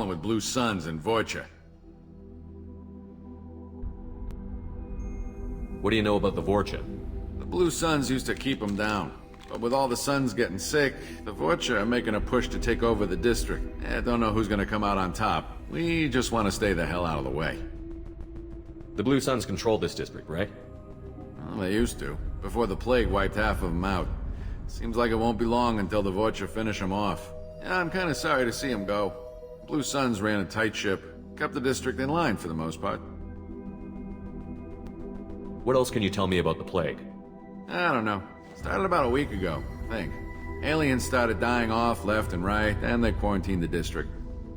going with Blue Suns and Vorcha. What do you know about the Vorcha? The Blue Suns used to keep them down. But with all the Suns getting sick, the Vorcha are making a push to take over the district. I don't know who's gonna come out on top. We just want to stay the hell out of the way. The Blue Suns control this district, right? Well, they used to, before the plague wiped half of them out. Seems like it won't be long until the Vorcha finish them off. Yeah, I'm kinda sorry to see them go. Blue Suns ran a tight ship, kept the district in line for the most part. What else can you tell me about the plague? I don't know. Started about a week ago, I think. Aliens started dying off left and right, and they quarantined the district.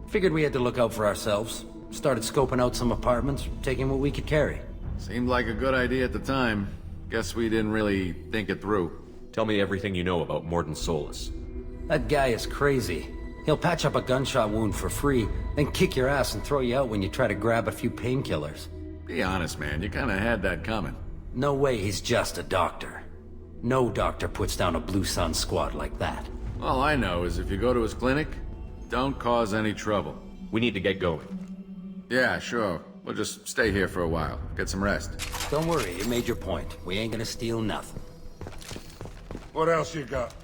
Figured we had to look out for ourselves. Started scoping out some apartments, taking what we could carry. Seemed like a good idea at the time. Guess we didn't really think it through. Tell me everything you know about Morden Solus. That guy is crazy. He'll patch up a gunshot wound for free, then kick your ass and throw you out when you try to grab a few painkillers. Be honest, man, you kinda had that coming. No way he's just a doctor. No doctor puts down a Blue Sun squad like that. All I know is if you go to his clinic, don't cause any trouble. We need to get going. Yeah, sure. We'll just stay here for a while. Get some rest. Don't worry, you made your point. We ain't gonna steal nothing. What else you got?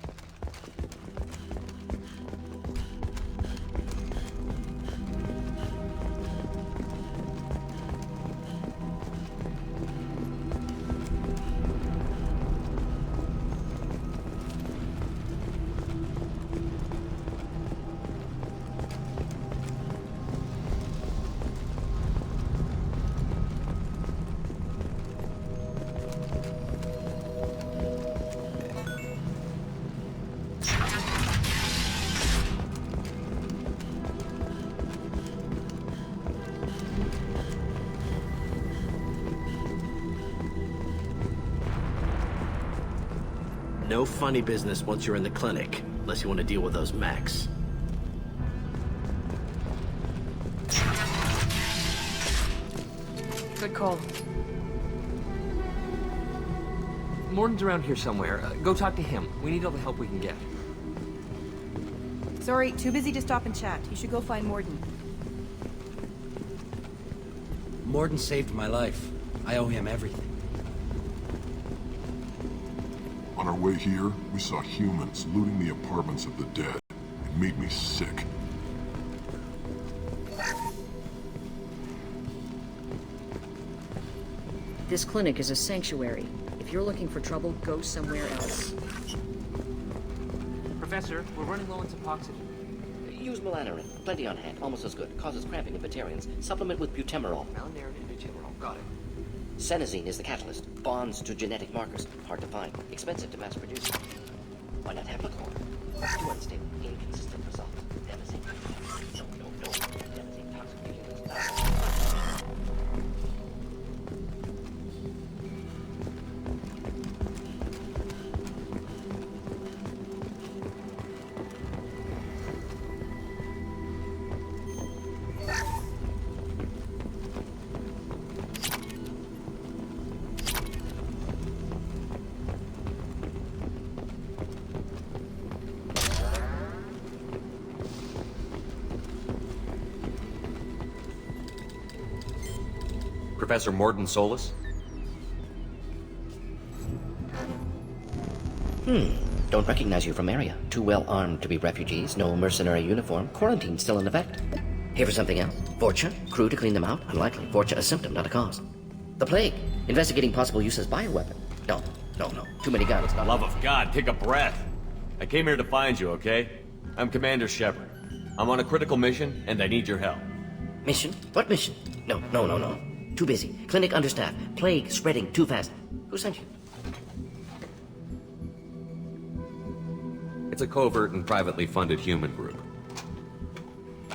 No funny business once you're in the clinic, unless you want to deal with those mechs. Good call. Morden's around here somewhere. Go talk to him. We need all the help we can get. Sorry, too busy to stop and chat. You should go find Morden. Morden saved my life. I owe him everything. On our way here, we saw humans looting the apartments of the dead. It made me sick. This clinic is a sanctuary. If you're looking for trouble, go somewhere else. Professor, we're running low on some oxygen. Use melanorin. Plenty on hand. Almost as good. Causes cramping in Veterans. Supplement with butemerol. Melanorin and butemerol. Got it. Senesine is the catalyst. Bonds to genetic markers. Hard to find. Expensive to mass produce. Why not heplichlor? Too unstable. Inconsistent results. Devastating. No. Devastating toxic agents. Professor Morden Solus? Don't recognize you from area. Too well armed to be refugees. No mercenary uniform. Quarantine still in effect. Here for something else? Vorcha? Crew to clean them out? Unlikely. Vorcha a symptom, not a cause. The plague. Investigating possible use as bioweapon. No. Too many guns. Not Love of God, take a breath. I came here to find you, okay? I'm Commander Shepard. I'm on a critical mission, and I need your help. Mission? What mission? No. Too busy. Clinic understaffed. Plague spreading too fast. Who sent you? It's a covert and privately funded human group.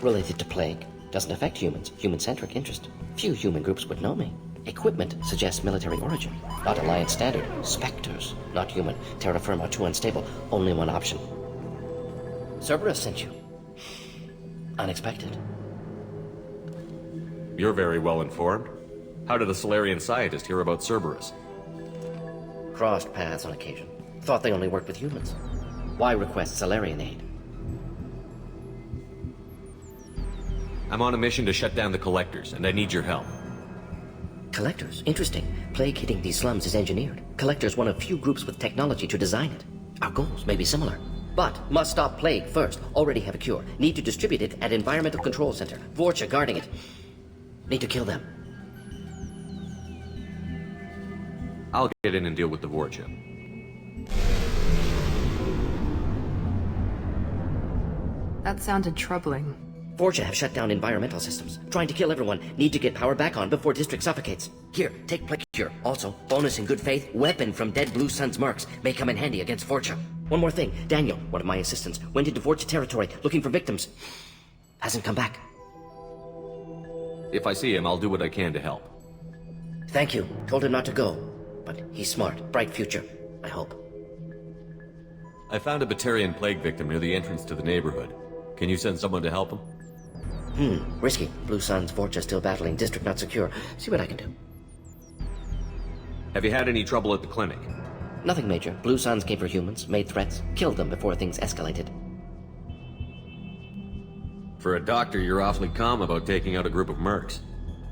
Related to plague. Doesn't affect humans. Human-centric interest. Few human groups would know me. Equipment suggests military origin. Not Alliance standard. Spectres. Not human. Terra firma too unstable. Only one option. Cerberus sent you. Unexpected. You're very well informed. How did a Solarian scientist hear about Cerberus? Crossed paths on occasion. Thought they only worked with humans. Why request Solarian aid? I'm on a mission to shut down the collectors, and I need your help. Collectors? Interesting. Plague hitting these slums is engineered. Collectors one of few groups with technology to design it. Our goals may be similar. But must stop plague first. Already have a cure. Need to distribute it at Environmental Control Center. Vorcha guarding it. Need to kill them. I'll get in and deal with the Vorcha. That sounded troubling. Vorcha have shut down environmental systems. Trying to kill everyone. Need to get power back on before district suffocates. Here, take plague cure. Also, bonus in good faith, weapon from dead Blue Sun's mercs. May come in handy against Vorcha. One more thing. Daniel, one of my assistants, went into Vorcha territory looking for victims. Hasn't come back. If I see him, I'll do what I can to help. Thank you. Told him not to go. But he's smart. Bright future. I hope. I found a Veterán plague victim near the entrance to the neighborhood. Can you send someone to help him? Risky. Blue Sun's Vorcha still battling. District not secure. See what I can do. Have you had any trouble at the clinic? Nothing major. Blue Suns came for humans, made threats, killed them before things escalated. For a doctor, you're awfully calm about taking out a group of mercs.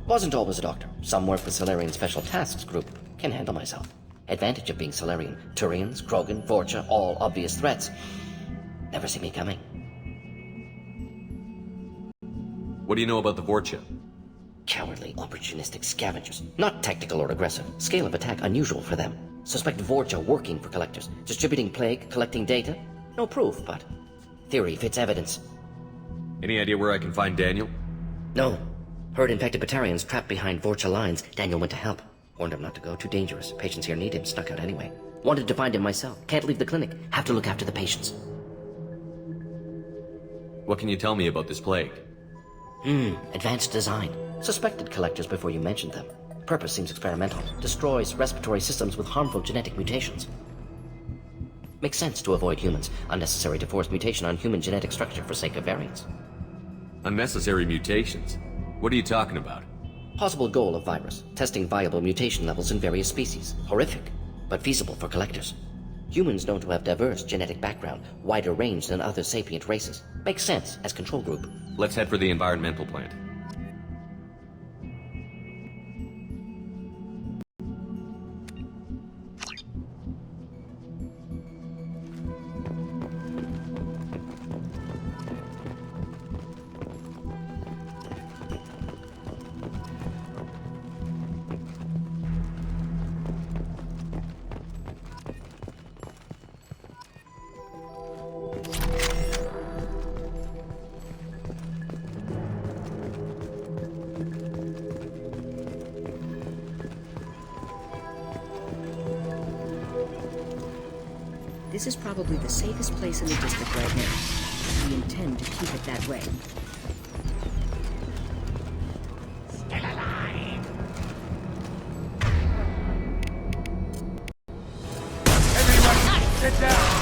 Wasn't always a doctor. Some work with Solarian Special Tasks Group. Can handle myself. Advantage of being Solarian. Turians, Krogan, Vorcha, all obvious threats. Never see me coming. What do you know about the Vorcha? Cowardly, opportunistic scavengers. Not tactical or aggressive. Scale of attack unusual for them. Suspect Vorcha working for collectors. Distributing plague, collecting data. No proof, but theory fits evidence. Any idea where I can find Daniel? No. Heard infected Batarians trapped behind Vorcha lines. Daniel went to help. Warned him not to go. Too dangerous. Patients here need him. Snuck out anyway. Wanted to find him myself. Can't leave the clinic. Have to look after the patients. What can you tell me about this plague? Advanced design. Suspected collectors before you mentioned them. Purpose seems experimental. Destroys respiratory systems with harmful genetic mutations. Makes sense to avoid humans. Unnecessary to force mutation on human genetic structure for sake of variants. Unnecessary mutations? What are you talking about? Possible goal of virus. Testing viable mutation levels in various species. Horrific, but feasible for collectors. Humans known to have diverse genetic background, wider range than other sapient races. Makes sense as control group. Let's head for the environmental plant. This is probably the safest place in the district right now. We intend to keep it that way. Everyone, sit down!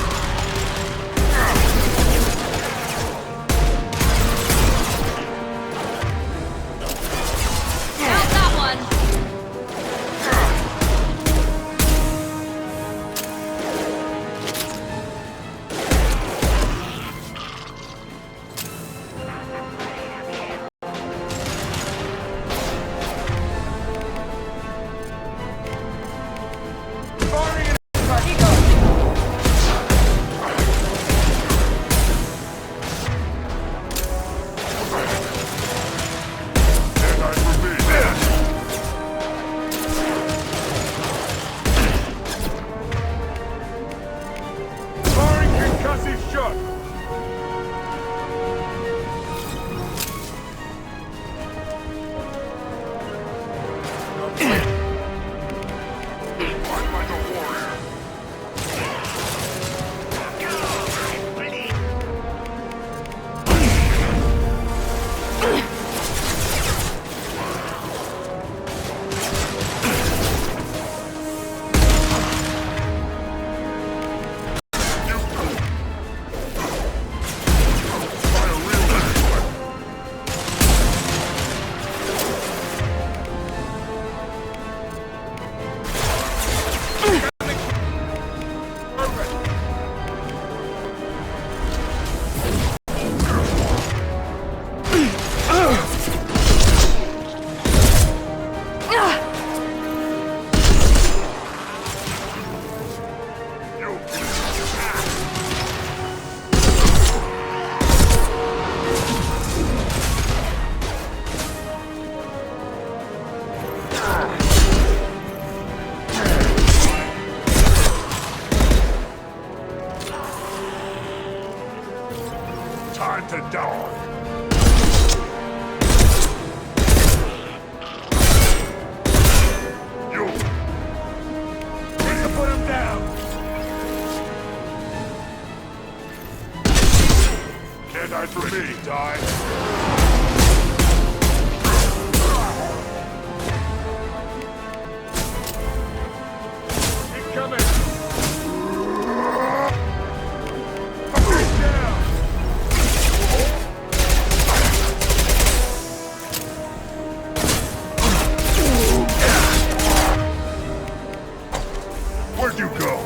Where'd you go?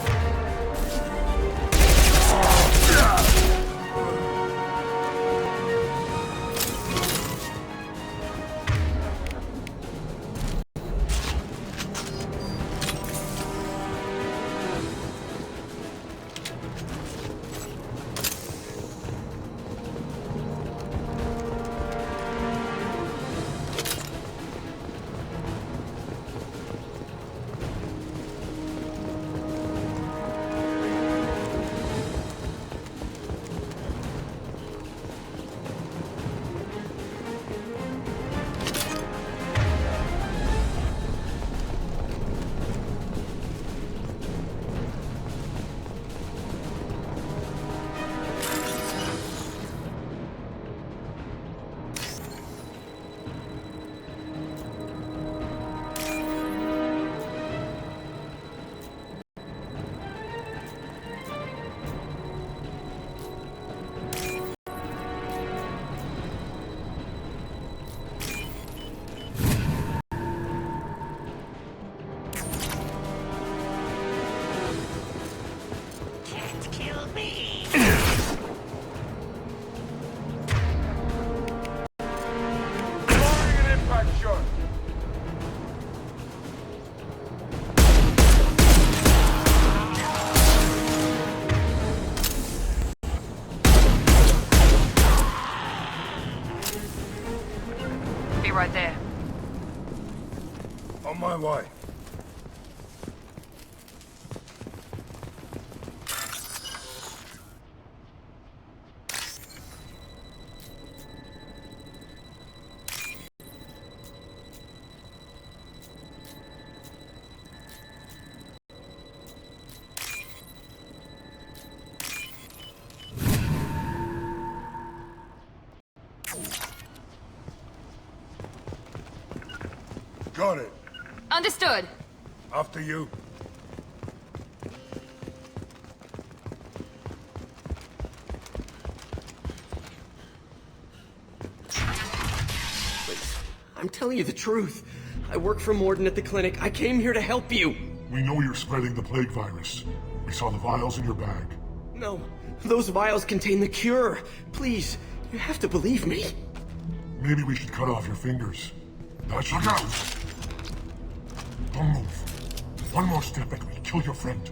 Be right there. On my way. Got it. Understood. After you. I'm telling you the truth. I work for Morden at the clinic. I came here to help you. We know you're spreading the plague virus. We saw the vials in your bag. No, those vials contain the cure. Please, you have to believe me. Maybe we should cut off your fingers. That should go. Don't move. One more step and we'll kill your friend.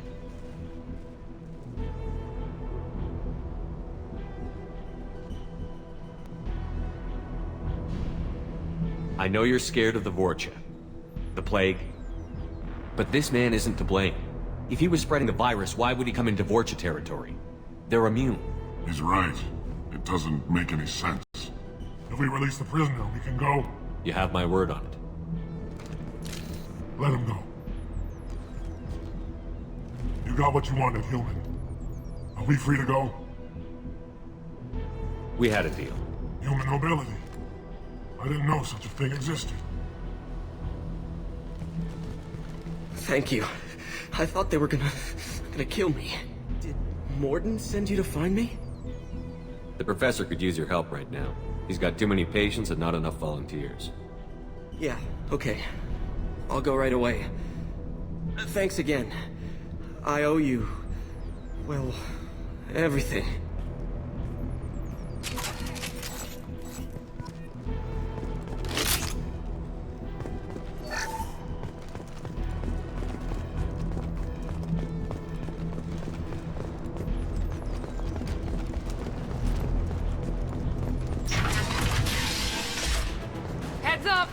I know you're scared of the Vorcha, the plague, but this man isn't to blame. If he was spreading the virus, why would he come into Vorcha territory? They're immune. He's right. It doesn't make any sense. If we release the prisoner, we can go. You have my word on it. Let him go. You got what you wanted, human. Are we free to go? We had a deal. Human nobility. I didn't know such a thing existed. Thank you. I thought they were gonna kill me. Did Morden send you to find me? The professor could use your help right now. He's got too many patients and not enough volunteers. Yeah, okay. I'll go right away. Thanks again. I owe you, well, everything. Heads up!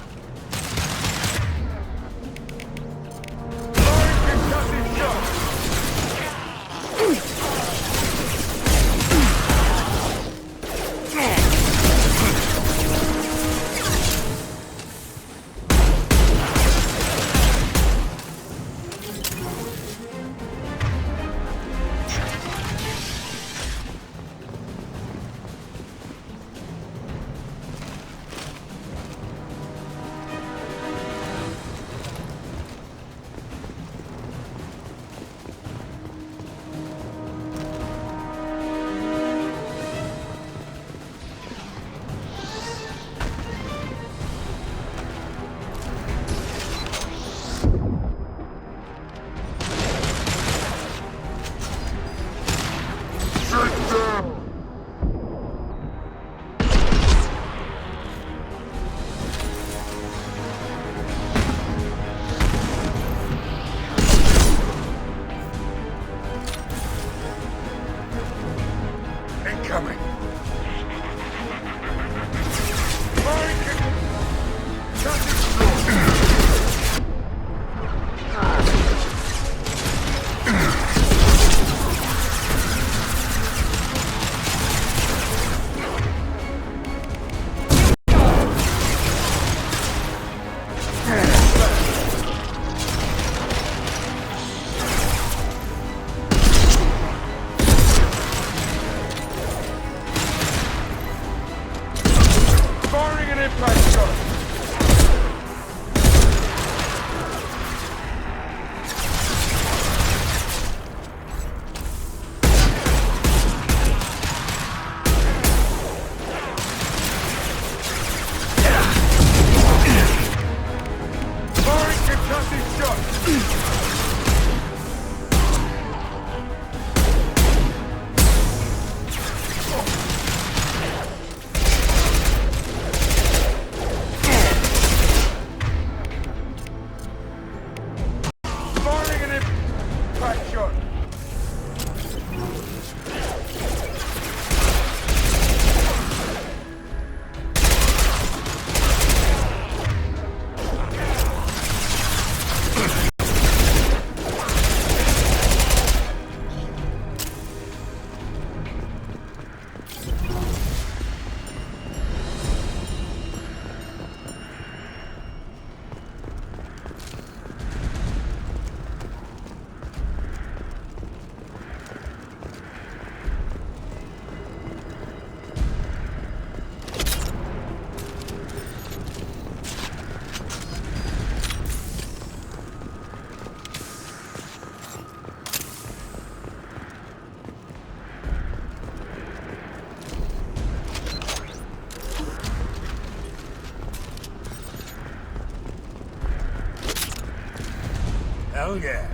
Hell yeah.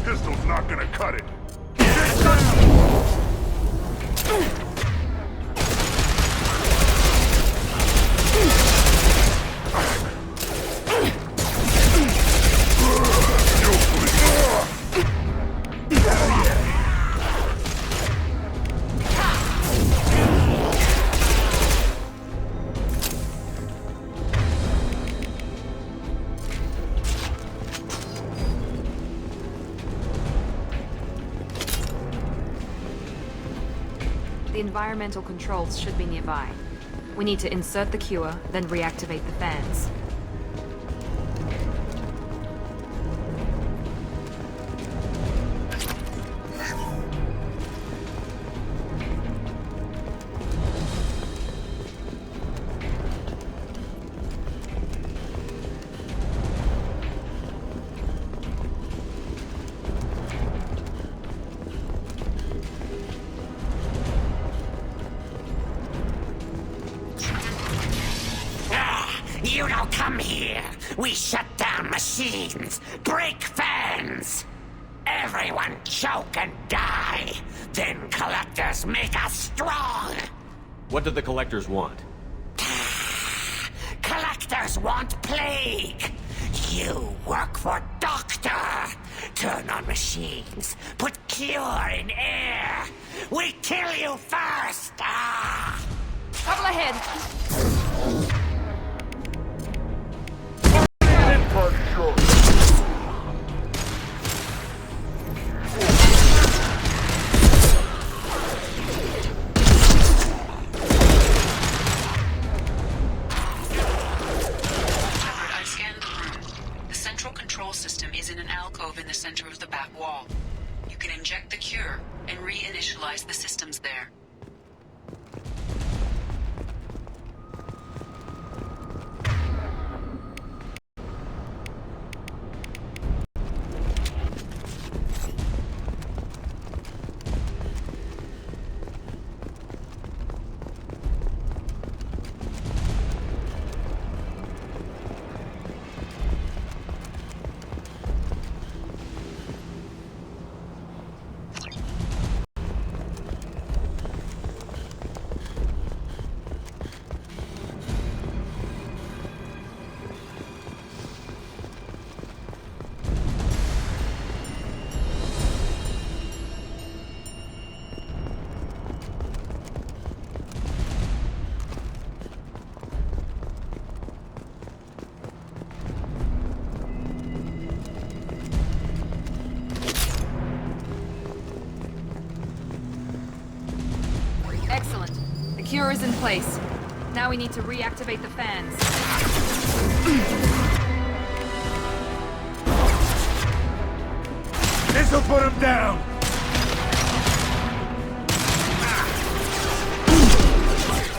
Pistol's not gonna cut it. Get down! The environmental controls should be nearby. We need to insert the cure, then reactivate the fans. You don't come here. We shut down machines, break fans. Everyone choke and die. Then collectors make us strong. What do the collectors want? Collectors want plague. You work for Doctor. Turn on machines. Put cure in air. We kill you first. Couple ahead. System is in an alcove in the center of the back wall. You can inject the cure and reinitialize the systems there. cure is in place. Now we need to reactivate the fans. This'll put him down!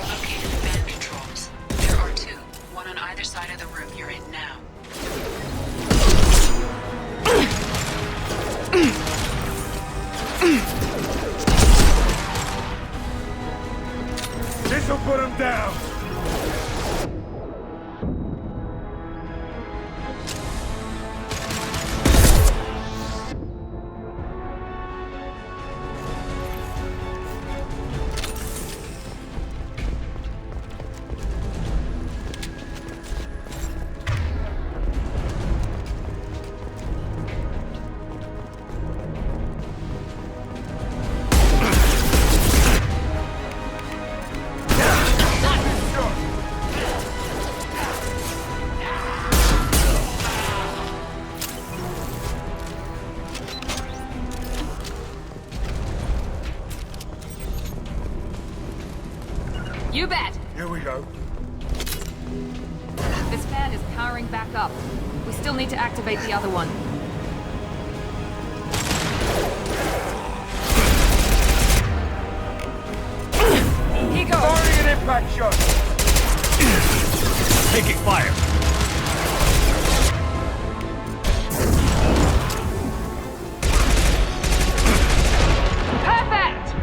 Located fan controls. There are two, one on either side of the room you're in now. This'll put him down! You bet! Here we go. This fan is powering back up. We still need to activate the other one. Here goes! Firing an impact shot! Taking fire. Perfect!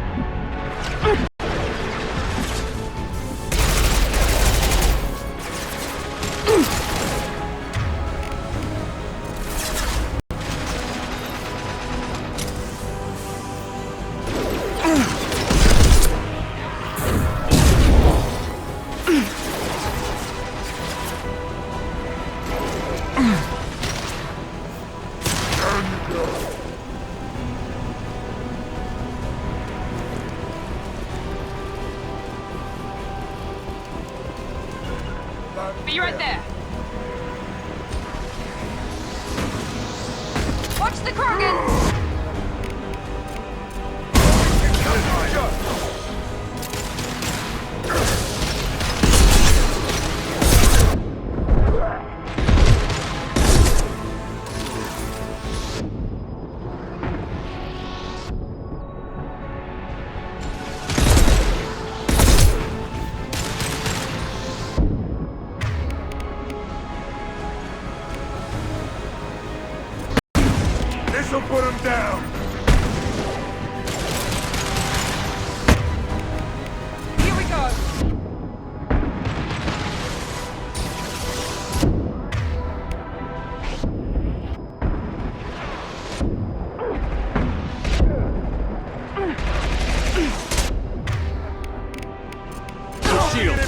Be right there. Watch the Krogan! This'll put him down! Here we go! Shield.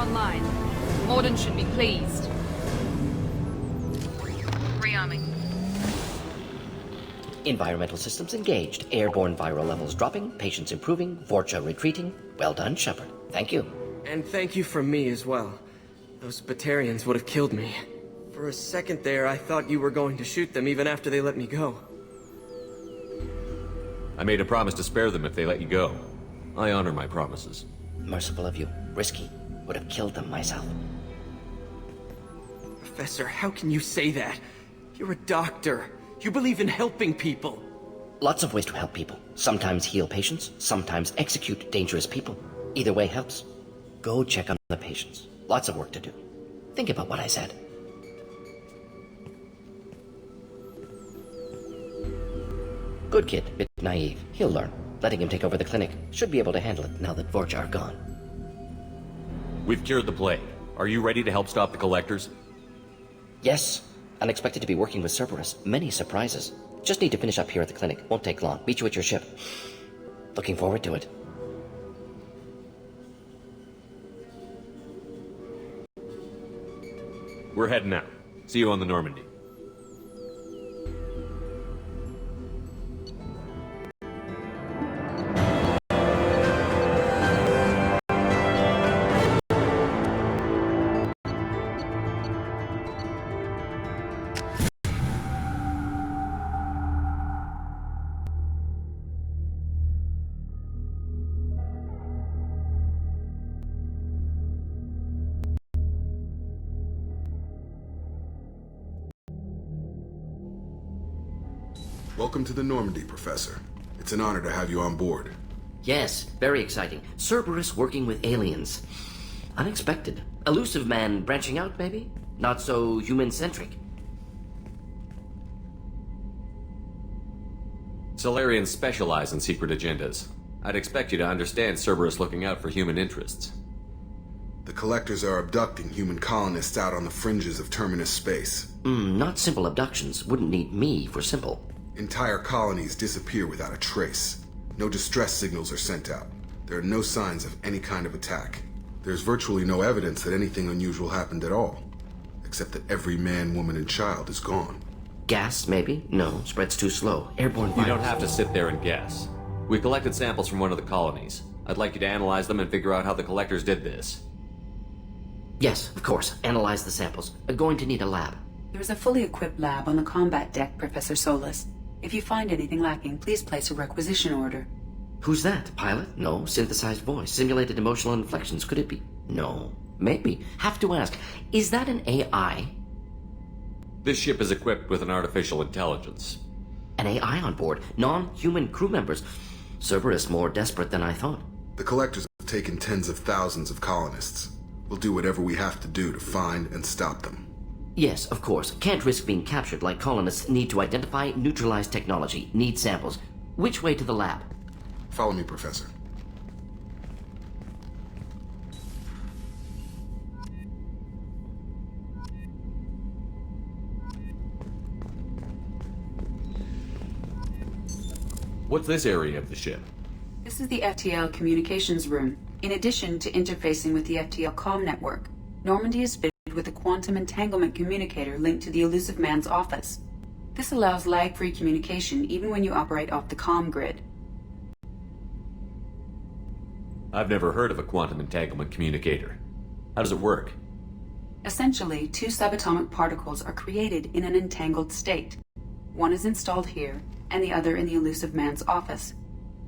online. Morden should be pleased. Rearming. Environmental systems engaged. Airborne viral levels dropping. Patients improving. Vorcha retreating. Well done, Shepard. Thank you. And thank you from me as well. Those Batarians would have killed me. For a second there, I thought you were going to shoot them even after they let me go. I made a promise to spare them if they let you go. I honor my promises. Merciful of you. Risky. Would have killed them myself. Professor, how can you say that? You're a doctor. You believe in helping people. Lots of ways to help people. Sometimes heal patients, sometimes execute dangerous people. Either way helps. Go check on the patients. Lots of work to do. Think about what I said. Good kid, bit naive. He'll learn. Letting him take over the clinic. Should be able to handle it now that Vorcha are gone. We've cured the plague. Are you ready to help stop the collectors? Yes. Unexpected to be working with Cerberus. Many surprises. Just need to finish up here at the clinic. Won't take long. Meet you at your ship. Looking forward to it. We're heading out. See you on the Normandy. Welcome to the Normandy, Professor. It's an honor to have you on board. Yes, very exciting. Cerberus working with aliens. Unexpected. Elusive man branching out, maybe? Not so human-centric. Solarians specialize in secret agendas. I'd expect you to understand Cerberus looking out for human interests. The Collectors are abducting human colonists out on the fringes of Terminus space. Not simple abductions. Wouldn't need me for simple. Entire colonies disappear without a trace. No distress signals are sent out. There are no signs of any kind of attack. There's virtually no evidence that anything unusual happened at all. Except that every man, woman, and child is gone. Gas, maybe? No, spreads too slow. Airborne virus. You don't have to sit there and guess. We collected samples from one of the colonies. I'd like you to analyze them and figure out how the Collectors did this. Yes, of course. Analyze the samples. Going to need a lab. There is a fully equipped lab on the combat deck, Professor Solis. If you find anything lacking, please place a requisition order. Who's that? Pilot? No. Synthesized voice. Simulated emotional inflections. Could it be? No. Maybe. Have to ask. Is that an AI? This ship is equipped with an artificial intelligence. An AI on board? Non-human crew members? Cerberus more desperate than I thought. The Collectors have taken tens of thousands of colonists. We'll do whatever we have to do to find and stop them. Yes, of course. Can't risk being captured like colonists need to identify, neutralize technology, need samples. Which way to the lab? Follow me, Professor. What's this area of the ship? This is the FTL communications room. In addition to interfacing with the FTL comm network, Normandy is fitted with a quantum entanglement communicator linked to the elusive man's office. This allows lag-free communication even when you operate off the comm grid. I've never heard of a quantum entanglement communicator. How does it work? Essentially, two subatomic particles are created in an entangled state. One is installed here, and the other in the elusive man's office.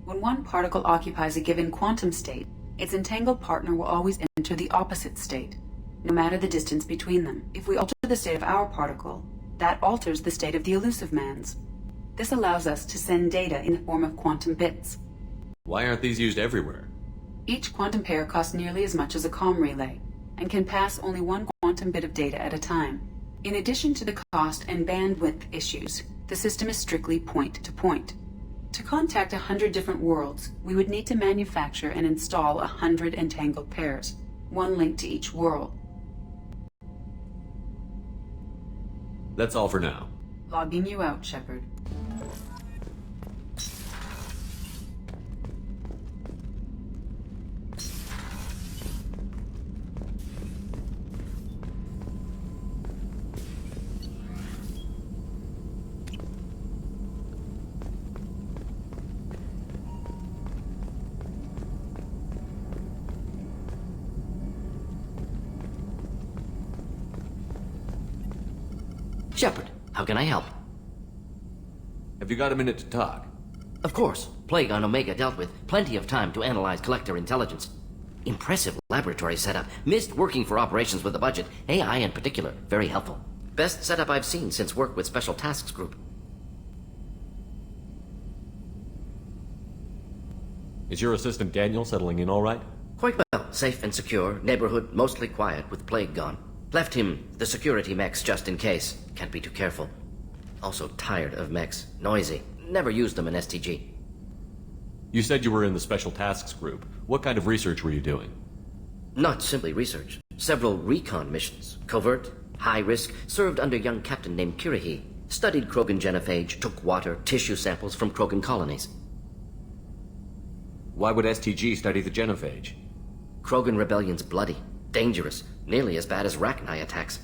When one particle occupies a given quantum state, its entangled partner will always enter the opposite state, no matter the distance between them. If we alter the state of our particle, that alters the state of the elusive man's. This allows us to send data in the form of quantum bits. Why aren't these used everywhere? Each quantum pair costs nearly as much as a comm relay, and can pass only one quantum bit of data at a time. In addition to the cost and bandwidth issues, the system is strictly point-to-point. To contact 100 different worlds, we would need to manufacture and install 100 entangled pairs, one linked to each world. That's all for now. Logging you out, Shepard. Shepard, how can I help? Have you got a minute to talk? Of course. Plague on Omega dealt with. Plenty of time to analyze collector intelligence. Impressive laboratory setup. Missed working for operations with a budget. AI in particular. Very helpful. Best setup I've seen since work with Special Tasks Group. Is your assistant Daniel settling in all right? Quite well. Safe and secure. Neighborhood mostly quiet with Plague gone. Left him the security mechs just in case. Can't be too careful. Also tired of mechs. Noisy. Never used them in STG. You said you were in the Special Tasks Group. What kind of research were you doing? Not simply research. Several recon missions. Covert, high risk, served under a young captain named Kirahi. Studied Krogan genophage, took water, tissue samples from Krogan colonies. Why would STG study the genophage? Krogan rebellion's bloody, dangerous, nearly as bad as Rachni attacks.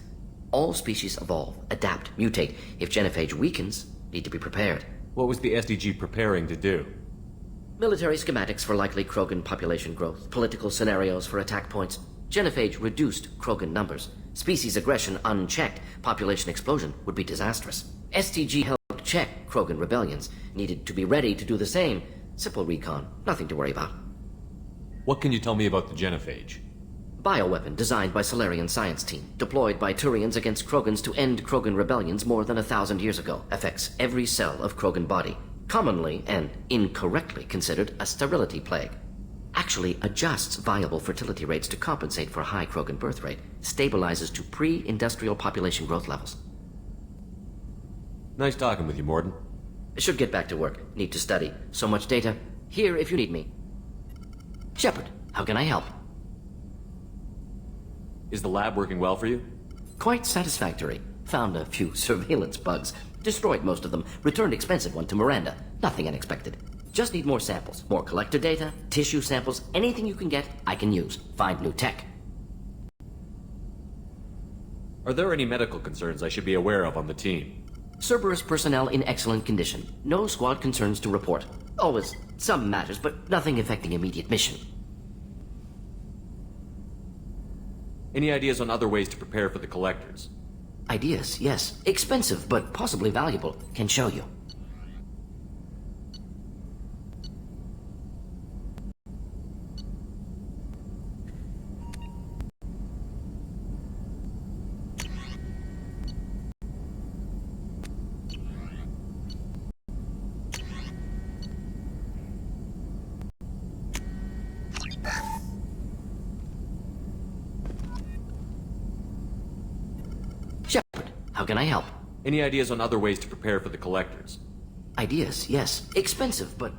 All species evolve, adapt, mutate. If genophage weakens, need to be prepared. What was the STG preparing to do? Military schematics for likely Krogan population growth, political scenarios for attack points. Genophage reduced Krogan numbers. Species aggression unchecked, population explosion would be disastrous. STG helped check Krogan rebellions, needed to be ready to do the same. Simple recon, nothing to worry about. What can you tell me about the genophage? Bioweapon designed by Solarian science team, deployed by Turians against Krogans to end Krogan rebellions more than 1,000 years ago. Affects every cell of Krogan body. Commonly and incorrectly considered a sterility plague. Actually adjusts viable fertility rates to compensate for high Krogan birth rate. Stabilizes to pre-industrial population growth levels. Nice talking with you, Morden. Should get back to work. Need to study. So much data. Here if you need me. Shepard, how can I help? Is the lab working well for you? Quite satisfactory. Found a few surveillance bugs. Destroyed most of them. Returned expensive one to Miranda. Nothing unexpected. Just need more samples. More collector data, tissue samples, anything you can get, I can use. Find new tech. Are there any medical concerns I should be aware of on the team? Cerberus personnel in excellent condition. No squad concerns to report. Always some matters, but nothing affecting immediate mission. Any ideas on other ways to prepare for the collectors? Ideas, yes. Expensive, but possibly valuable. Can show you. Shepard, how can I help? Any ideas on other ways to prepare for the collectors? Ideas, yes. Expensive, but...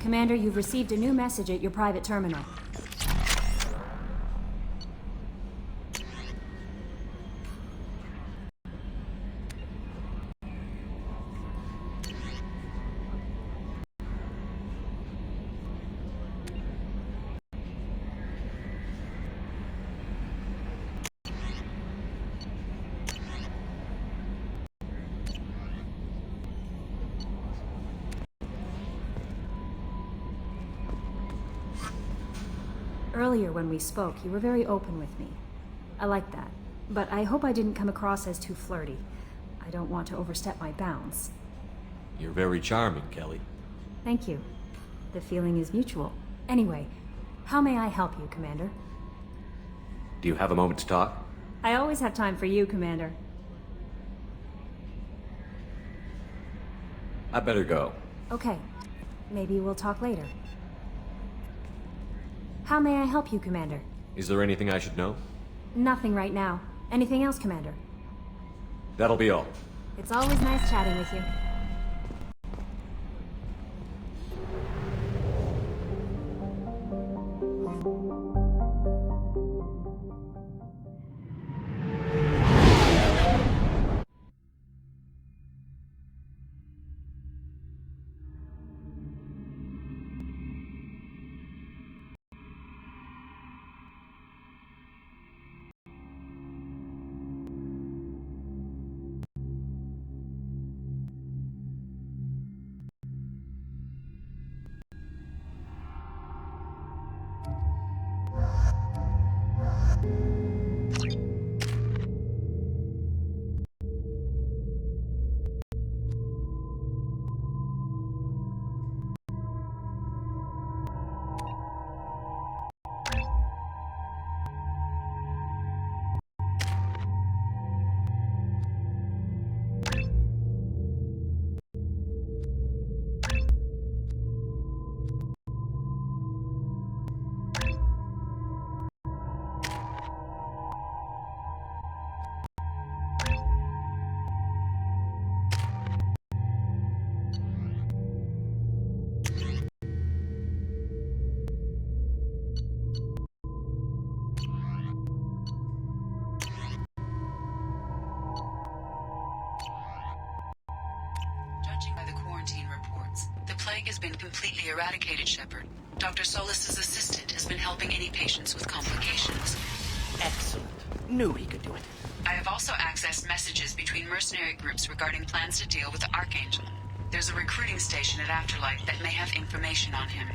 Commander, you've received a new message at your private terminal. Earlier when we spoke, you were very open with me. I like that. But I hope I didn't come across as too flirty. I don't want to overstep my bounds. You're very charming, Kelly. Thank you. The feeling is mutual. Anyway, how may I help you, Commander? Do you have a moment to talk? I always have time for you, Commander. I better go. Okay. Maybe we'll talk later. How may I help you, Commander? Is there anything I should know? Nothing right now. Anything else, Commander? That'll be all. It's always nice chatting with you. Judging by the quarantine reports, the plague has been completely eradicated, Shepard. Dr. Solis's assistant has been helping any patients with complications. Excellent. Knew he could do it. I have also accessed messages between mercenary groups regarding plans to deal with the Archangel. There's a recruiting station at Afterlight that may have information on him.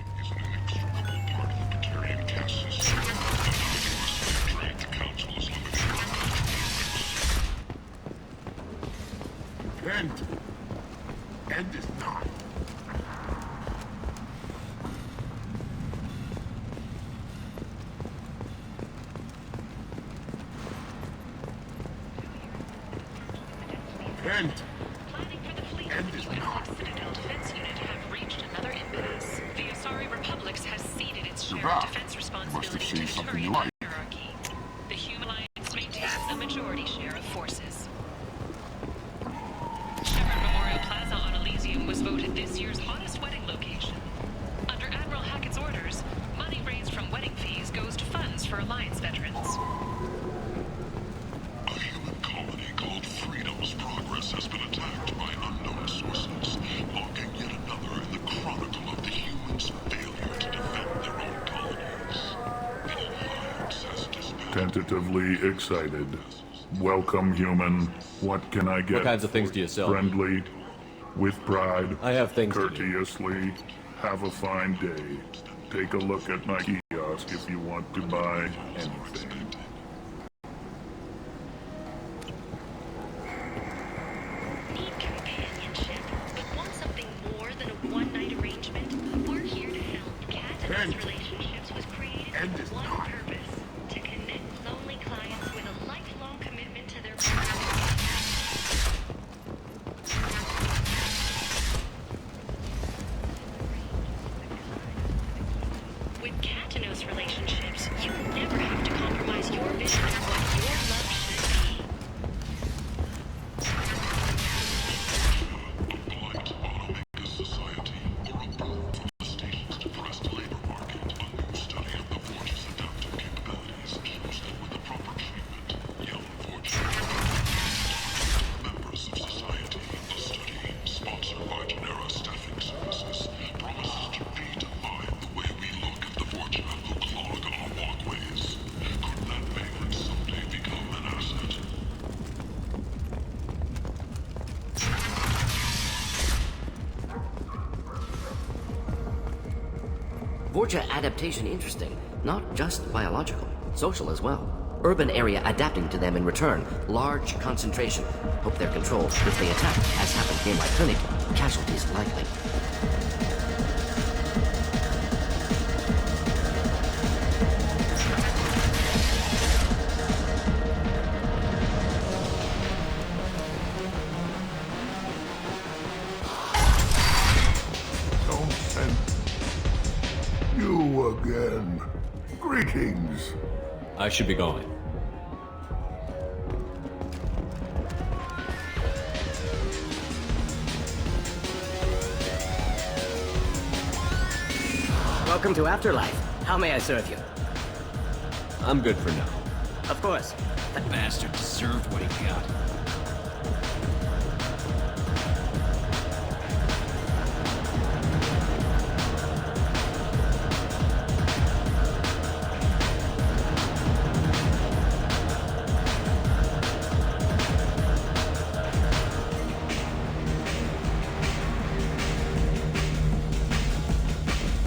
End is not. End. Planning for the fleet of the U.S. Citadel Defense Unit have reached another impasse. The Asari Republics has ceded its share of defense responsibility to the Turian hierarchy. The Human Alliance maintains a majority share of forces. Shepard Memorial Plaza on Elysium was voted this year's hottest wedding location. Under Admiral Hackett's orders, money raised from wedding fees goes to funds for Alliance veterans. A human colony called Freedom's Progress has been attacked by unknown sources, logging yet another in the chronicle of the humans' failure to defend their own colonies. The Alliance has dispatched... Tentatively excited. Welcome, human. What can I get? What kinds of things do you sell? Friendly, with pride. I have things courteously. Have a fine day. Take a look at my kiosk if you want to buy anything. Need companionship, but want something more than a one-night arrangement? We're here to help. Cat and Relationships was created with one purpose: to connect lonely clients with a lifelong commitment to their With Katanos Relationships, you never have to compromise your vision of what your love should be. Polite automaker society, or a bird from the station's depressed labor market. A new study of the Vortex adaptive capabilities shows that with the proper treatment, young Vortex members of society. The study, sponsored by Genera Staffing Services, promises to redefine the way we look at the Vortex who clog our walkways. Could that payment someday become an asset? Vorcha adaptation interesting. Not just biological, social as well. Urban area adapting to them in return. Large concentration. Hope they're controlled. If they attack, as happened near my clinic, casualties likely. You again. Greetings. I should be going. Welcome to Afterlife. How may I serve you? I'm good for now. Of course. That bastard deserved what he got.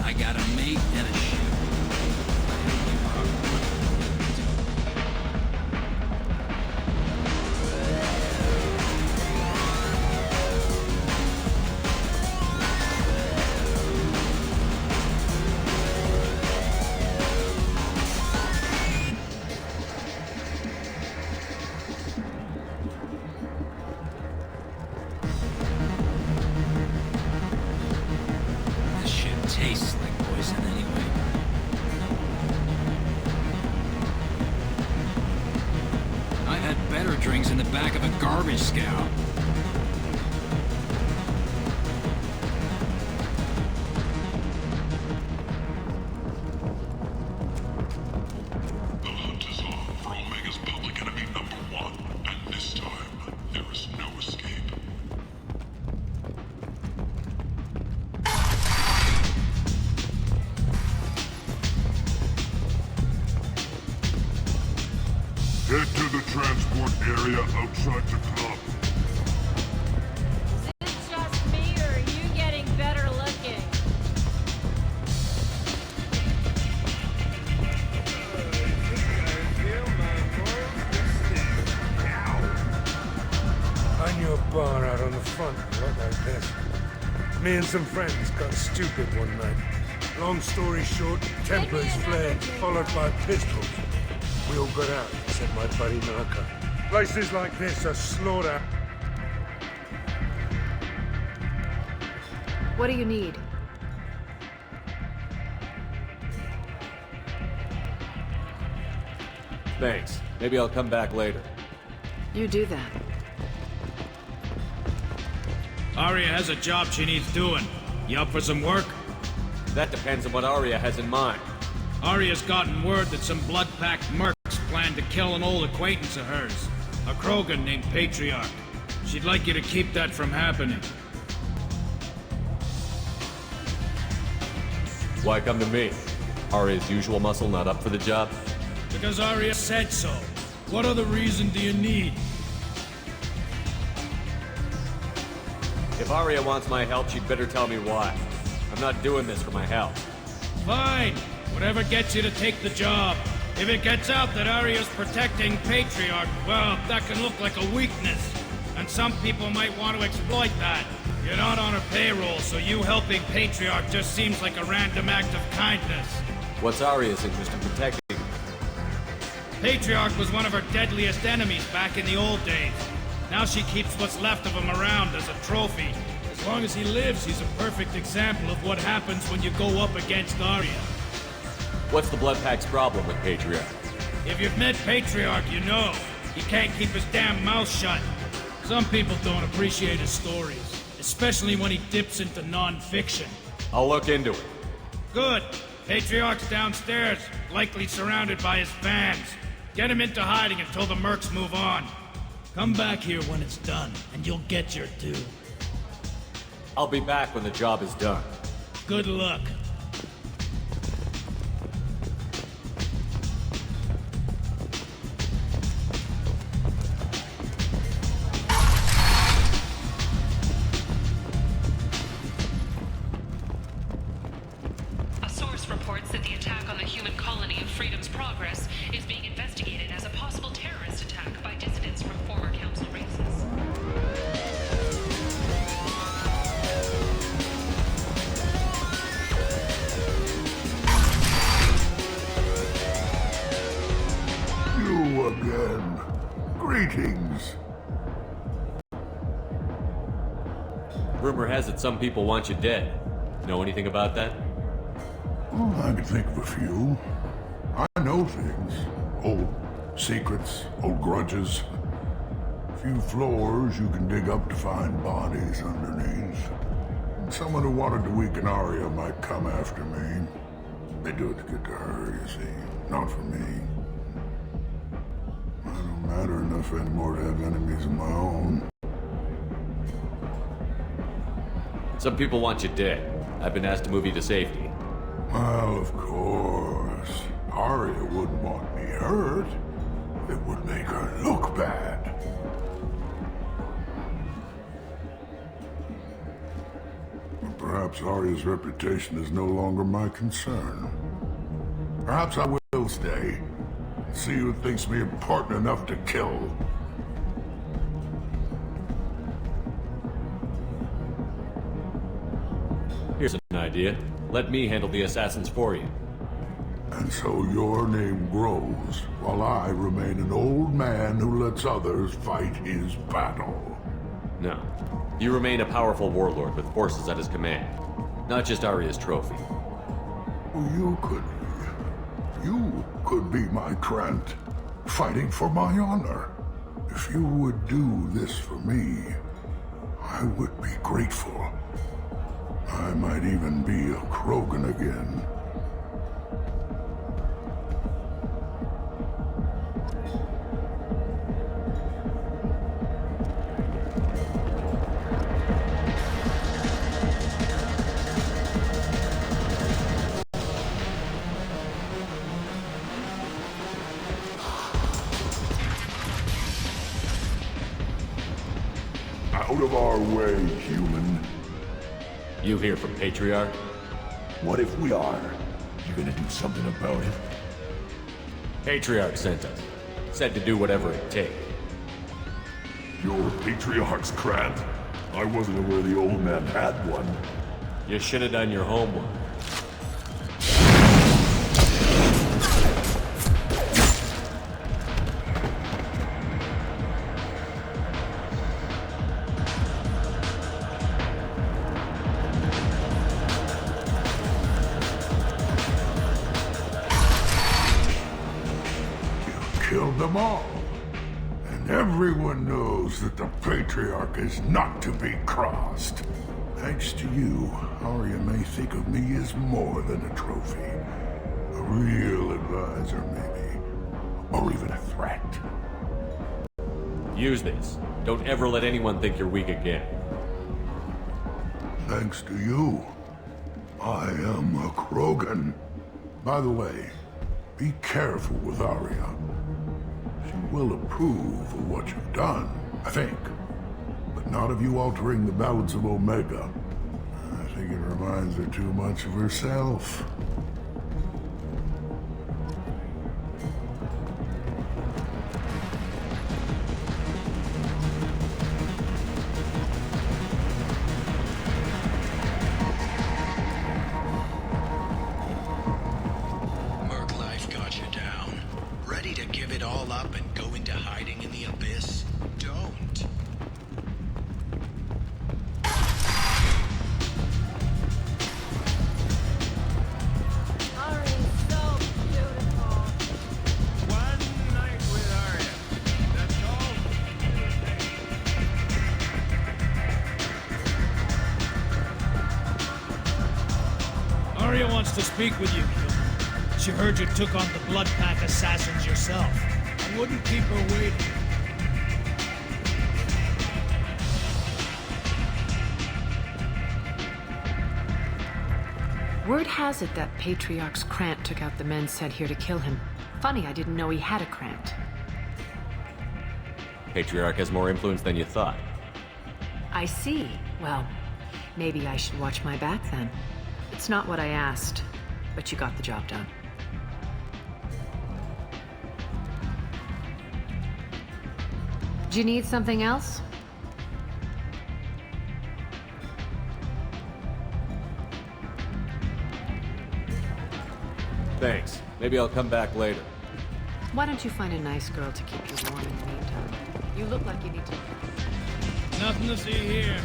I got a mate and a ship. This shit tastes like poison anyway. I had better drinks in the back of a garbage scow. The hunt is on for Omega's public enemy #1, and this time, there is no escape. Head to the transport area outside the club. Is it just me, or are you getting better looking? I knew a bar out on the front, a lot like this. Me and some friends got stupid one night. Long story short, tempers flared, followed by pistols. We all got out, except my buddy Narco. Places like this are slaughter. What do you need? Thanks. Maybe I'll come back later. You do that. Arya has a job she needs doing. You up for some work? That depends on what Arya has in mind. Arya's gotten word that some blood-packed mercs plan to kill an old acquaintance of hers, a Krogan named Patriarch. She'd like you to keep that from happening. Why come to me? Arya's usual muscle not up for the job? Because Arya said so. What other reason do you need? If Arya wants my help, she'd better tell me why. I'm not doing this for my health. Fine. Whatever gets you to take the job. If it gets out that Arya's protecting Patriarch, well, that can look like a weakness. And some people might want to exploit that. You're not on her payroll, so you helping Patriarch just seems like a random act of kindness. What's Arya's interest in protecting? Patriarch was one of her deadliest enemies back in the old days. Now she keeps what's left of him around as a trophy. As long as he lives, he's a perfect example of what happens when you go up against Arya. What's the Blood Pack's problem with Patriarch? If you've met Patriarch, you know. He can't keep his damn mouth shut. Some people don't appreciate his stories, especially when he dips into non-fiction. I'll look into it. Good. Patriarch's downstairs, likely surrounded by his fans. Get him into hiding until the mercs move on. Come back here when it's done, and you'll get your due. I'll be back when the job is done. Good luck. A source reports that the attack on the human colony of Freedom's Progress is being investigated as a possible terrorist attack by dissidents from former council races. You again. Greetings. Rumor has it some people want you dead. Know anything about that? Oh, I can think of a few. I know things. Old secrets, old grudges. A few floors you can dig up to find bodies underneath. Someone who wanted to weaken Arya might come after me. They do it to get to her, you see. Not for me. I don't matter enough anymore to have enemies of my own. Some people want you dead. I've been asked to move you to safety. Well, of course. Arya wouldn't want me hurt. It would make her look bad. Perhaps Arya's reputation is no longer my concern. Perhaps I will stay. See who thinks me important enough to kill. Here's an idea. Let me handle the assassins for you. And so your name grows, while I remain an old man who lets others fight his battle. No. You remain a powerful warlord with forces at his command. Not just Arya's trophy. Well, you could be my Trent, fighting for my honor. If you would do this for me, I would be grateful. I might even be a Krogan again. Out of our way, human. You here from Patriarch? What if we are? You gonna do something about it? Patriarch sent us. Said to do whatever it takes. You're Patriarch's Krant? I wasn't aware the old man had one. You should have done your homework. Killed them all. And everyone knows that the Patriarch is not to be crossed. Thanks to you, Arya may think of me as more than a trophy. A real advisor, maybe. Or even a threat. Use this. Don't ever let anyone think you're weak again. Thanks to you, I am a Krogan. By the way, be careful with Arya. She will approve of what you've done, I think. But not of you altering the balance of Omega. I think it reminds her too much of herself. Arya wants to speak with you. She heard you took on the Blood Pack assassins yourself. I wouldn't keep her waiting. Word has it that Patriarch's Krant took out the men sent here to kill him. Funny, I didn't know he had a Krant. Patriarch has more influence than you thought. I see. Well, maybe I should watch my back then. It's not what I asked, but you got the job done. Do you need something else? Thanks. Maybe I'll come back later. Why don't you find a nice girl to keep you warm in the meantime? You look like you need to... Nothing to see here.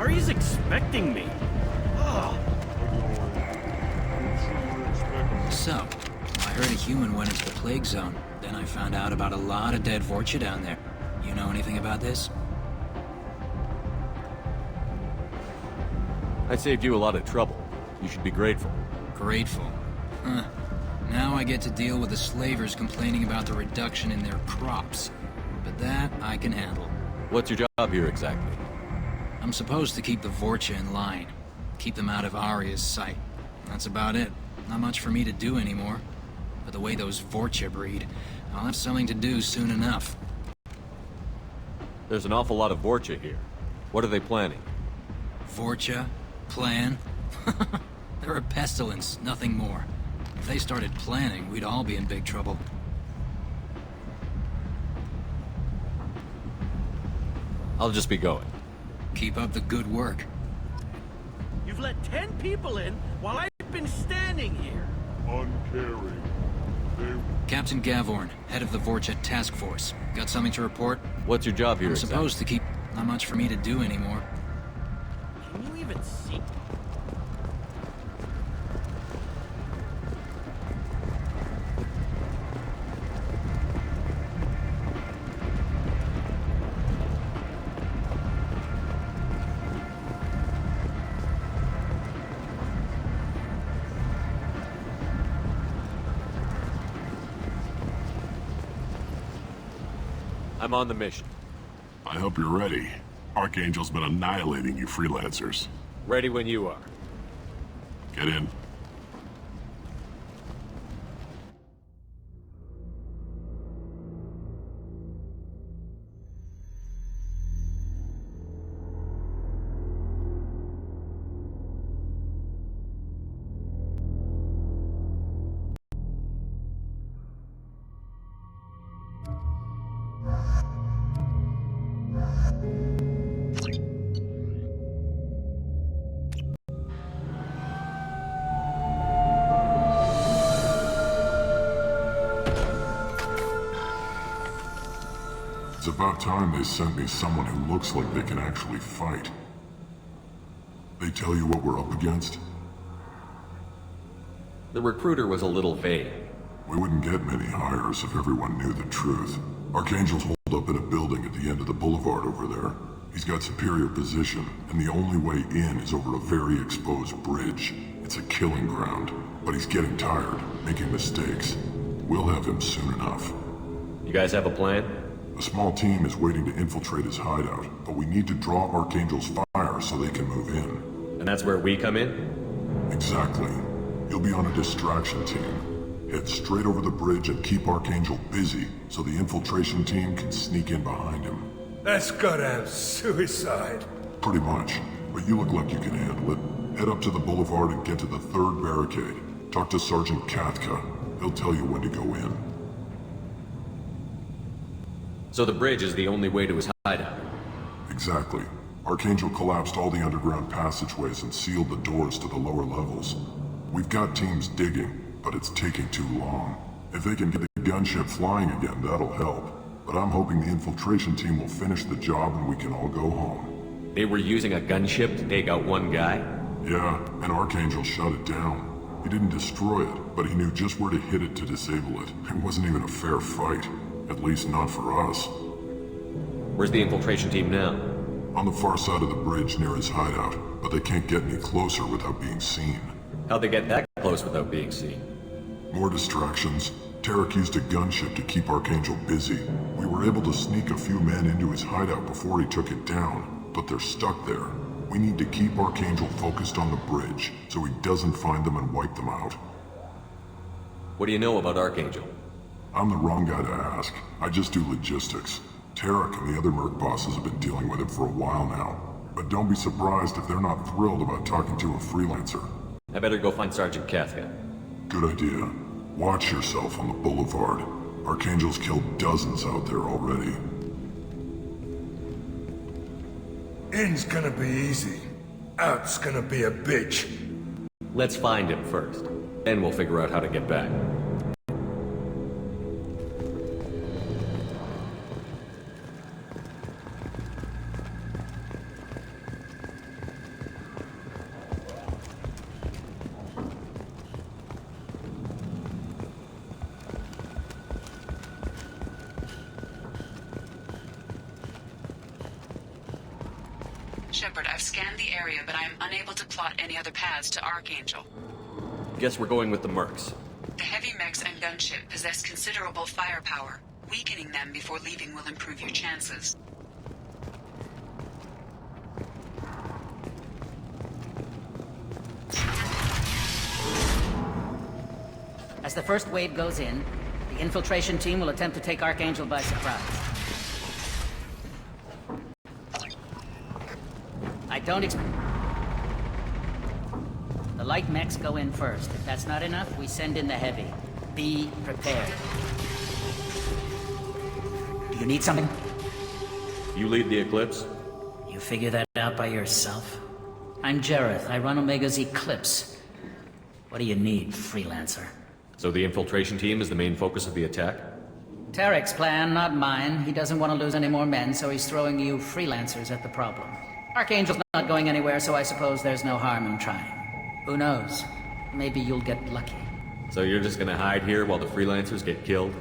Ari's expecting me. Oh. So, I heard a human went into the plague zone. Then I found out about a lot of dead Vorcha down there. You know anything about this? I saved you a lot of trouble. You should be grateful. Grateful? Huh. Now I get to deal with the slavers complaining about the reduction in their crops. But that I can handle. What's your job here exactly? I'm supposed to keep the Vorcha in line. Keep them out of Aria's sight. That's about it. Not much for me to do anymore. But the way those Vorcha breed, I'll have something to do soon enough. There's an awful lot of Vorcha here. What are they planning? Vorcha? Plan? They're a pestilence, nothing more. If they started planning, we'd all be in big trouble. I'll just be going. Keep up the good work. You've let 10 people in while I've been standing here. Uncaring. Captain Gavorn, head of the Vorcha task force. Got something to report? What's your job here I'm supposed to keep... Not much for me to do anymore. Can you even see? I'm on the mission. I hope you're ready. Archangel's been annihilating you freelancers. Ready when you are. Get in. It's about time they sent me someone who looks like they can actually fight. They tell you what we're up against? The recruiter was a little vague. We wouldn't get many hires if everyone knew the truth. Archangel's holed up in a building at the end of the boulevard over there. He's got superior position, and the only way in is over a very exposed bridge. It's a killing ground, but he's getting tired, making mistakes. We'll have him soon enough. You guys have a plan? A small team is waiting to infiltrate his hideout, but we need to draw Archangel's fire so they can move in. And that's where we come in? Exactly. You'll be on a distraction team. Head straight over the bridge and keep Archangel busy so the infiltration team can sneak in behind him. That's goddamn suicide. Pretty much, but you look like you can handle it. Head up to the boulevard and get to the 3rd barricade. Talk to Sergeant Katka. He'll tell you when to go in. So the bridge is the only way to his hideout? Exactly. Archangel collapsed all the underground passageways and sealed the doors to the lower levels. We've got teams digging, but it's taking too long. If they can get the gunship flying again, that'll help. But I'm hoping the infiltration team will finish the job and we can all go home. They were using a gunship to take out one guy? Yeah, and Archangel shut it down. He didn't destroy it, but he knew just where to hit it to disable it. It wasn't even a fair fight. At least not for us. Where's the infiltration team now? On the far side of the bridge near his hideout, but they can't get any closer without being seen. How'd they get that close without being seen? More distractions. Tarek used a gunship to keep Archangel busy. We were able to sneak a few men into his hideout before he took it down, but they're stuck there. We need to keep Archangel focused on the bridge, so he doesn't find them and wipe them out. What do you know about Archangel? I'm the wrong guy to ask. I just do logistics. Tarek and the other merc bosses have been dealing with him for a while now. But don't be surprised if they're not thrilled about talking to a freelancer. I better go find Sergeant Katka. Good idea. Watch yourself on the boulevard. Archangel's killed dozens out there already. In's gonna be easy. Out's gonna be a bitch. Let's find him first. Then we'll figure out how to get back. Shepard, I've scanned the area, but I am unable to plot any other paths to Archangel. Guess we're going with the Mercs. The heavy mechs and gunship possess considerable firepower. Weakening them before leaving will improve your chances. As the first wave goes in, the infiltration team will attempt to take Archangel by surprise. I don't expect... The light mechs go in first. If that's not enough, we send in the heavy. Be prepared. Do you need something? You lead the Eclipse? You figure that out by yourself? I'm Jareth. I run Omega's Eclipse. What do you need, freelancer? So the infiltration team is the main focus of the attack? Tarek's plan, not mine. He doesn't want to lose any more men, so he's throwing you freelancers at the problem. Archangel's not going anywhere, so I suppose there's no harm in trying. Who knows? Maybe you'll get lucky. So you're just gonna hide here while the freelancers get killed?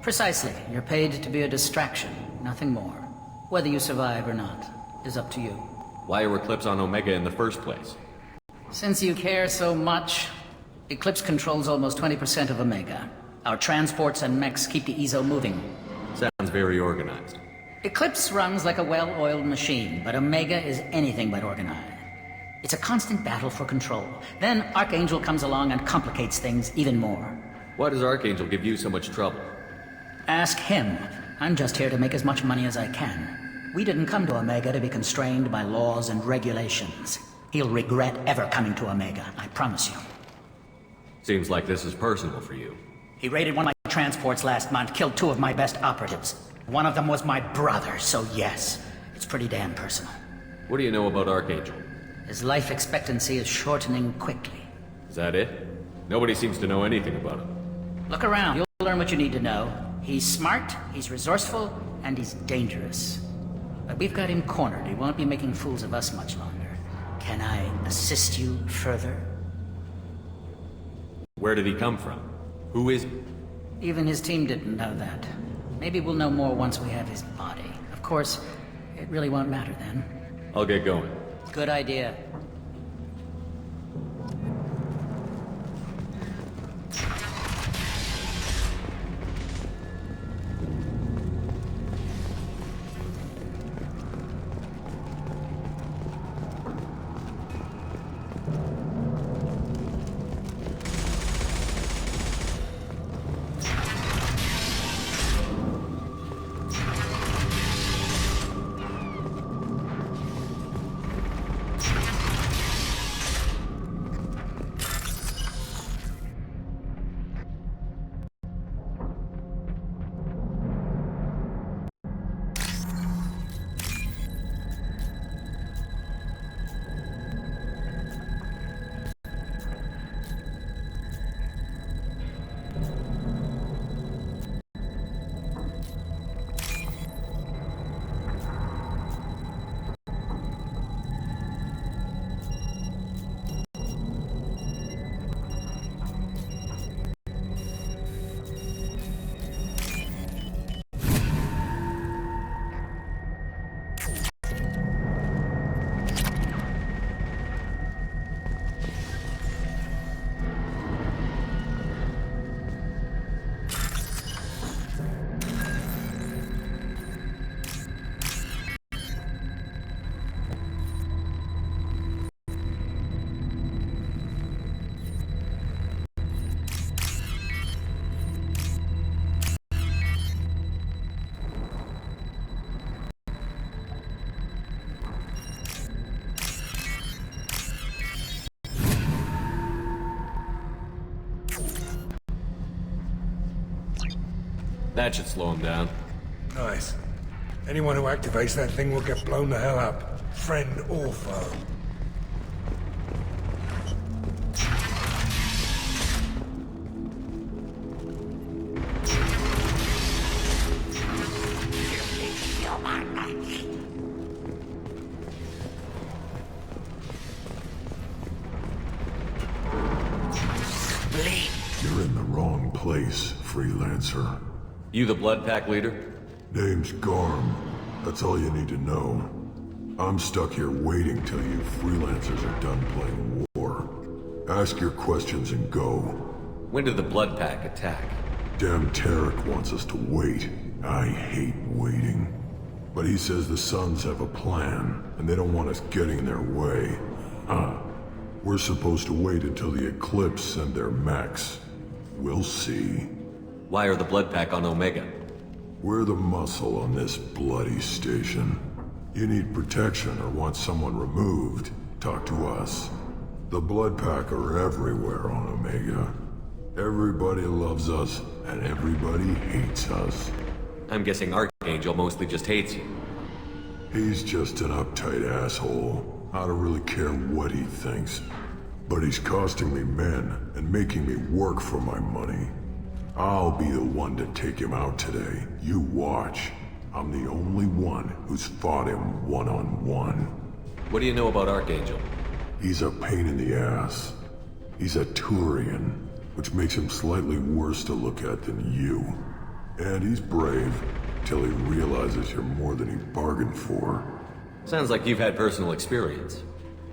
Precisely. You're paid to be a distraction, nothing more. Whether you survive or not is up to you. Why are Eclipse on Omega in the first place? Since you care so much, Eclipse controls almost 20% of Omega. Our transports and mechs keep the EZO moving. Sounds very organized. Eclipse runs like a well-oiled machine, but Omega is anything but organized. It's a constant battle for control. Then Archangel comes along and complicates things even more. Why does Archangel give you so much trouble? Ask him. I'm just here to make as much money as I can. We didn't come to Omega to be constrained by laws and regulations. He'll regret ever coming to Omega, I promise you. Seems like this is personal for you. He raided one of my transports last month, killed 2 of my best operatives. One of them was my brother, so yes, it's pretty damn personal. What do you know about Archangel? His life expectancy is shortening quickly. Is that it? Nobody seems to know anything about him. Look around, you'll learn what you need to know. He's smart, he's resourceful, and he's dangerous. But we've got him cornered. He won't be making fools of us much longer. Can I assist you further? Where did he come from? Who is he? Even his team didn't know that. Maybe we'll know more once we have his body. Of course, it really won't matter then. I'll get going. Good idea. That should slow him down. Nice. Anyone who activates that thing will get blown the hell up. Friend or foe. You're in the wrong place, freelancer. You the Blood Pack leader? Name's Garm. That's all you need to know. I'm stuck here waiting till you freelancers are done playing war. Ask your questions and go. When did the Blood Pack attack? Damn Tarek wants us to wait. I hate waiting. But he says the Suns have a plan, and they don't want us getting in their way. We're supposed to wait until the Eclipse send their mechs. We'll see. Why are the Blood Pack on Omega? We're the muscle on this bloody station. You need protection or want someone removed, talk to us. The Blood Pack are everywhere on Omega. Everybody loves us, and everybody hates us. I'm guessing Archangel mostly just hates you. He's just an uptight asshole. I don't really care what he thinks. But he's costing me men and making me work for my money. I'll be the one to take him out today. You watch. I'm the only one who's fought him one-on-one. What do you know about Archangel? He's a pain in the ass. He's a Turian, which makes him slightly worse to look at than you. And he's brave, till he realizes you're more than he bargained for. Sounds like you've had personal experience.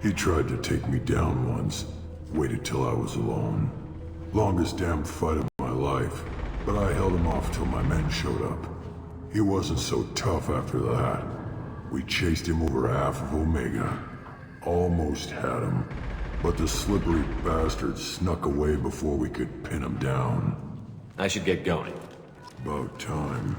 He tried to take me down once. Waited till I was alone. Longest damn fight of my life, but I held him off till my men showed up. He wasn't so tough after that. We chased him over half of Omega. Almost had him, but the slippery bastard snuck away before we could pin him down. I should get going. About time.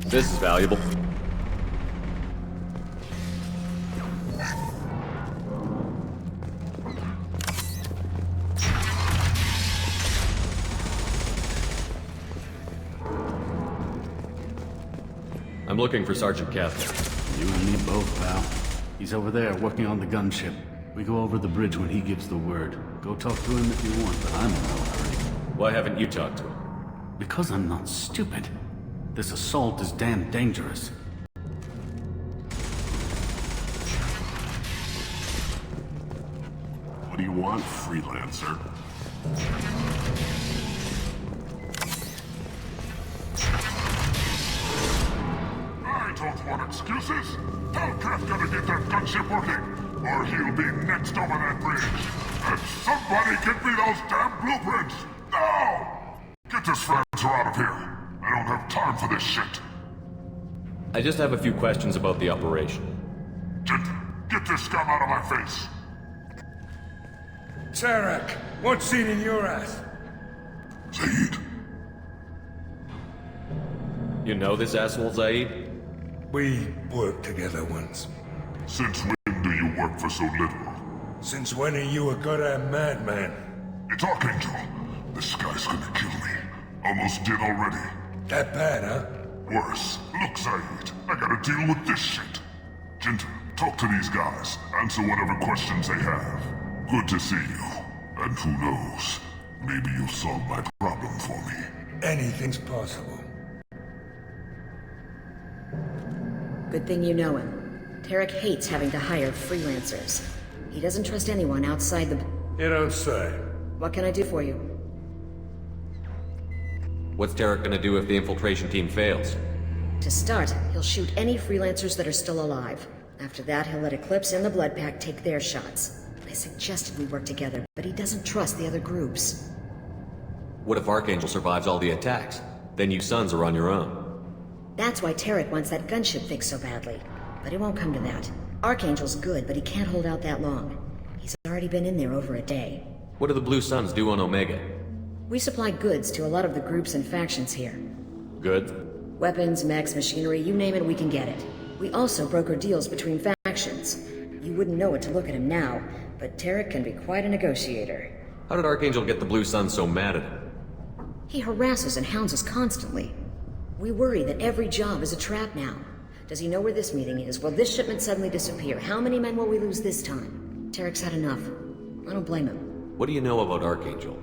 This is valuable. I'm looking for Sergeant Kessler. You and me both, pal. He's over there working on the gunship. We go over the bridge when he gives the word. Go talk to him if you want, but I'm in no hurry. Why haven't you talked to him? Because I'm not stupid. This assault is damn dangerous. What do you want, freelancer? I don't want excuses. Tell Kafka to get that gunship working, or he'll be next over that bridge. And somebody get me those damn blueprints! Now! Get this freelancer out of here. I don't have time for this shit. I just have a few questions about the operation. Gentlemen, Get this scum out of my face! Tarek, what's seen in your ass? Zaid. You know this asshole, Zaid? We worked together once. Since when do you work for so little? Since when are you a goddamn madman? It's Archangel. This guy's gonna kill me. Almost did already. That bad, huh? Worse. Look, Zaid, I gotta deal with this shit. Jinta, talk to these guys. Answer whatever questions they have. Good to see you. And who knows, maybe you'll solve my problem for me. Anything's possible. Good thing you know him. Tarek hates having to hire freelancers. He doesn't trust anyone outside the... You don't say. What can I do for you? What's Tarek gonna do if the infiltration team fails? To start, he'll shoot any freelancers that are still alive. After that, he'll let Eclipse and the Blood Pack take their shots. I suggested we work together, but he doesn't trust the other groups. What if Archangel survives all the attacks? Then you sons are on your own. That's why Tarek wants that gunship fixed so badly. But it won't come to that. Archangel's good, but he can't hold out that long. He's already been in there over a day. What do the Blue Suns do on Omega? We supply goods to a lot of the groups and factions here. Good? Weapons, mechs, machinery, you name it, we can get it. We also broker deals between factions. You wouldn't know it to look at him now, but Tarek can be quite a negotiator. How did Archangel get the Blue Suns so mad at him? He harasses and hounds us constantly. We worry that every job is a trap now. Does he know where this meeting is? Will this shipment suddenly disappear? How many men will we lose this time? Tarek's had enough. I don't blame him. What do you know about Archangel?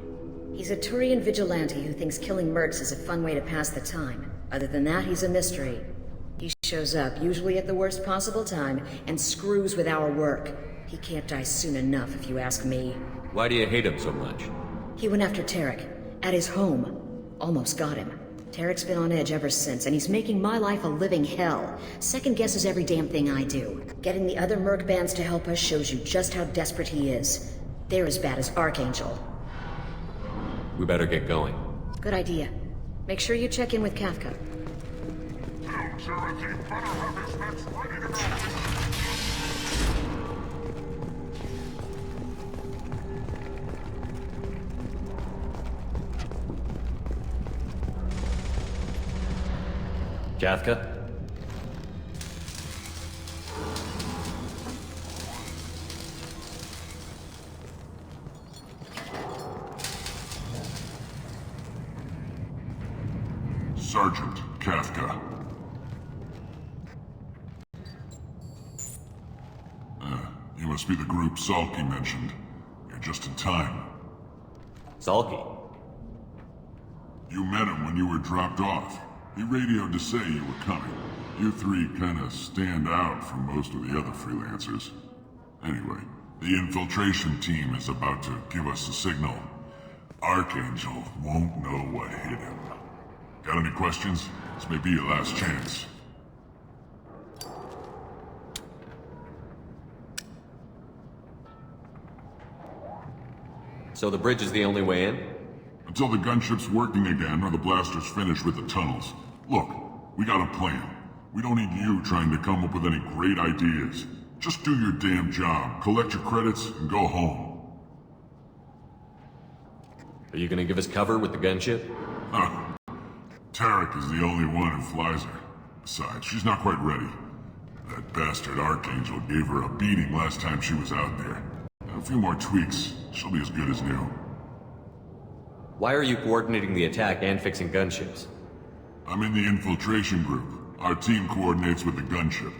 He's a Turian vigilante who thinks killing mercs is a fun way to pass the time. Other than that, he's a mystery. He shows up, usually at the worst possible time, and screws with our work. He can't die soon enough, if you ask me. Why do you hate him so much? He went after Tarek. At his home. Almost got him. Tarek's been on edge ever since, and he's making my life a living hell. Second guesses every damn thing I do. Getting the other merc bands to help us shows you just how desperate he is. They're as bad as Archangel. We better get going. Good idea. Make sure you check in with Kafka. Kafka? Sergeant Kafka. You must be the group Salky mentioned. You're just in time. Salky? You met him when you were dropped off. He radioed to say you were coming. You three kinda stand out from most of the other freelancers. Anyway, the infiltration team is about to give us a signal. Archangel won't know what hit him. Got any questions? This may be your last chance. So the bridge is the only way in? Until the gunship's working again or the blasters finish with the tunnels. Look, we got a plan. We don't need you trying to come up with any great ideas. Just do your damn job, collect your credits, and go home. Are you gonna give us cover with the gunship? Huh. Tarek is the only one who flies her. Besides, she's not quite ready. That bastard Archangel gave her a beating last time she was out there. A few more tweaks, she'll be as good as new. Why are you coordinating the attack and fixing gunships? I'm in the infiltration group. Our team coordinates with the gunship.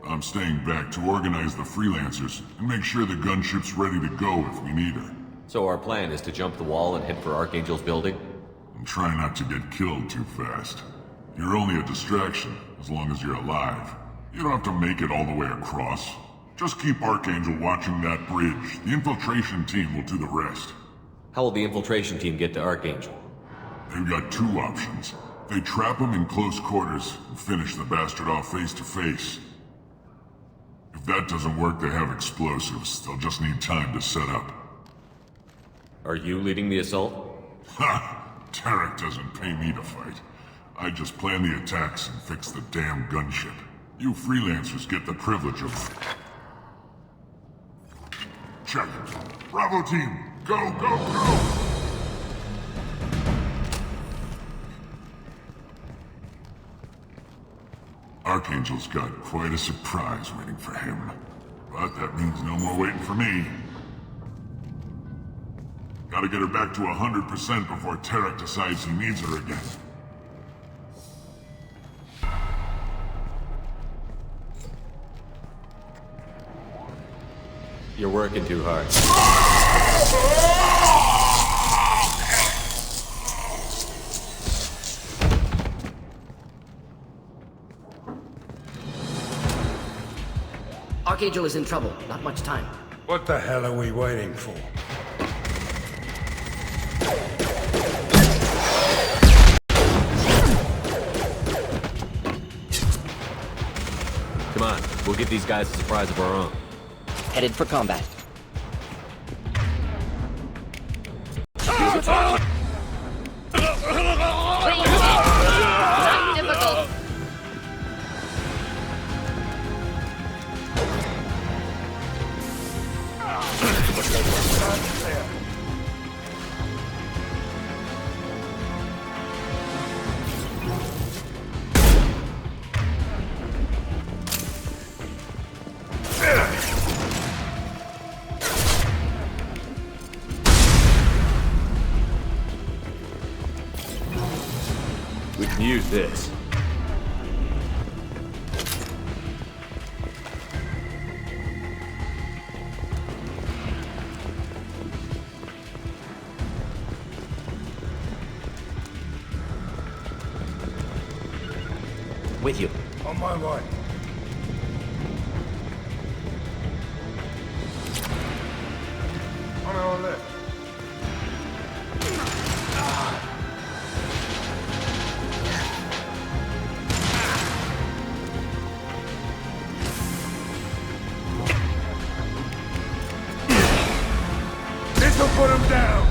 I'm staying back to organize the freelancers and make sure the gunship's ready to go if we need her. So our plan is to jump the wall and head for Archangel's building? And try not to get killed too fast. You're only a distraction, as long as you're alive. You don't have to make it all the way across. Just keep Archangel watching that bridge. The infiltration team will do the rest. How will the infiltration team get to Archangel? They've got two options. They trap him in close quarters and finish the bastard off face to face. If that doesn't work, they have explosives. They'll just need time to set up. Are you leading the assault? Ha! Tarek doesn't pay me to fight. I just plan the attacks and fix the damn gunship. You freelancers get the privilege of... check. Bravo team, go, go, go! Archangel's got quite a surprise waiting for him. But that means no more waiting for me. Gotta get her back to 100% before Tarek decides he needs her again. You're working too hard. Archangel is in trouble. Not much time. What the hell are we waiting for? Come on, we'll give these guys a surprise of our own. Headed for combat. Difficult. We can use this. With you. On my way. On our left. This'll put him down!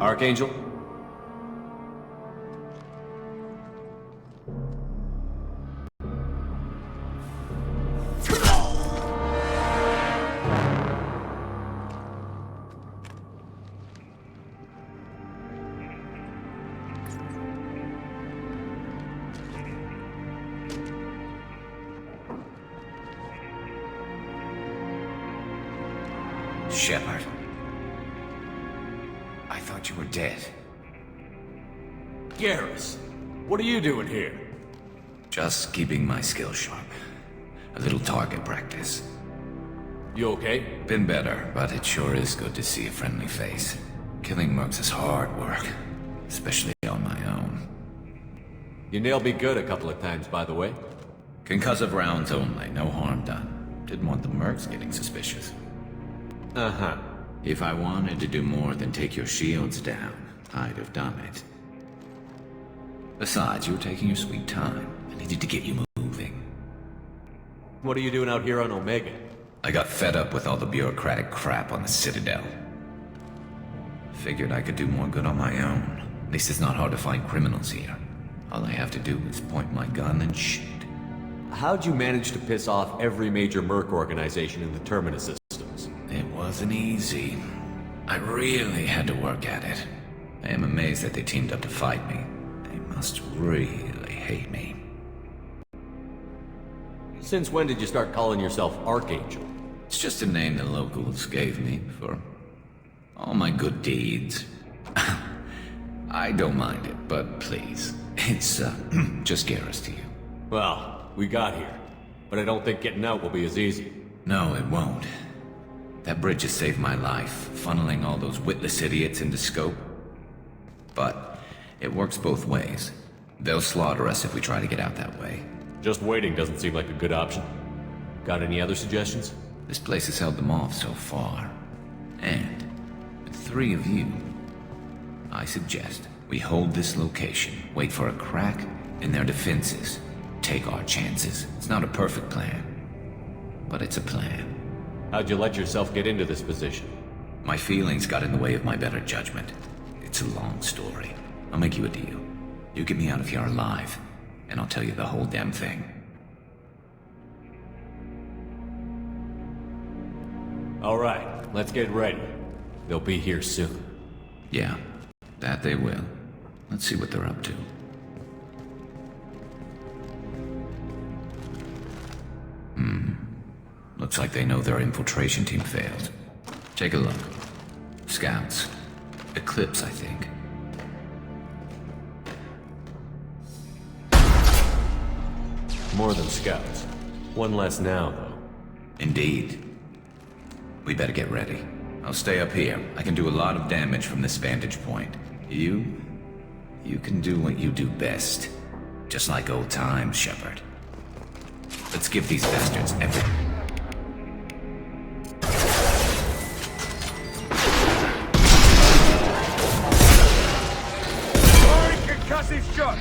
Archangel? Shepard. I thought you were dead. Garrus, what are you doing here? Just keeping my skills sharp. A little target practice. You okay? Been better, but it sure is good to see a friendly face. Killing mercs is hard work, especially on my own. You nailed me good a couple of times, by the way. Concussive rounds only, no harm done. Didn't want the mercs getting suspicious. Uh-huh. If I wanted to do more than take your shields down, I'd have done it. Besides, you were taking your sweet time. I needed to get you moving. What are you doing out here on Omega? I got fed up with all the bureaucratic crap on the Citadel. Figured I could do more good on my own. At least it's not hard to find criminals here. All I have to do is point my gun and shoot. How'd you manage to piss off every major merc organization in the Terminus systems? It wasn't easy. I really had to work at it. I am amazed that they teamed up to fight me. They must really hate me. Since when did you start calling yourself Archangel? It's just a name the locals gave me for all my good deeds. I don't mind it, but please, it's just Garrus to you. Well, we got here, but I don't think getting out will be as easy. No, it won't. That bridge has saved my life, funneling all those witless idiots into scope. But it works both ways. They'll slaughter us if we try to get out that way. Just waiting doesn't seem like a good option. Got any other suggestions? This place has held them off so far. And with 3 of you, I suggest we hold this location, wait for a crack in their defenses, take our chances. It's not a perfect plan, but it's a plan. How'd you let yourself get into this position? My feelings got in the way of my better judgment. It's a long story. I'll make you a deal. You get me out of here alive, and I'll tell you the whole damn thing. All right, let's get ready. They'll be here soon. Yeah, that they will. Let's see what they're up to. Looks like they know their infiltration team failed. Take a look. Scouts. Eclipse, I think. More than scouts. One less now, though. Indeed. We better get ready. I'll stay up here. I can do a lot of damage from this vantage point. You can do what you do best. Just like old times, Shepard. Let's give these bastards everything. Concussive shot!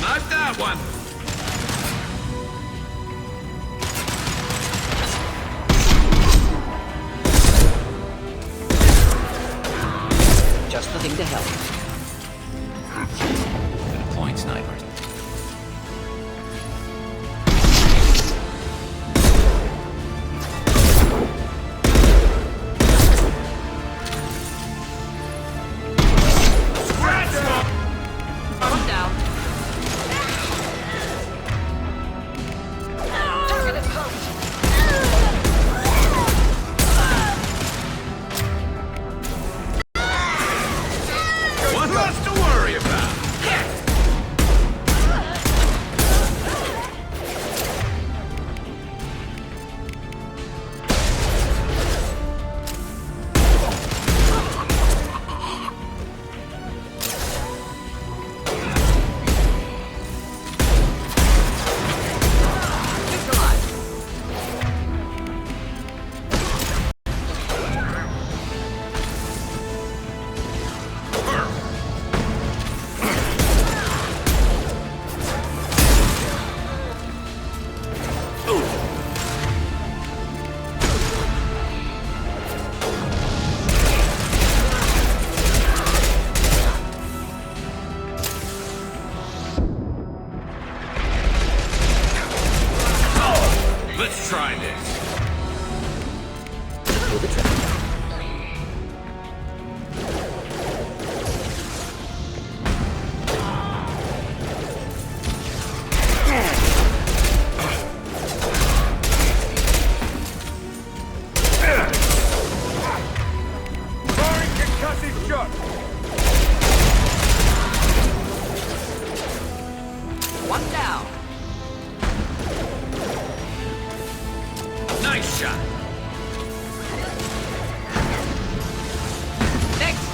Not that one! Just the thing to help. Deploying snipers. Let's try this. Firing concussive shot! One down. Nice shot. Next.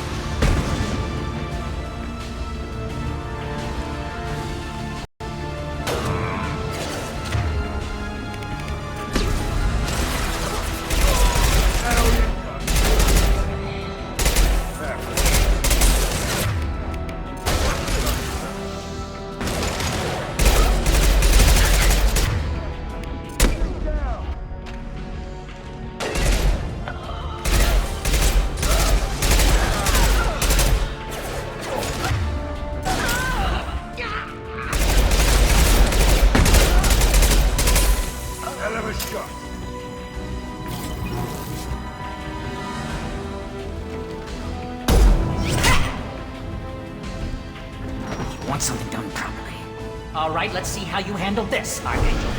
Hell of a shot. You want something done properly. All right, let's see how you handle this, Archangel.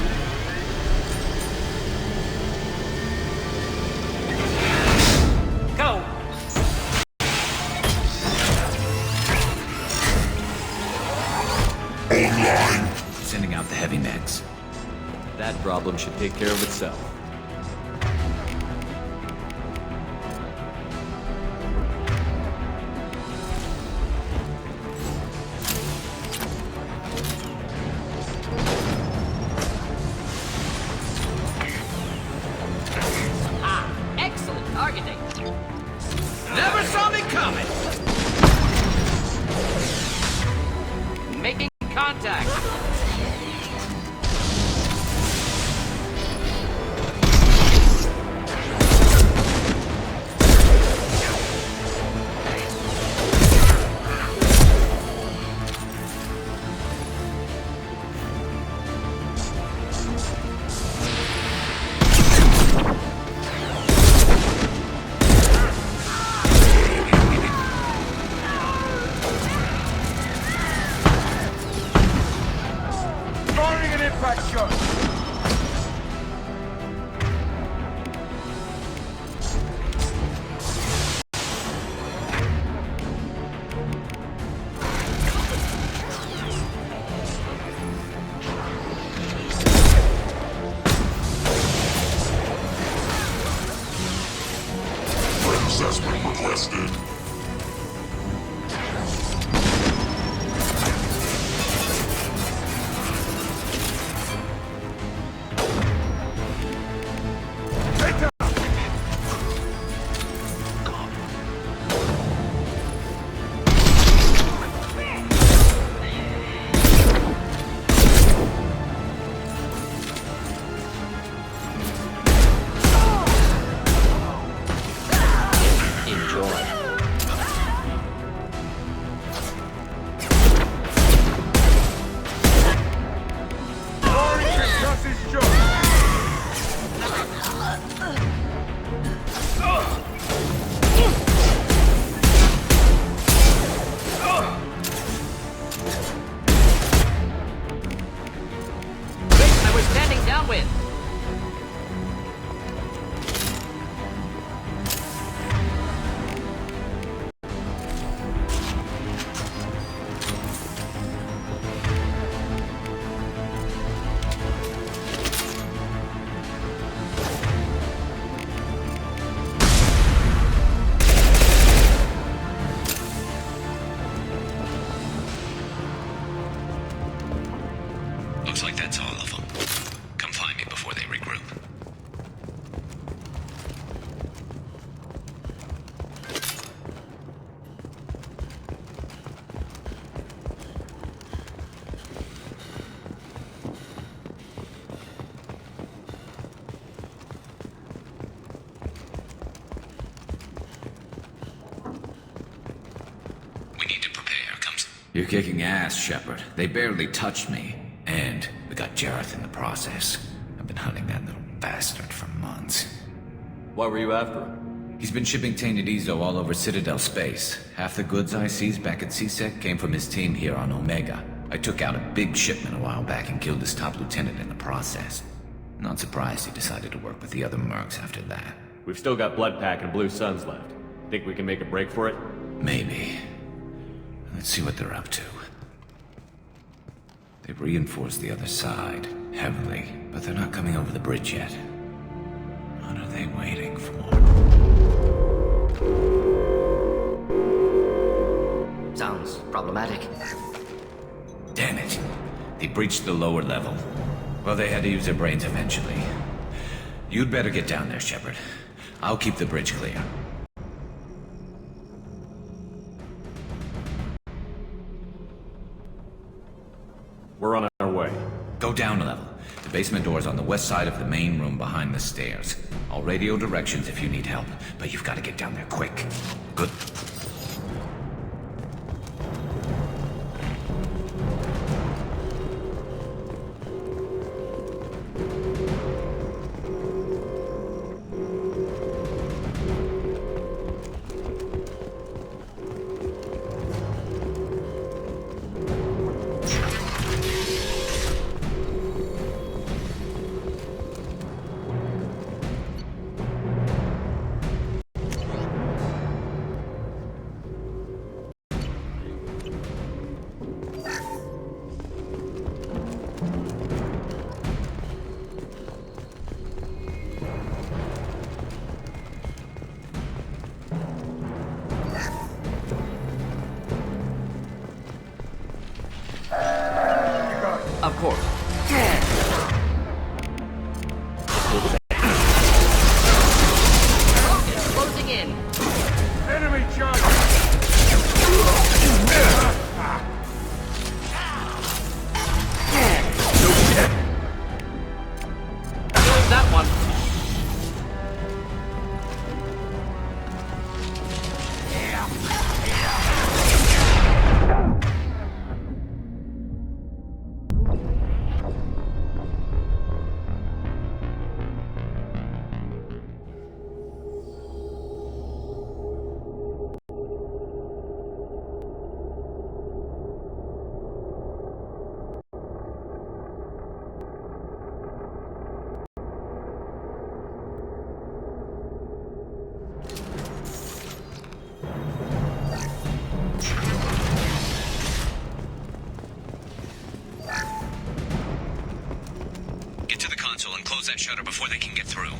Go! Sending out the heavy mechs. That problem should take care of itself. Ah, excellent targeting. Never saw me coming! Making contact. assessment requested. Looks like that's all of them. Come find me before they regroup. We need to prepare. You're kicking ass, Shepard. They barely touched me. And we got Jareth in the process. I've been hunting that little bastard for months. Why were you after him? He's been shipping tainted Ezo all over Citadel space. Half the goods I seized back at CSEC came from his team here on Omega. I took out a big shipment a while back and killed his top lieutenant in the process. Not surprised he decided to work with the other mercs after that. We've still got Bloodpack and Blue Suns left. Think we can make a break for it? Maybe. Let's see what they're up to. They've reinforced the other side, heavily, but they're not coming over the bridge yet. What are they waiting for? Sounds problematic. Damn it. They breached the lower level. Well, they had to use their brains eventually. You'd better get down there, Shepard. I'll keep the bridge clear. We're on our way. Go down a level. The basement door's on the west side of the main room behind the stairs. I'll radio directions if you need help, but you've got to get down there quick. Good. Of course. It's closing in. Enemy charge! Close that one. Get to the console and close that shutter before they can get through.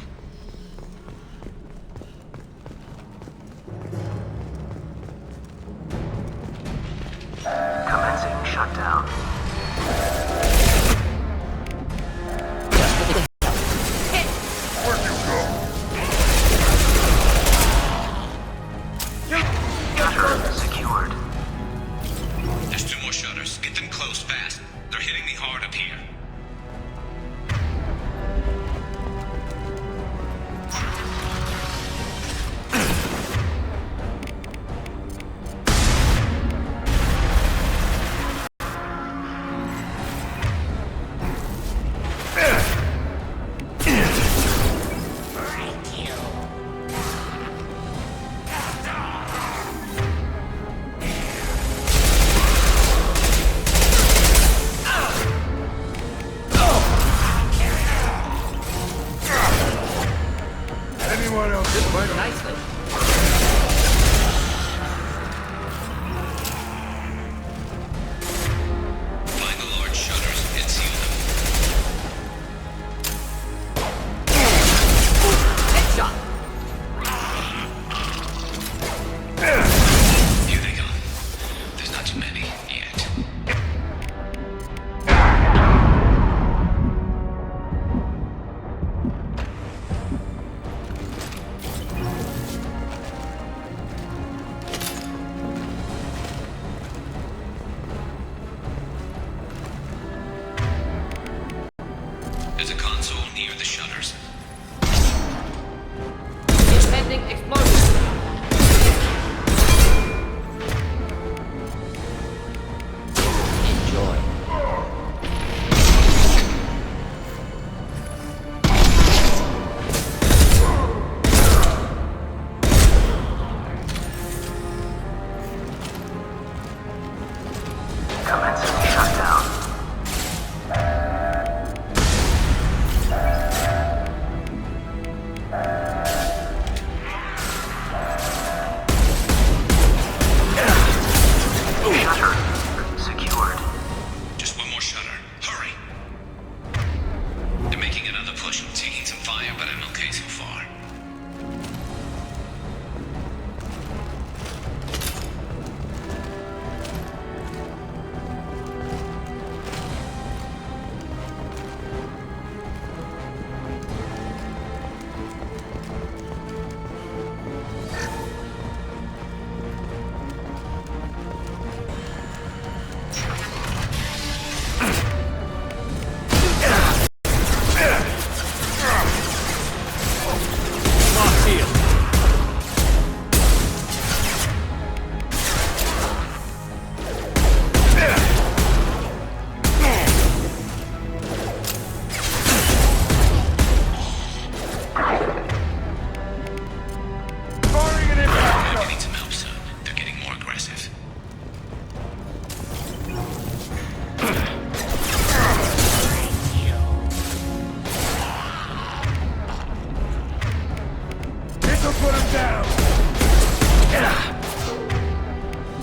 Put him down!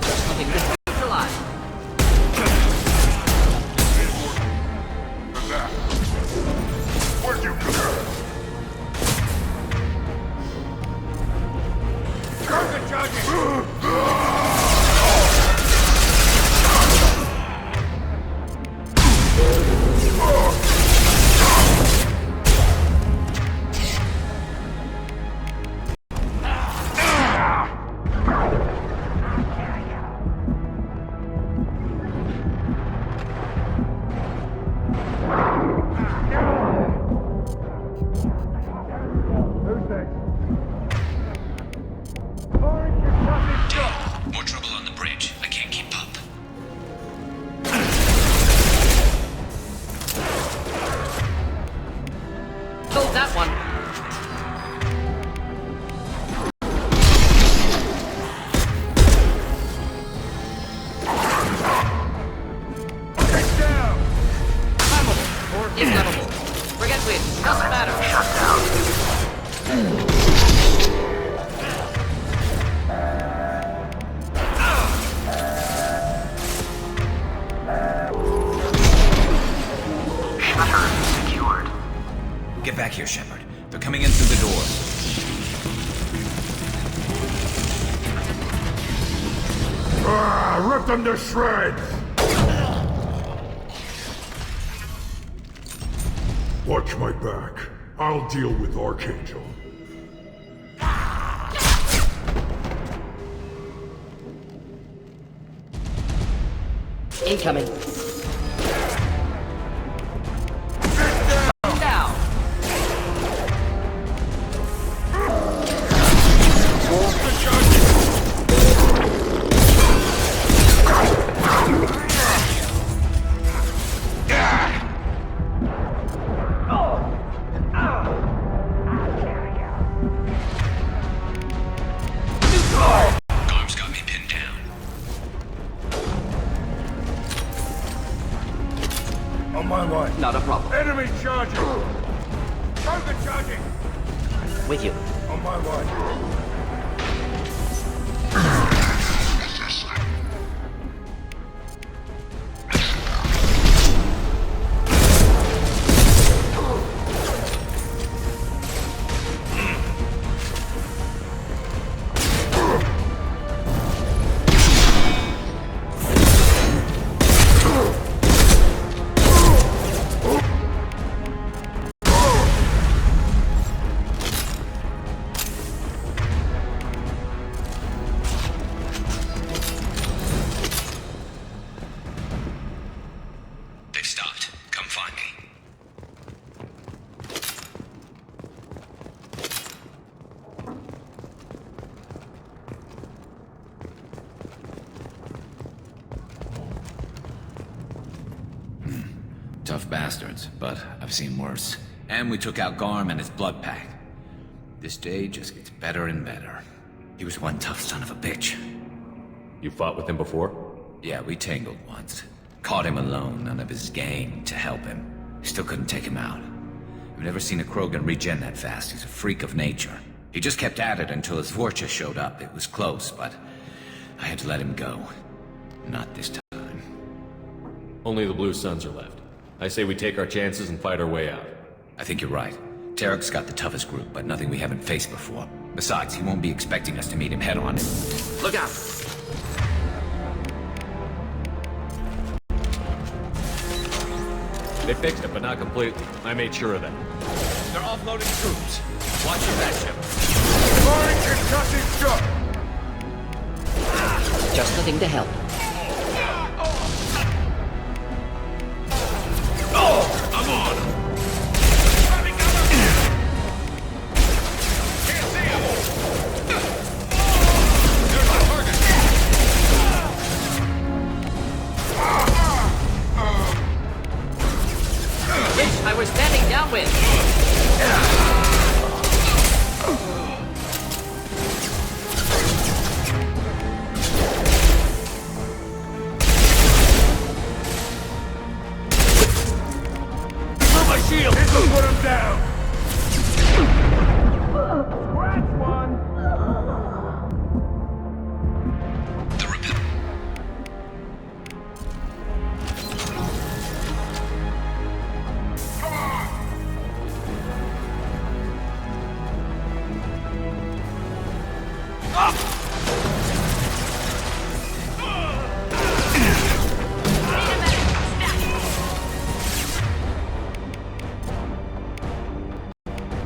Something neutralized. Where'd you go? Target charging! More trouble on the bridge. I can't keep up. Hold that one. Get down! Flammable or inflammable. Forget which. Doesn't matter. Shut down. Get back here, Shepard. They're coming in through the door. Rip them to shreds! Watch my back. I'll deal with Archangel. Incoming. Down. Arms got me pinned down. On my way. Not a problem. Enemy charging! Target charging! With you. On my way. They've stopped. Come find me. Tough bastards, but I've seen worse. And we took out Garm and his blood pack. This day just gets better and better. He was one tough son of a bitch. You fought with him before? Yeah, we tangled once. Caught him alone, none of his gang to help him. Still couldn't take him out. I've never seen a Krogan regen that fast. He's a freak of nature. He just kept at it until his Vorcha showed up. It was close, but I had to let him go. Not this time. Only the Blue Suns are left. I say we take our chances and fight our way out. I think you're right. Tarek's got the toughest group, but nothing we haven't faced before. Besides, he won't be expecting us to meet him head-on. Look out! They fixed it, but not completely. I made sure of that. They're offloading troops. Watch your back, Shepard. Firing concussive shot! Just the thing to help. I'm on! Wish I was standing downwind.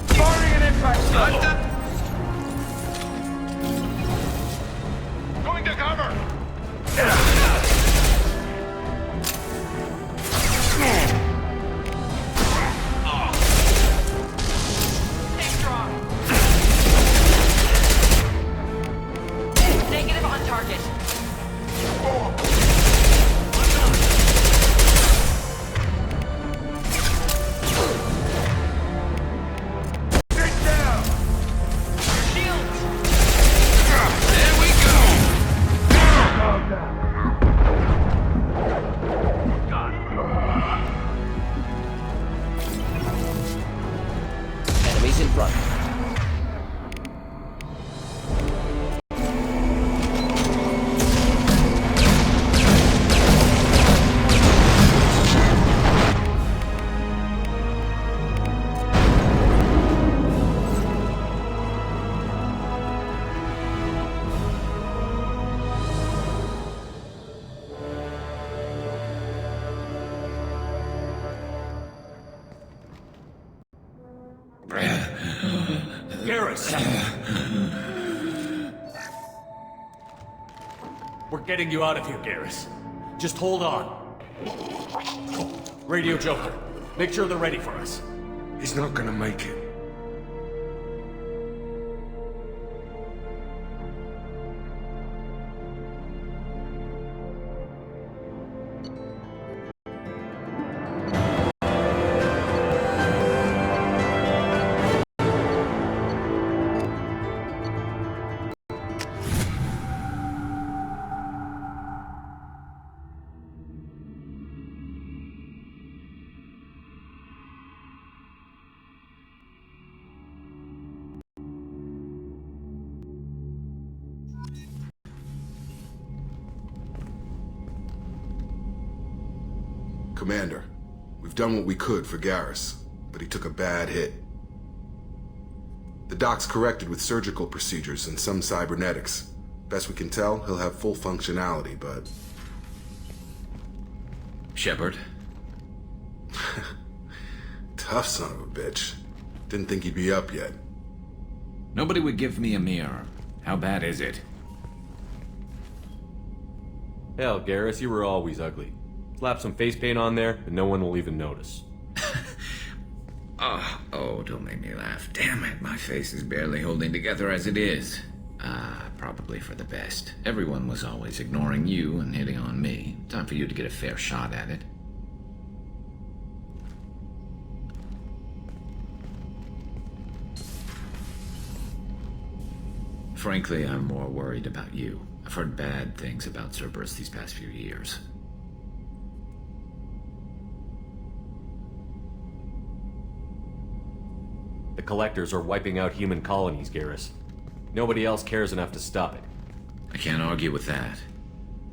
Firing an impact shot! Going to cover! Stay strong! Negative on target. Sit down! Shields! There we go! Calm down. Enemies in front. Garrus! We're getting you out of here, Garrus. Just hold on. Radio Joker, make sure they're ready for us. He's not gonna make it. Commander, we've done what we could for Garrus, but he took a bad hit. The doc's corrected with surgical procedures and some cybernetics. Best we can tell, he'll have full functionality, but... Shepard? Tough son of a bitch. Didn't think he'd be up yet. Nobody would give me a mirror. How bad is it? Hell, Garrus, you were always ugly. Slap some face paint on there, and no one will even notice. Oh, don't make me laugh. Damn it, my face is barely holding together as it is. Probably for the best. Everyone was always ignoring you and hitting on me. Time for you to get a fair shot at it. Frankly, I'm more worried about you. I've heard bad things about Cerberus these past few years. The Collectors are wiping out human colonies, Garrus. Nobody else cares enough to stop it. I can't argue with that.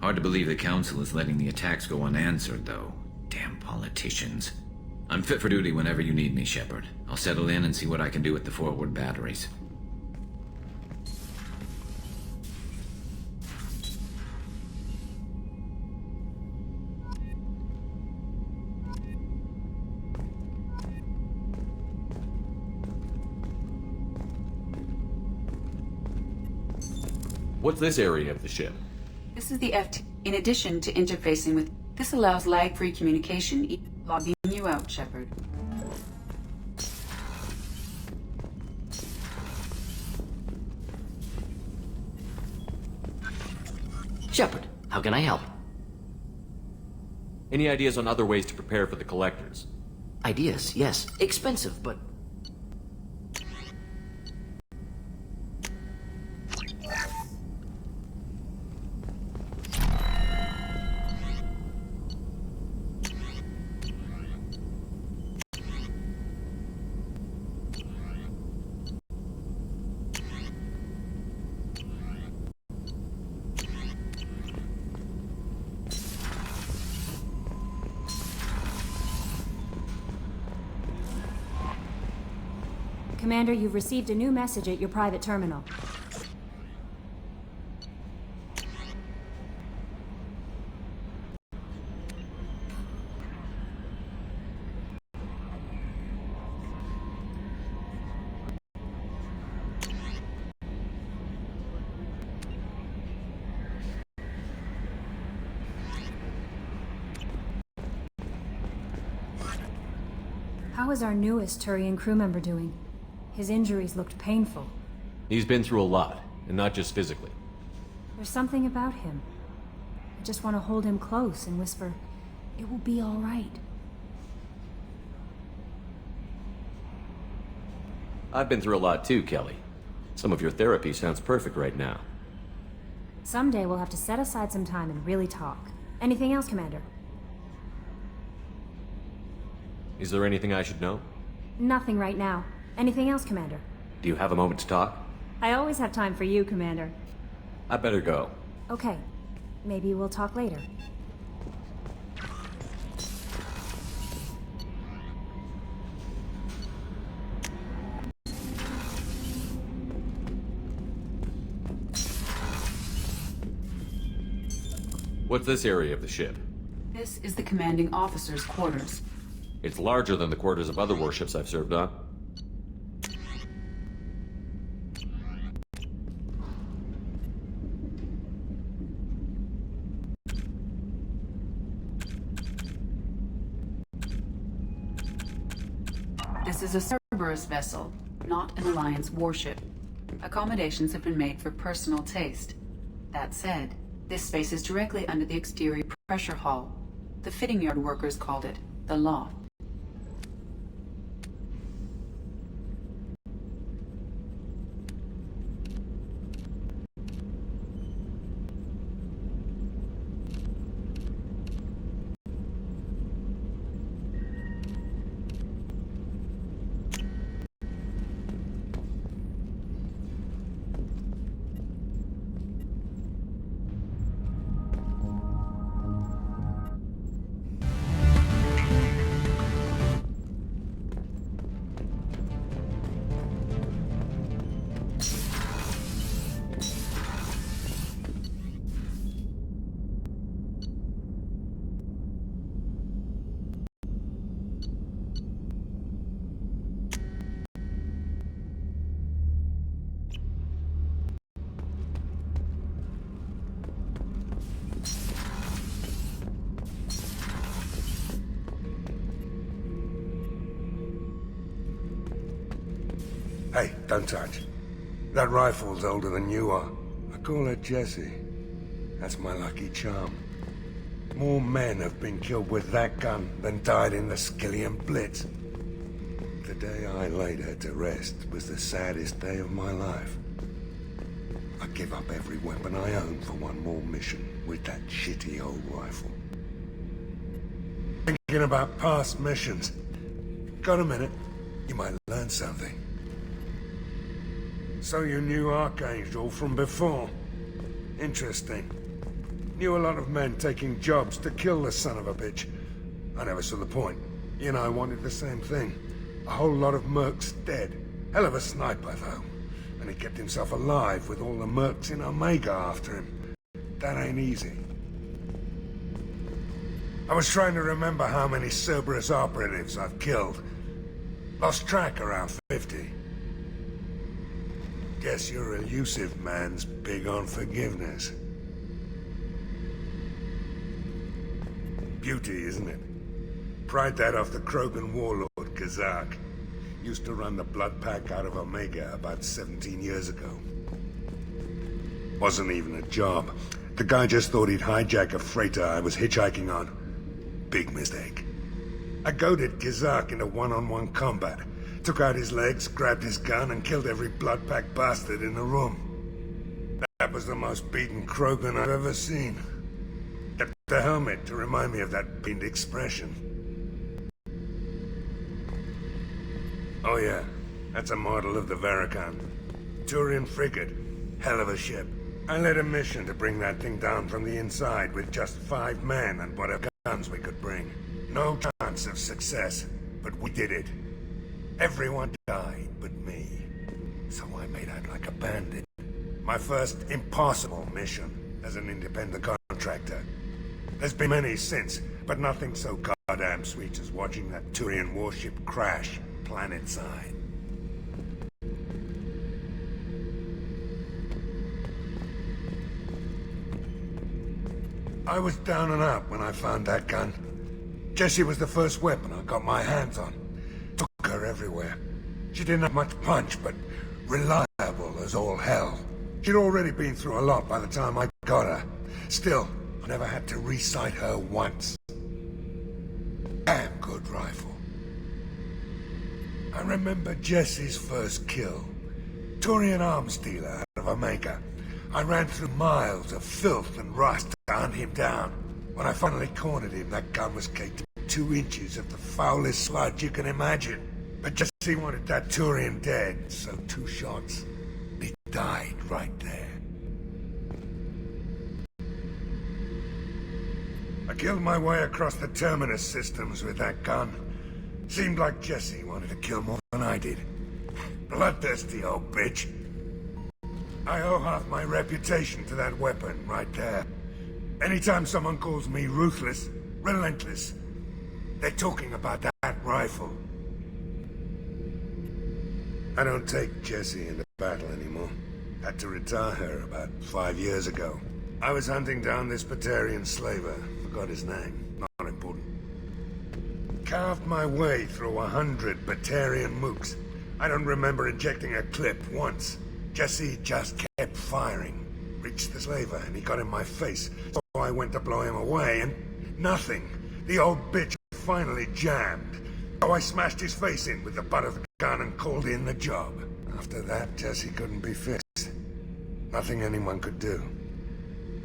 Hard to believe the Council is letting the attacks go unanswered, though. Damn politicians. I'm fit for duty whenever you need me, Shepard. I'll settle in and see what I can do with the forward batteries. What's this area of the ship? This is the FT. In addition to interfacing with... This allows lag-free communication, logging you out, Shepard. Shepard, how can I help? Any ideas on other ways to prepare for the Collectors? Ideas, yes. Expensive, but... Commander, you've received a new message at your private terminal. How is our newest Turian crew member doing? His injuries looked painful. He's been through a lot, and not just physically. There's something about him. I just want to hold him close and whisper, "It will be all right." I've been through a lot too, Kelly. Some of your therapy sounds perfect right now. Someday we'll have to set aside some time and really talk. Anything else, Commander? Is there anything I should know? Nothing right now. Anything else, Commander? Do you have a moment to talk? I always have time for you, Commander. I better go. Okay. Maybe we'll talk later. What's this area of the ship? This is the commanding officer's quarters. It's larger than the quarters of other warships I've served on. This is a Cerberus vessel, not an Alliance warship. Accommodations have been made for personal taste. That said, this space is directly under the exterior pressure hull. The fitting yard workers called it the loft. Hey, don't touch. That rifle's older than you are. I call her Jessie. That's my lucky charm. More men have been killed with that gun than died in the Skillian Blitz. The day I laid her to rest was the saddest day of my life. I give up every weapon I own for one more mission with that shitty old rifle. Thinking about past missions. Got a minute? You might learn something. So you knew Archangel from before? Interesting. Knew a lot of men taking jobs to kill the son of a bitch. I never saw the point. He and I wanted the same thing. A whole lot of mercs dead. Hell of a sniper, though. And he kept himself alive with all the mercs in Omega after him. That ain't easy. I was trying to remember how many Cerberus operatives I've killed. Lost track around 50. Guess your elusive man's big on forgiveness. Beauty, isn't it? Pried that off the Krogan warlord, Kazak. Used to run the blood pack out of Omega about 17 years ago. Wasn't even a job. The guy just thought he'd hijack a freighter I was hitchhiking on. Big mistake. I goaded Kazak into one-on-one combat. Took out his legs, grabbed his gun, and killed every blood pack bastard in the room. That was the most beaten Krogan I've ever seen. Kept the helmet to remind me of that pinned expression. Oh yeah, that's a model of the Veterán. Turian frigate. Hell of a ship. I led a mission to bring that thing down from the inside with just 5 men and whatever guns we could bring. No chance of success, but we did it. Everyone died but me, so I made out like a bandit. My first impossible mission as an independent contractor. There's been many since, but nothing so goddamn sweet as watching that Turian warship crash planet-side. I was down and out when I found that gun. Jessie was the first weapon I got my hands on. everywhere. She didn't have much punch, but reliable as all hell. She'd already been through a lot by the time I got her. Still, I never had to re-sight her once. Damn good rifle. I remember Jesse's first kill. Turian arms dealer out of Omega. I ran through miles of filth and rust to hunt him down. When I finally cornered him, that gun was caked in 2 inches of the foulest sludge you can imagine. But Jesse wanted that Turian dead, so 2 shots. He died right there. I killed my way across the Terminus systems with that gun. Seemed like Jesse wanted to kill more than I did. Bloodthirsty old bitch. I owe half my reputation to that weapon right there. Anytime someone calls me ruthless, relentless, they're talking about that rifle. I don't take Jessie into battle anymore. Had to retire her about 5 years ago. I was hunting down this Batarian slaver. Forgot his name. Not important. Carved my way through 100 Batarian mooks. I don't remember ejecting a clip once. Jesse just kept firing. Reached the slaver and he got in my face. So I went to blow him away and nothing. The old bitch finally jammed. So I smashed his face in with the butt of the gun and called in the job. After that, Jesse couldn't be fixed. Nothing anyone could do.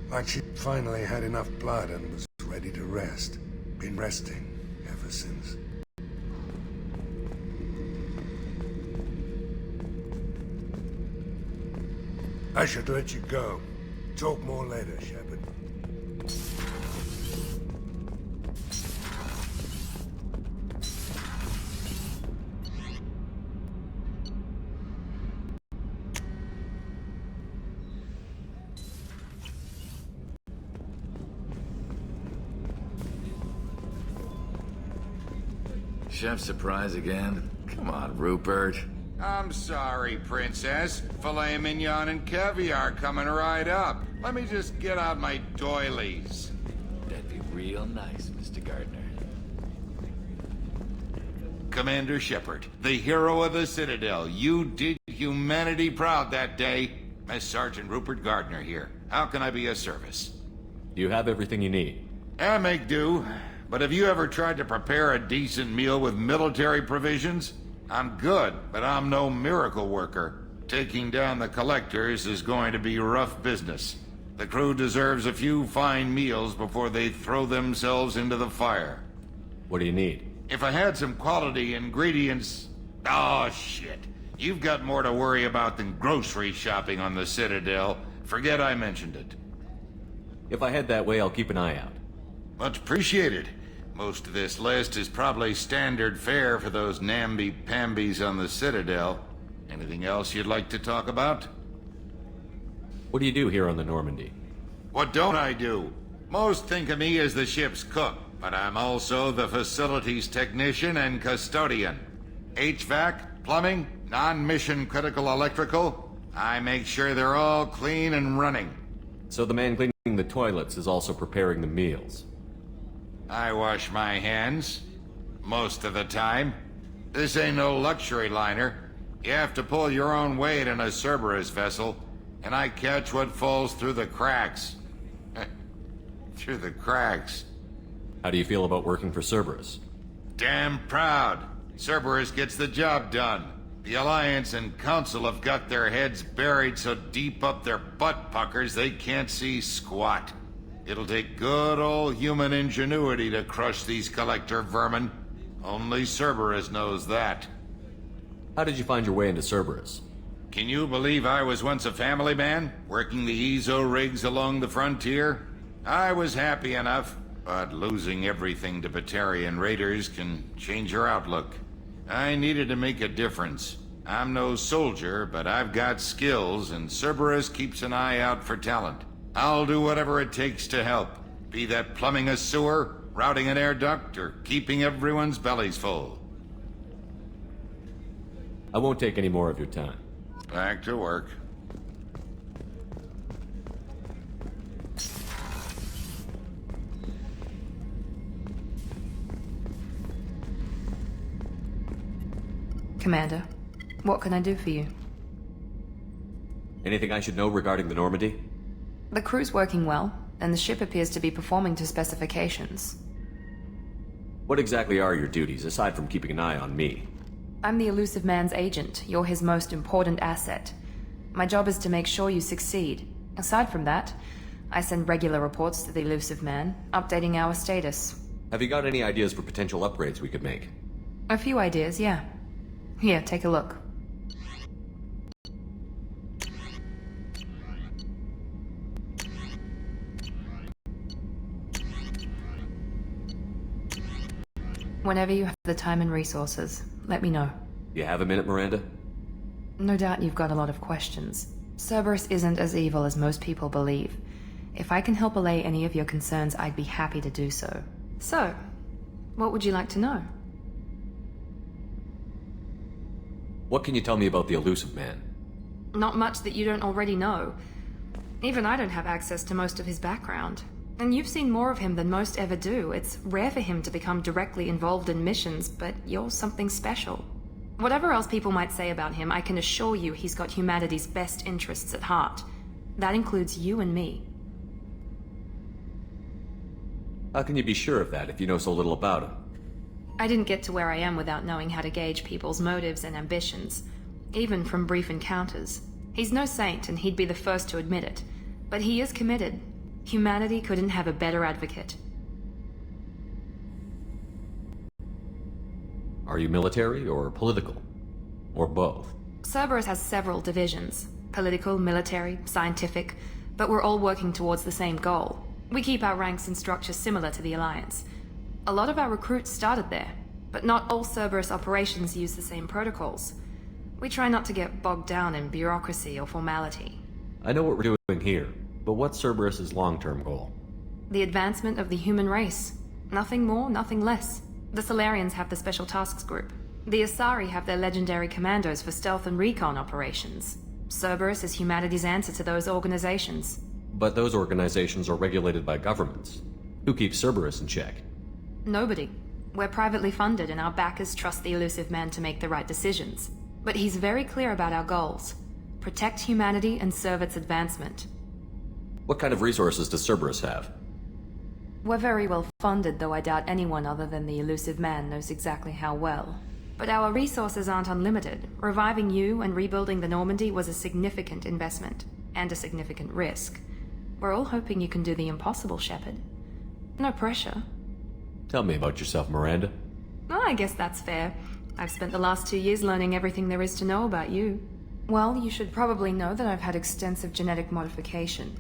Like she finally had enough blood and was ready to rest. Been resting ever since. I should let you go. Talk more later, Shepard. Chef surprise again? Come on, Rupert. I'm sorry, Princess. Filet mignon and caviar coming right up. Let me just get out my doilies. That'd be real nice, Mr. Gardner. Commander Shepard, the hero of the Citadel. You did humanity proud that day. Master Sergeant Rupert Gardner here. How can I be of service? You have everything you need. I make do. But have you ever tried to prepare a decent meal with military provisions? I'm good, but I'm no miracle worker. Taking down the collectors is going to be rough business. The crew deserves a few fine meals before they throw themselves into the fire. What do you need? If I had some quality ingredients... Oh, shit. You've got more to worry about than grocery shopping on the Citadel. Forget I mentioned it. If I head that way, I'll keep an eye out. Much appreciated. Most of this list is probably standard fare for those namby-pambies on the Citadel. Anything else you'd like to talk about? What do you do here on the Normandy? What don't I do? Most think of me as the ship's cook, but I'm also the facilities technician and custodian. HVAC, plumbing, non-mission critical electrical. I make sure they're all clean and running. So the man cleaning the toilets is also preparing the meals? I wash my hands. Most of the time. This ain't no luxury liner. You have to pull your own weight in a Cerberus vessel, and I catch what falls through the cracks. Through the cracks. How do you feel about working for Cerberus? Damn proud. Cerberus gets the job done. The Alliance and Council have got their heads buried so deep up their butt puckers they can't see squat. It'll take good old human ingenuity to crush these collector vermin. Only Cerberus knows that. How did you find your way into Cerberus? Can you believe I was once a family man, working the EZO rigs along the frontier? I was happy enough, but losing everything to Batarian raiders can change your outlook. I needed to make a difference. I'm no soldier, but I've got skills, and Cerberus keeps an eye out for talent. I'll do whatever it takes to help. Be that plumbing a sewer, routing an air duct, or keeping everyone's bellies full. I won't take any more of your time. Back to work. Commander, what can I do for you? Anything I should know regarding the Normandy? The crew's working well, and the ship appears to be performing to specifications. What exactly are your duties, aside from keeping an eye on me? I'm the Elusive Man's agent. You're his most important asset. My job is to make sure you succeed. Aside from that, I send regular reports to the Elusive Man, updating our status. Have you got any ideas for potential upgrades we could make? A few ideas, yeah. Here, take a look. Whenever you have the time and resources, let me know. You have a minute, Miranda? No doubt you've got a lot of questions. Cerberus isn't as evil as most people believe. If I can help allay any of your concerns, I'd be happy to do so. So, what would you like to know? What can you tell me about the Elusive Man? Not much that you don't already know. Even I don't have access to most of his background. And you've seen more of him than most ever do. It's rare for him to become directly involved in missions, but you're something special. Whatever else people might say about him, I can assure you he's got humanity's best interests at heart. That includes you and me. How can you be sure of that if you know so little about him? I didn't get to where I am without knowing how to gauge people's motives and ambitions, even from brief encounters. He's no saint, and he'd be the first to admit it. But he is committed. Humanity couldn't have a better advocate. Are you military or political? Or both? Cerberus has several divisions. Political, military, scientific, but we're all working towards the same goal. We keep our ranks and structure similar to the Alliance. A lot of our recruits started there, but not all Cerberus operations use the same protocols. We try not to get bogged down in bureaucracy or formality. I know what we're doing here, but what's Cerberus's long-term goal? The advancement of the human race. Nothing more, nothing less. The Solarians have the Special Tasks Group. The Asari have their legendary commandos for stealth and recon operations. Cerberus is humanity's answer to those organizations. But those organizations are regulated by governments. Who keeps Cerberus in check? Nobody. We're privately funded, and our backers trust the Elusive Man to make the right decisions. But he's very clear about our goals. Protect humanity and serve its advancement. What kind of resources does Cerberus have? We're very well funded, though I doubt anyone other than the Elusive Man knows exactly how well. But our resources aren't unlimited. Reviving you and rebuilding the Normandy was a significant investment, and a significant risk. We're all hoping you can do the impossible, Shepard. No pressure. Tell me about yourself, Miranda. Oh, I guess that's fair. I've spent the last 2 years learning everything there is to know about you. Well, you should probably know that I've had extensive genetic modification.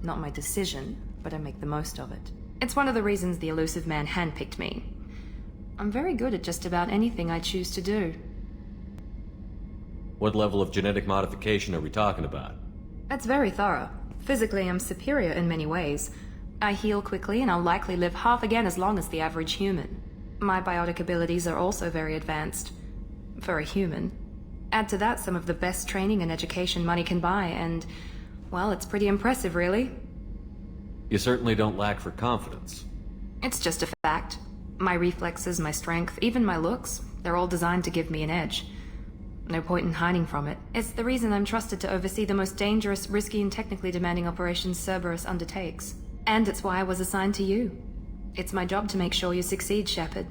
Not my decision, but I make the most of it. It's one of the reasons the Elusive Man handpicked me. I'm very good at just about anything I choose to do. What level of genetic modification are we talking about? It's very thorough. Physically, I'm superior in many ways. I heal quickly, and I'll likely live half again as long as the average human. My biotic abilities are also very advanced. For a human. Add to that some of the best training and education money can buy, and, well, it's pretty impressive, really. You certainly don't lack for confidence. It's just a fact. My reflexes, my strength, even my looks, they're all designed to give me an edge. No point in hiding from it. It's the reason I'm trusted to oversee the most dangerous, risky, and technically demanding operations Cerberus undertakes. And it's why I was assigned to you. It's my job to make sure you succeed, Shepard.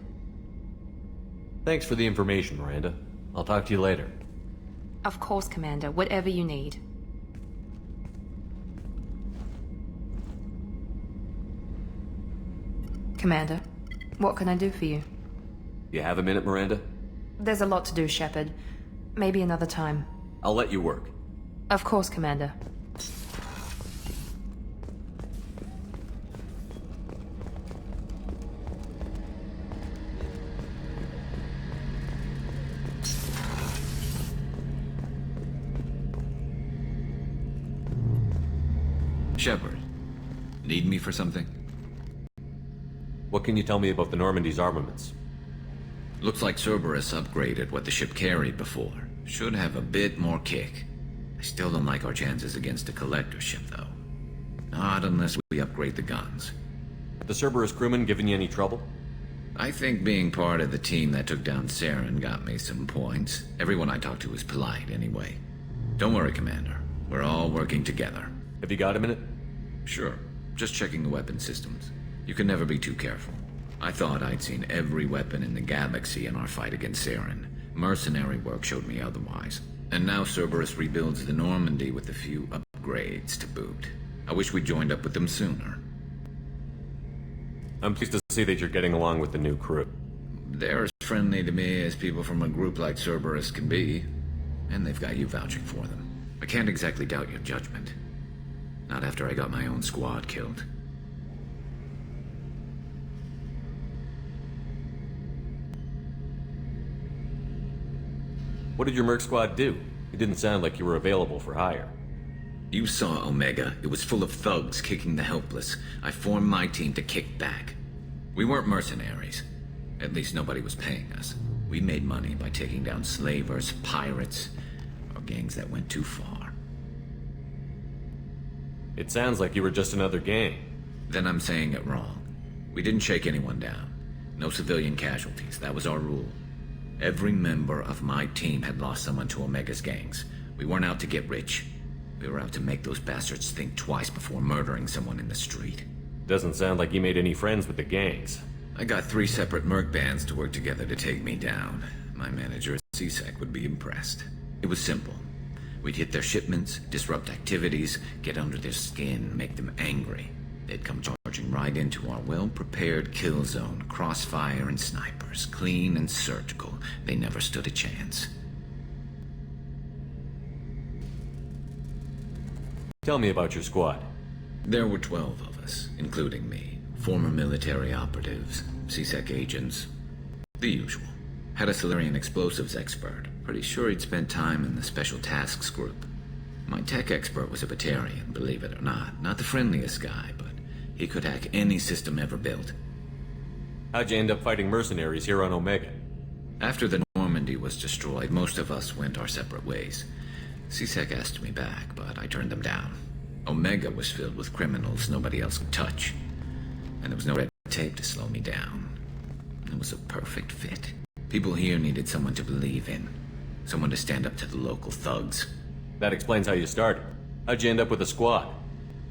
Thanks for the information, Miranda. I'll talk to you later. Of course, Commander. Whatever you need. Commander, what can I do for you? You have a minute, Miranda? There's a lot to do, Shepard. Maybe another time. I'll let you work. Of course, Commander. Shepard, need me for something? What can you tell me about the Normandy's armaments? Looks like Cerberus upgraded what the ship carried before. Should have a bit more kick. I still don't like our chances against a collector ship, though. Not unless we upgrade the guns. Have the Cerberus crewmen given you any trouble? I think being part of the team that took down Saren got me some points. Everyone I talked to was polite, anyway. Don't worry, Commander. We're all working together. Have you got a minute? Sure. Just checking the weapon systems. You can never be too careful. I thought I'd seen every weapon in the galaxy in our fight against Saren. Mercenary work showed me otherwise. And now Cerberus rebuilds the Normandy with a few upgrades to boot. I wish we'd joined up with them sooner. I'm pleased to see that you're getting along with the new crew. They're as friendly to me as people from a group like Cerberus can be. And they've got you vouching for them. I can't exactly doubt your judgment. Not after I got my own squad killed. What did your merc squad do? It didn't sound like you were available for hire. You saw Omega. It was full of thugs kicking the helpless. I formed my team to kick back. We weren't mercenaries. At least nobody was paying us. We made money by taking down slavers, pirates, or gangs that went too far. It sounds like you were just another gang. Then I'm saying it wrong. We didn't shake anyone down. No civilian casualties. That was our rule. Every member of my team had lost someone to Omega's gangs. We weren't out to get rich. We were out to make those bastards think twice before murdering someone in the street. Doesn't sound like you made any friends with the gangs. I got 3 separate merc bands to work together to take me down. My manager at CSEC would be impressed. It was simple. We'd hit their shipments, disrupt activities, get under their skin, make them angry. They'd come charging right into our well-prepared kill zone, crossfire and snipers, clean and surgical. They never stood a chance. Tell me about your squad. There were 12 of us, including me. Former military operatives, CSEC agents, the usual. Had a Solarian explosives expert. Pretty sure he'd spent time in the Special Tasks group. My tech expert was a Veterán, believe it or not. Not the friendliest guy, but he could hack any system ever built. How'd you end up fighting mercenaries here on Omega? After the Normandy was destroyed, most of us went our separate ways. CSEC asked me back, but I turned them down. Omega was filled with criminals nobody else could touch. And there was no red tape to slow me down. It was a perfect fit. People here needed someone to believe in. Someone to stand up to the local thugs. That explains how you started. How'd you end up with a squad?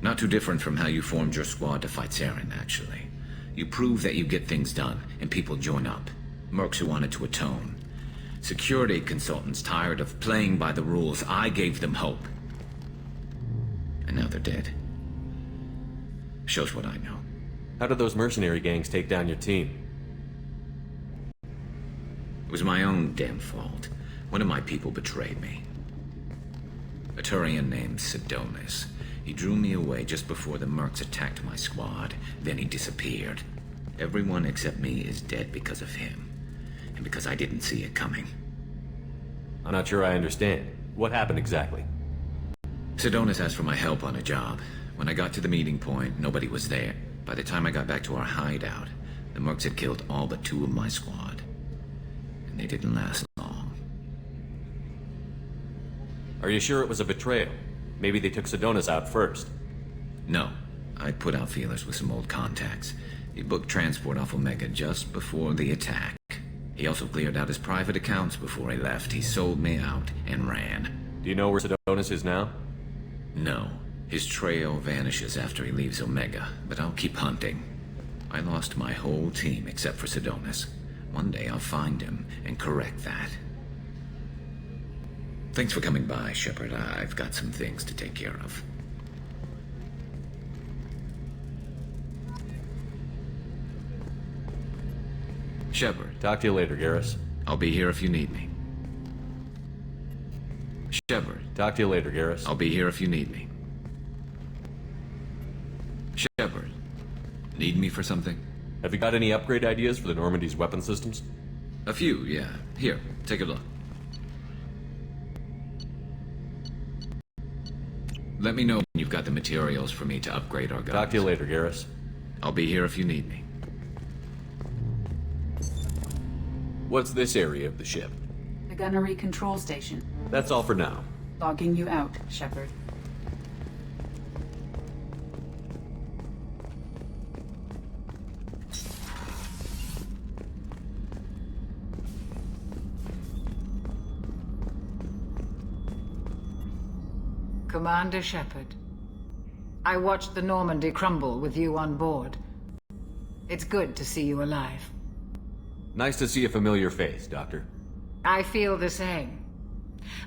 Not too different from how you formed your squad to fight Saren, actually. You prove that you get things done, and people join up. Mercs who wanted to atone. Security consultants tired of playing by the rules. I gave them hope. And now they're dead. Shows what I know. How did those mercenary gangs take down your team? It was my own damn fault. One of my people betrayed me. A Turian named Sidonis. He drew me away just before the mercs attacked my squad. Then he disappeared. Everyone except me is dead because of him. And because I didn't see it coming. I'm not sure I understand. What happened exactly? Sidonis asked for my help on a job. When I got to the meeting point, nobody was there. By the time I got back to our hideout, the mercs had killed all but 2 of my squad. And they didn't last long. Are you sure it was a betrayal? Maybe they took Sidonis out first. No. I put out feelers with some old contacts. He booked transport off Omega just before the attack. He also cleared out his private accounts before he left. He sold me out and ran. Do you know where Sidonis is now? No. His trail vanishes after he leaves Omega, but I'll keep hunting. I lost my whole team except for Sidonis. One day I'll find him and correct that. Thanks for coming by, Shepard. I've got some things to take care of. Shepard. Talk to you later, Garrus. I'll be here if you need me. Shepard. Talk to you later, Garrus. I'll be here if you need me. Shepard. Need me for something? Have you got any upgrade ideas for the Normandy's weapon systems? A few, yeah. Here, take a look. Let me know when you've got the materials for me to upgrade our guns. Talk to you later, Garrus. I'll be here if you need me. What's this area of the ship? The gunnery control station. That's all for now. Logging you out, Shepard. Commander Shepard. I watched the Normandy crumble with you on board. It's good to see you alive. Nice to see a familiar face, Doctor. I feel the same.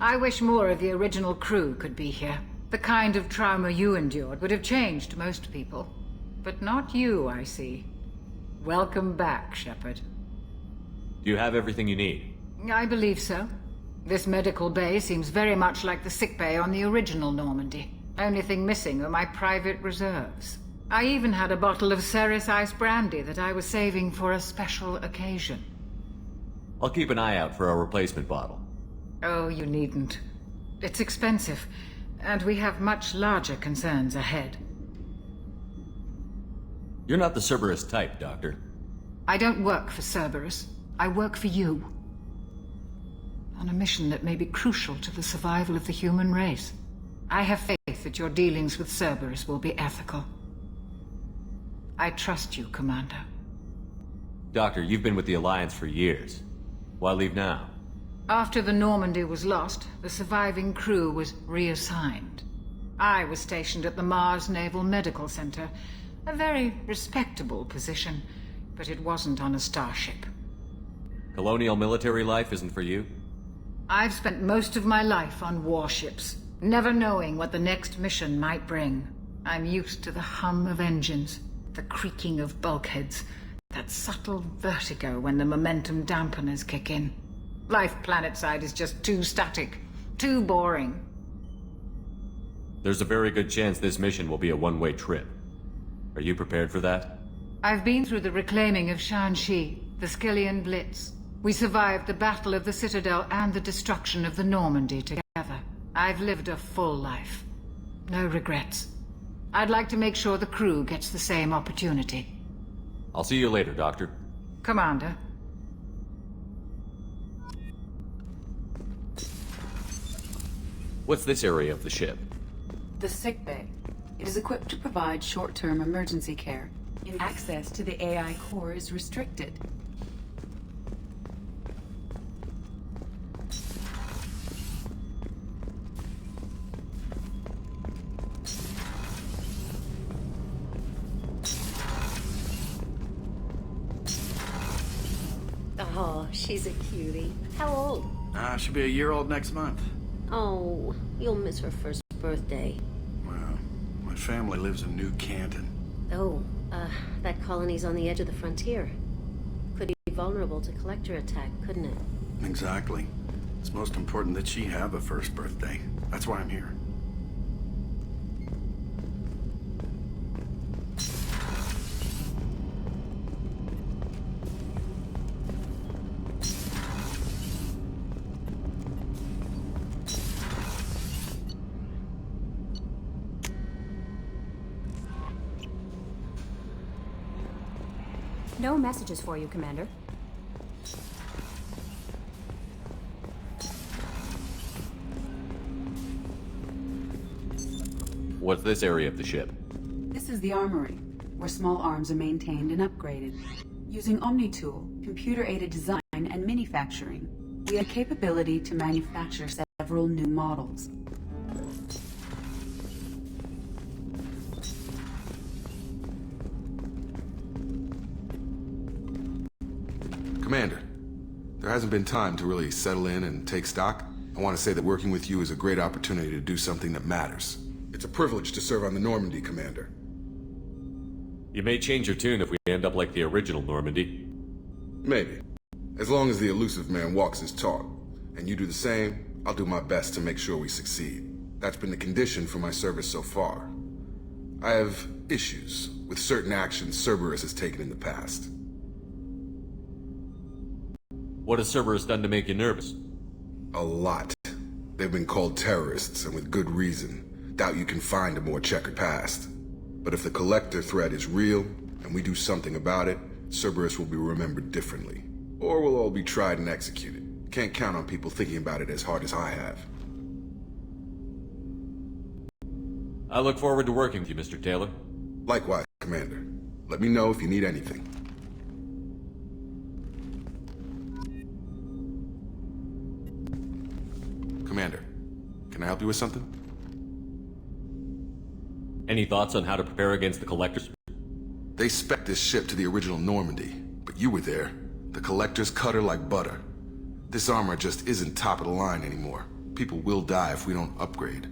I wish more of the original crew could be here. The kind of trauma you endured would have changed most people. But not you, I see. Welcome back, Shepard. Do you have everything you need? I believe so. This medical bay seems very much like the sick bay on the original Normandy. Only thing missing are my private reserves. I even had a bottle of Ceres Ice brandy that I was saving for a special occasion. I'll keep an eye out for a replacement bottle. Oh, you needn't. It's expensive, and we have much larger concerns ahead. You're not the Cerberus type, Doctor. I don't work for Cerberus. I work for you. On a mission that may be crucial to the survival of the human race. I have faith that your dealings with Cerberus will be ethical. I trust you, Commander. Doctor, you've been with the Alliance for years. Why leave now? After the Normandy was lost, the surviving crew was reassigned. I was stationed at the Mars Naval Medical Center, a very respectable position, but it wasn't on a starship. Colonial military life isn't for you? I've spent most of my life on warships, never knowing what the next mission might bring. I'm used to the hum of engines, the creaking of bulkheads, that subtle vertigo when the momentum dampeners kick in. Life planetside is just too static, too boring. There's a very good chance this mission will be a one-way trip. Are you prepared for that? I've been through the reclaiming of Shanxi, the Skillian Blitz. We survived the Battle of the Citadel and the destruction of the Normandy together. I've lived a full life. No regrets. I'd like to make sure the crew gets the same opportunity. I'll see you later, Doctor. Commander. What's this area of the ship? The sick bay. It is equipped to provide short-term emergency care. Access to the AI core is restricted. Oh, she's a cutie. How old? She'll be a year old next month. Oh, you'll miss her first birthday. Well, my family lives in New Canton. Oh, that colony's on the edge of the frontier. Could be vulnerable to collector attack, couldn't it? Exactly. It's most important that she have a first birthday. That's why I'm here. No messages for you, Commander. What's this area of the ship? This is the armory, where small arms are maintained and upgraded. Using Omni-Tool, computer-aided design, and manufacturing, we have the capability to manufacture several new models. Commander, there hasn't been time to really settle in and take stock. I want to say that working with you is a great opportunity to do something that matters. It's a privilege to serve on the Normandy, Commander. You may change your tune if we end up like the original Normandy. Maybe. As long as the elusive man walks his talk, and you do the same, I'll do my best to make sure we succeed. That's been the condition for my service so far. I have issues with certain actions Cerberus has taken in the past. What has Cerberus done to make you nervous? A lot. They've been called terrorists, and with good reason. Doubt you can find a more checkered past. But if the Collector threat is real, and we do something about it, Cerberus will be remembered differently. Or we'll all be tried and executed. Can't count on people thinking about it as hard as I have. I look forward to working with you, Mr. Taylor. Likewise, Commander. Let me know if you need anything. Commander, can I help you with something? Any thoughts on how to prepare against the Collectors? They spec'd this ship to the original Normandy, but you were there. The Collectors cut her like butter. This armor just isn't top of the line anymore. People will die if we don't upgrade.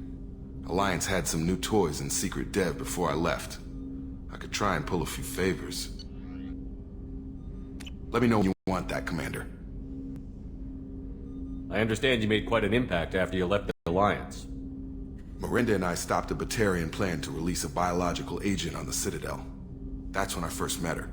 Alliance had some new toys in secret dev before I left. I could try and pull a few favors. Let me know when you want that, Commander. I understand you made quite an impact after you left the Alliance. Miranda and I stopped a Veterán plan to release a biological agent on the Citadel. That's when I first met her.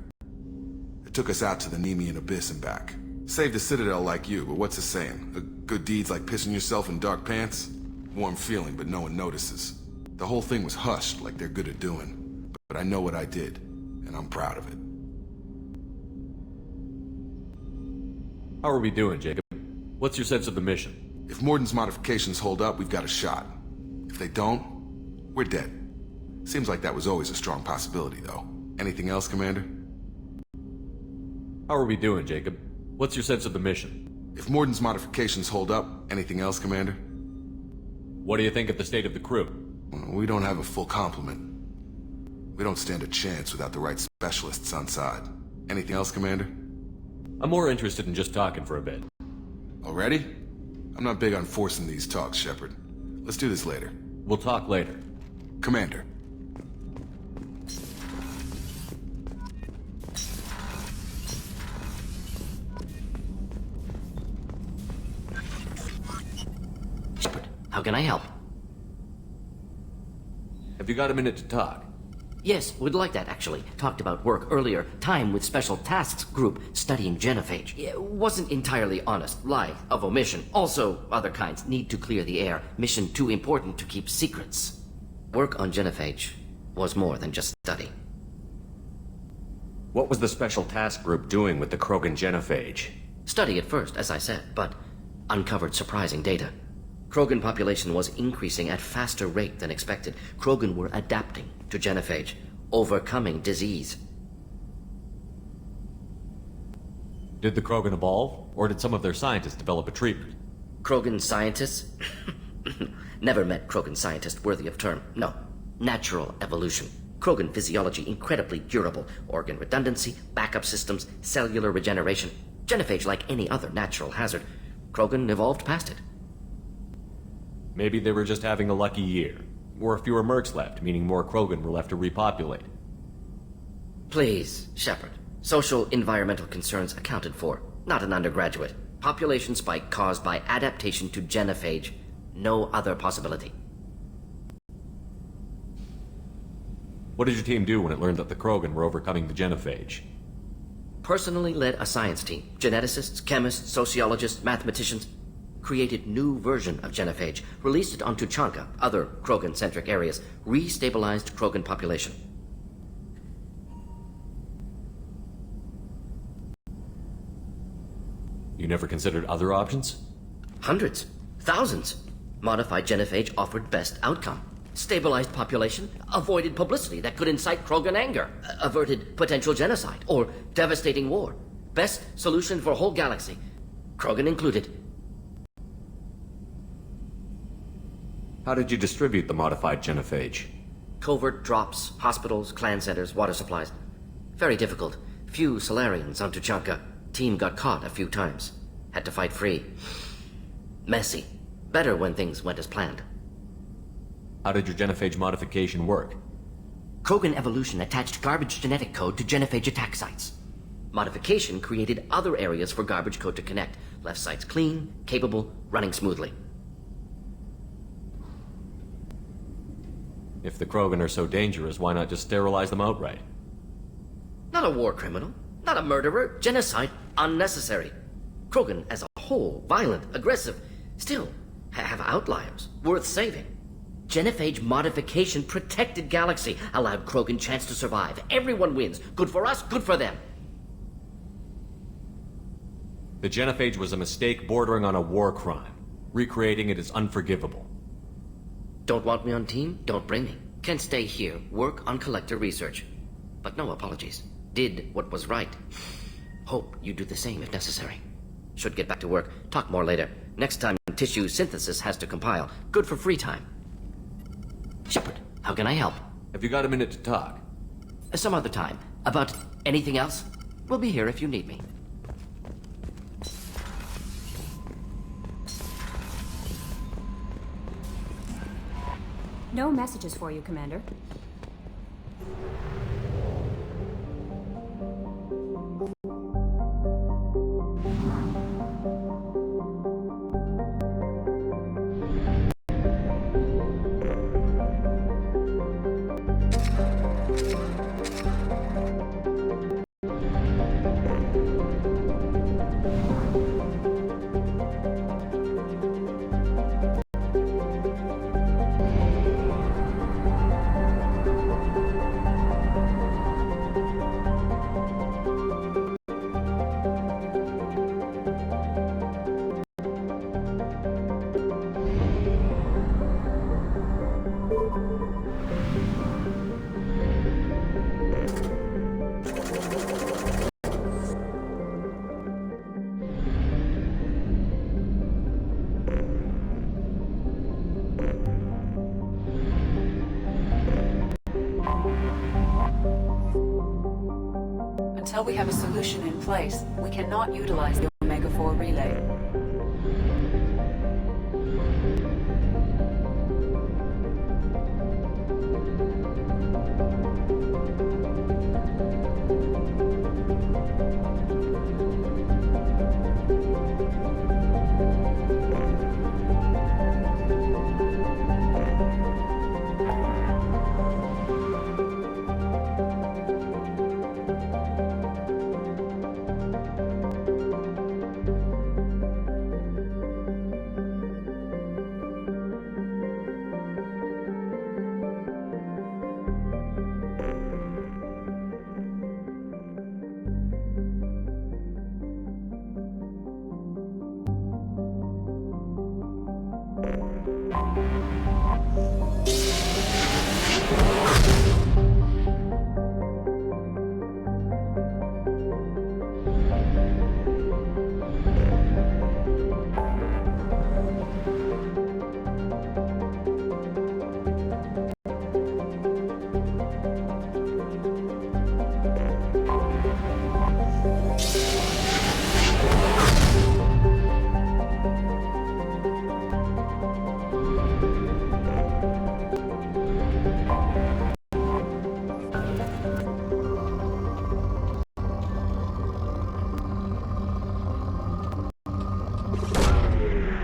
It took us out to the Nemean Abyss and back. Saved the Citadel like you, but what's the saying? A good deed's like pissing yourself in dark pants? Warm feeling, but no one notices. The whole thing was hushed, like they're good at doing. But I know what I did, and I'm proud of it. How are we doing, Jacob? What's your sense of the mission? If Morden's modifications hold up, we've got a shot. If they don't, we're dead. Seems like that was always a strong possibility, though. Anything else, Commander? How are we doing, Jacob? What's your sense of the mission? If Morden's modifications hold up, anything else, Commander? What do you think of the state of the crew? We don't have a full complement. We don't stand a chance without the right specialists on side. Anything else, Commander? I'm more interested in just talking for a bit. Already? I'm not big on forcing these talks, Shepard. Let's do this later. We'll talk later. Commander. Shepard, how can I help? Have you got a minute to talk? Yes, would like that, actually. Talked about work earlier. Time with Special Tasks Group studying genophage. Wasn't entirely honest. Lie of omission. Also, other kinds. Need to clear the air. Mission too important to keep secrets. Work on genophage was more than just study. What was the Special Task Group doing with the Krogan genophage? Study at first, as I said, but uncovered surprising data. Krogan population was increasing at faster rate than expected. Krogan were adapting to genophage, overcoming disease. Did the Krogan evolve, or did some of their scientists develop a treatment? Krogan scientists? Never met Krogan scientist worthy of term. No. Natural evolution. Krogan physiology incredibly durable. Organ redundancy, backup systems, cellular regeneration. Genophage like any other natural hazard. Krogan evolved past it. Maybe they were just having a lucky year. Or fewer mercs left, meaning more Krogan were left to repopulate. Please, Shepard. Social environmental concerns accounted for. Not an undergraduate. Population spike caused by adaptation to genophage. No other possibility. What did your team do when it learned that the Krogan were overcoming the genophage? Personally led a science team. Geneticists, chemists, sociologists, mathematicians. Created new version of genophage. Released it onto Chanka, other Krogan-centric areas. Restabilized Krogan population. You never considered other options? Hundreds. Thousands. Modified genophage offered best outcome. Stabilized population, avoided publicity that could incite Krogan anger, averted potential genocide, or devastating war. Best solution for whole galaxy. Krogan included. How did you distribute the modified genophage? Covert drops, hospitals, clan centers, water supplies. Very difficult. Few Solarians on Tuchanka. Team got caught a few times. Had to fight free. Messy. Better when things went as planned. How did your genophage modification work? Krogan evolution attached garbage genetic code to genophage attack sites. Modification created other areas for garbage code to connect. Left sites clean, capable, running smoothly. If the Krogan are so dangerous, why not just sterilize them outright? Not a war criminal, not a murderer. Genocide, unnecessary. Krogan as a whole, violent, aggressive, still have outliers, worth saving. Genophage modification protected galaxy, allowed Krogan chance to survive. Everyone wins. Good for us, good for them. The genophage was a mistake bordering on a war crime. Recreating it is unforgivable. Don't want me on team? Don't bring me. Can stay here, work on collector research. But no apologies. Did what was right. Hope you do the same if necessary. Should get back to work. Talk more later. Next time tissue synthesis has to compile. Good for free time. Shepard, how can I help? Have you got a minute to talk? Some other time. About anything else? We'll be here if you need me. No messages for you, Commander. Until we have a solution in place, we cannot utilize the Omega-4 relay.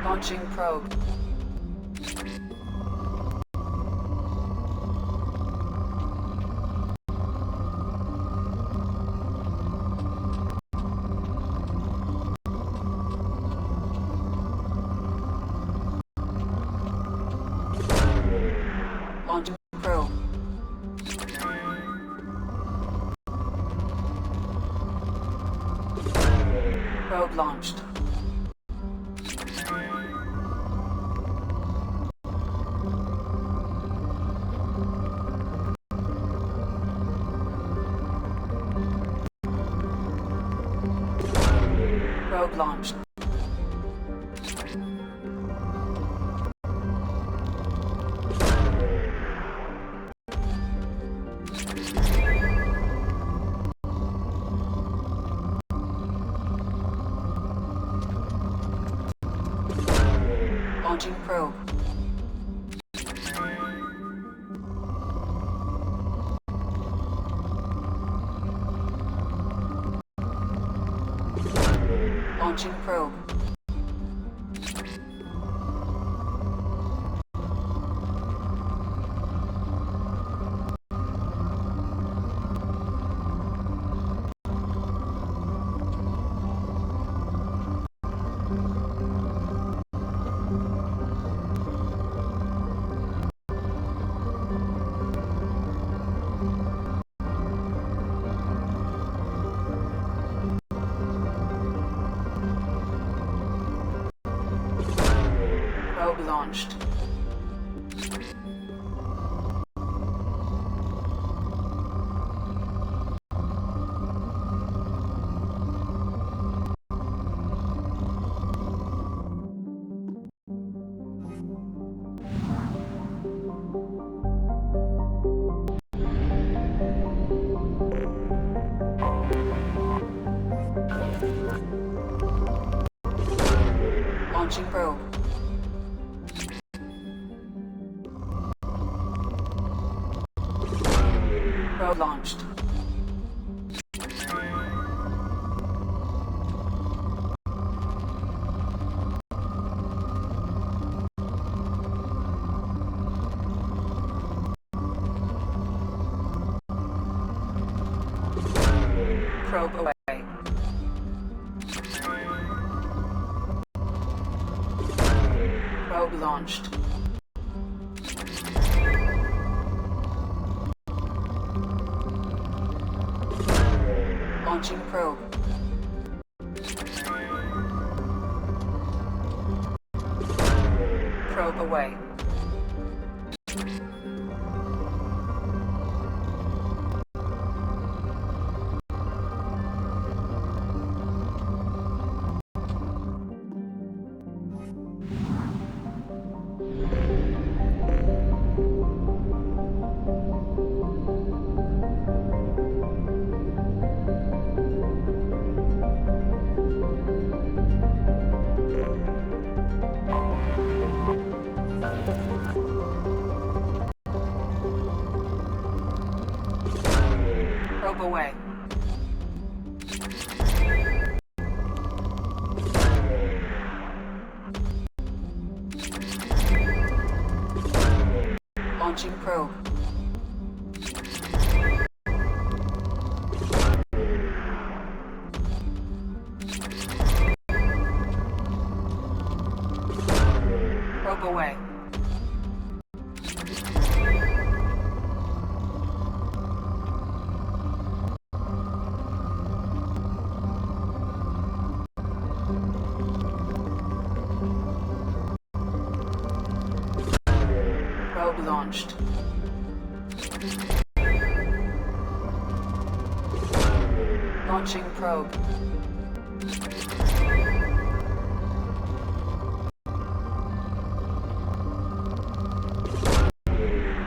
Launching probe. Launching probe. Probe launched. Probe launched. Launching probe. Launching probe. Probe launched. Launching probe. Probe launched. Probe away. Probe launched. Launching probe. Probe away. Probe away. Launching probe. Probe away. Probe launched. Launching probe.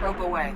Probe away.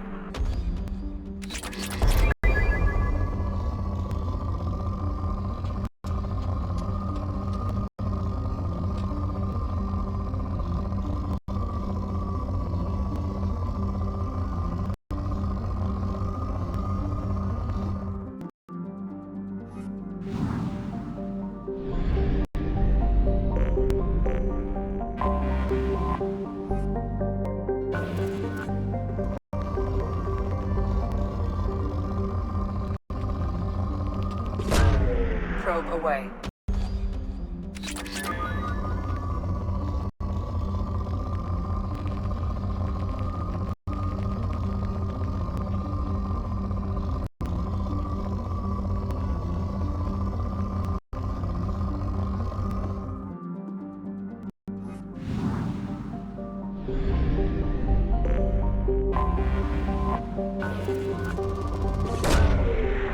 Probe away.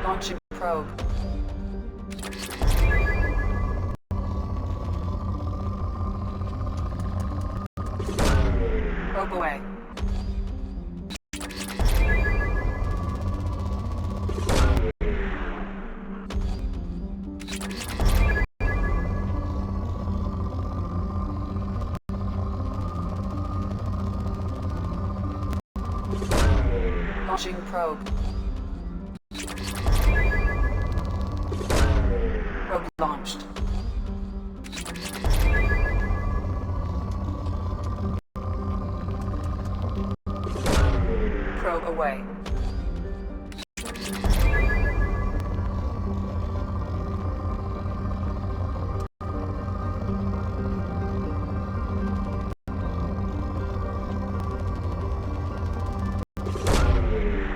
Launching probe. Probe away. Launching probe. Probe launched. Probe away.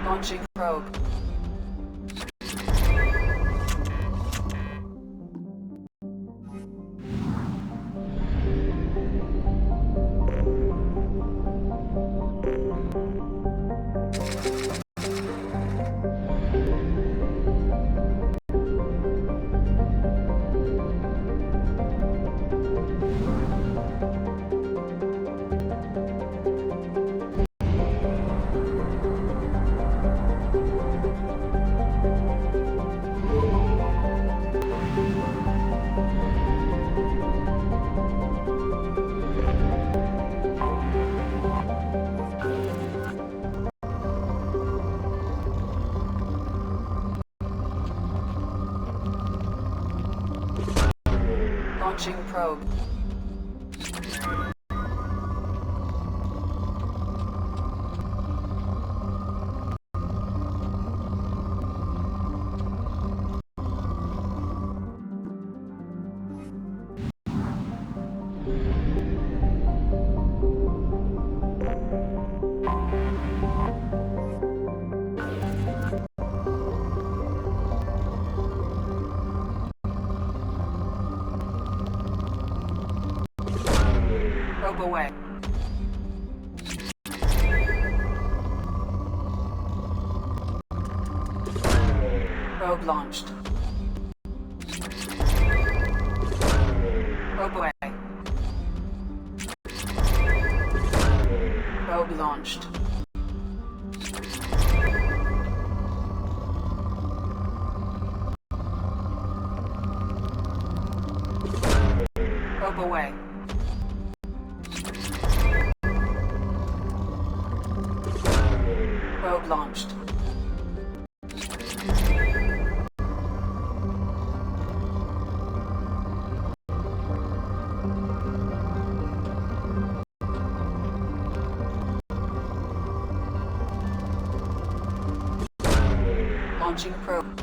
Launching probe. Launching probe. Probe away. Probe launched. Probe away. Probe launched. Probe away. Probe launched. Launching probe.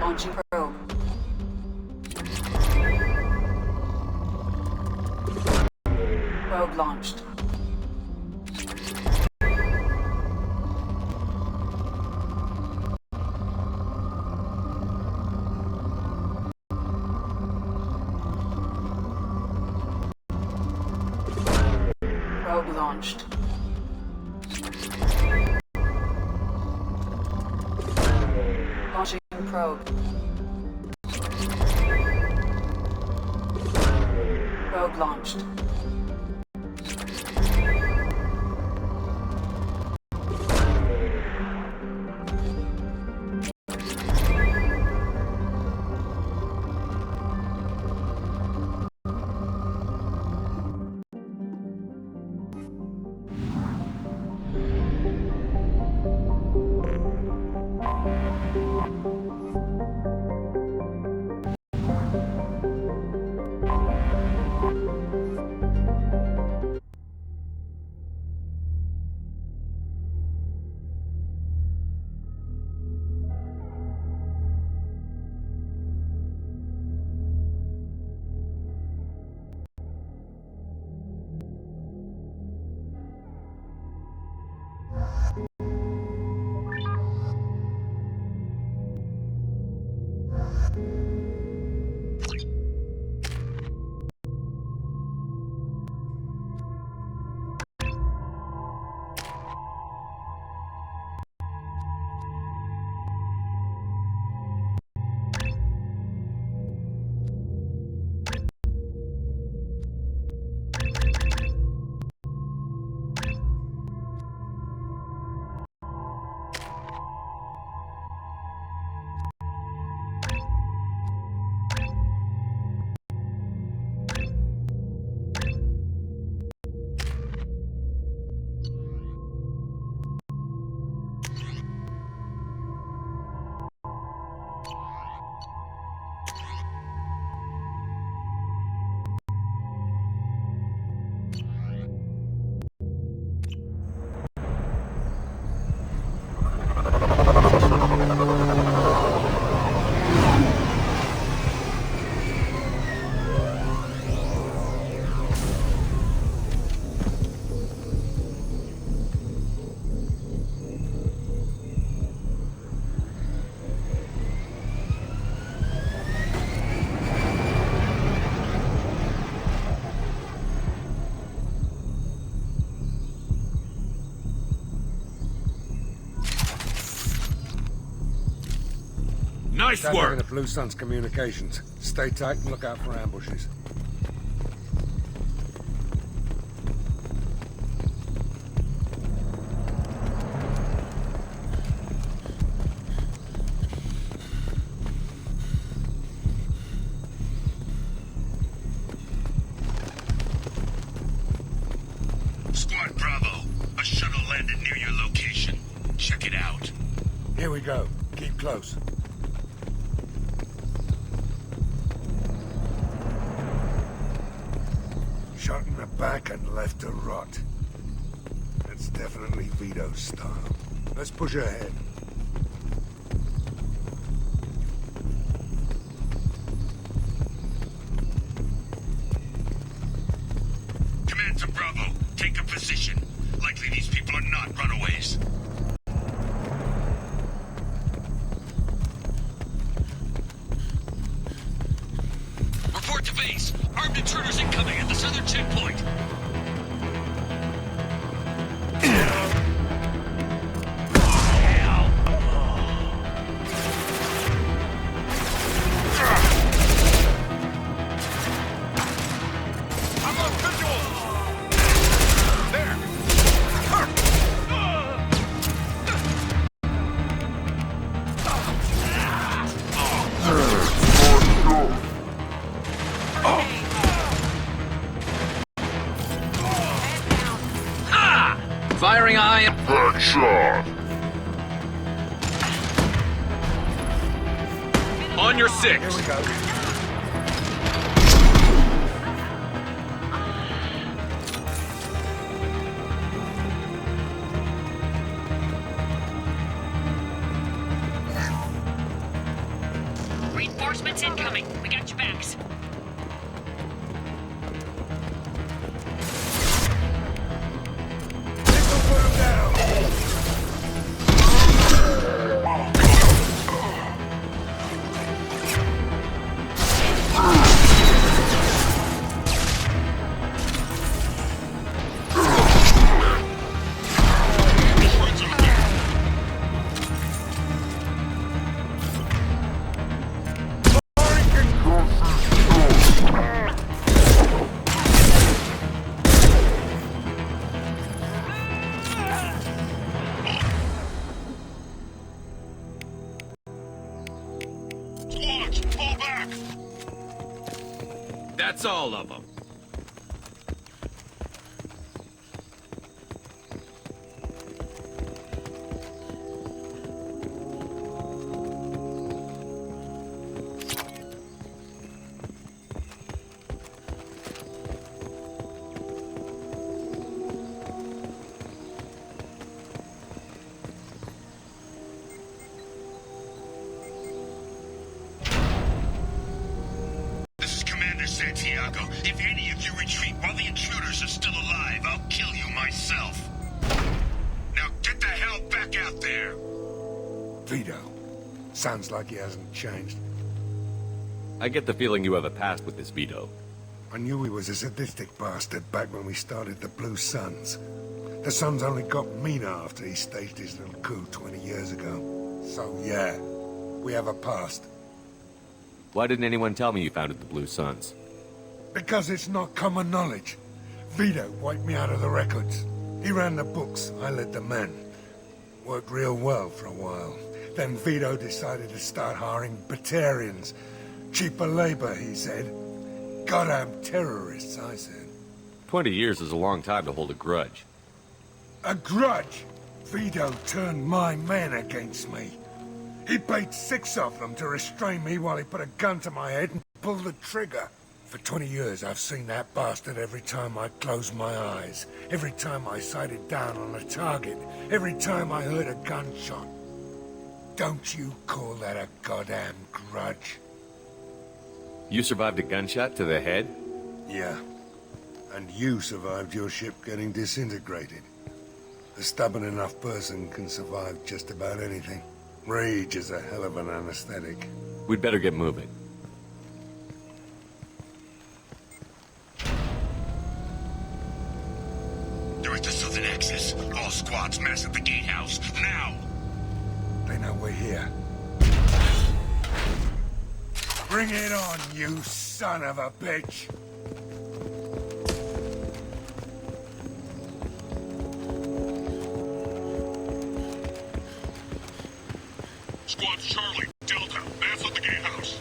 Launching probe. Probe launched. Probe launched. Launching probe. Probe launched. Nice Contacting work. the Blue Suns communications. Stay tight and look out for ambushes. Squad Bravo, a shuttle landed near your location. Check it out. Here we go. Keep close. Shot in the back and left to rot. That's definitely Vito's style. Let's push ahead. Command to Bravo, take a position. Likely these people are not runaways. Report to base. Armed intruders incoming at the southern checkpoint. I'm on visual. There. Firing eye. Headshot! On your six. Here we go. Reinforcements incoming. We got your backs. Squads, pull back. That's all of them. This is Commander Santiago. If any of you retreat while the intruders are still alive, I'll kill you myself. Now get the hell back out there! Vito. Sounds like he hasn't changed. I get the feeling you have a past with this Vito. I knew he was a sadistic bastard back when we started the Blue Suns. The Suns only got meaner after he staged his little coup 20 years ago. So yeah, we have a past. Why didn't anyone tell me you founded the Blue Suns? Because it's not common knowledge. Vito wiped me out of the records. He ran the books, I led the men. Worked real well for a while. Then Vito decided to start hiring Veterans. Cheaper labor, he said. Goddamn terrorists, I said. 20 years is a long time to hold a grudge. A grudge? Vito turned my men against me. He paid 6 of them to restrain me while he put a gun to my head and pulled the trigger. For 20 years, I've seen that bastard every time I closed my eyes. Every time I sighted down on a target. Every time I heard a gunshot. Don't you call that a goddamn grudge? You survived a gunshot to the head? Yeah. And you survived your ship getting disintegrated. A stubborn enough person can survive just about anything. Rage is a hell of an anesthetic. We'd better get moving. They're at the southern axis. All squads mass at the gatehouse. Now! They know we're here. Bring it on, you son of a bitch! Squad Charlie, Delta, that's at the gatehouse.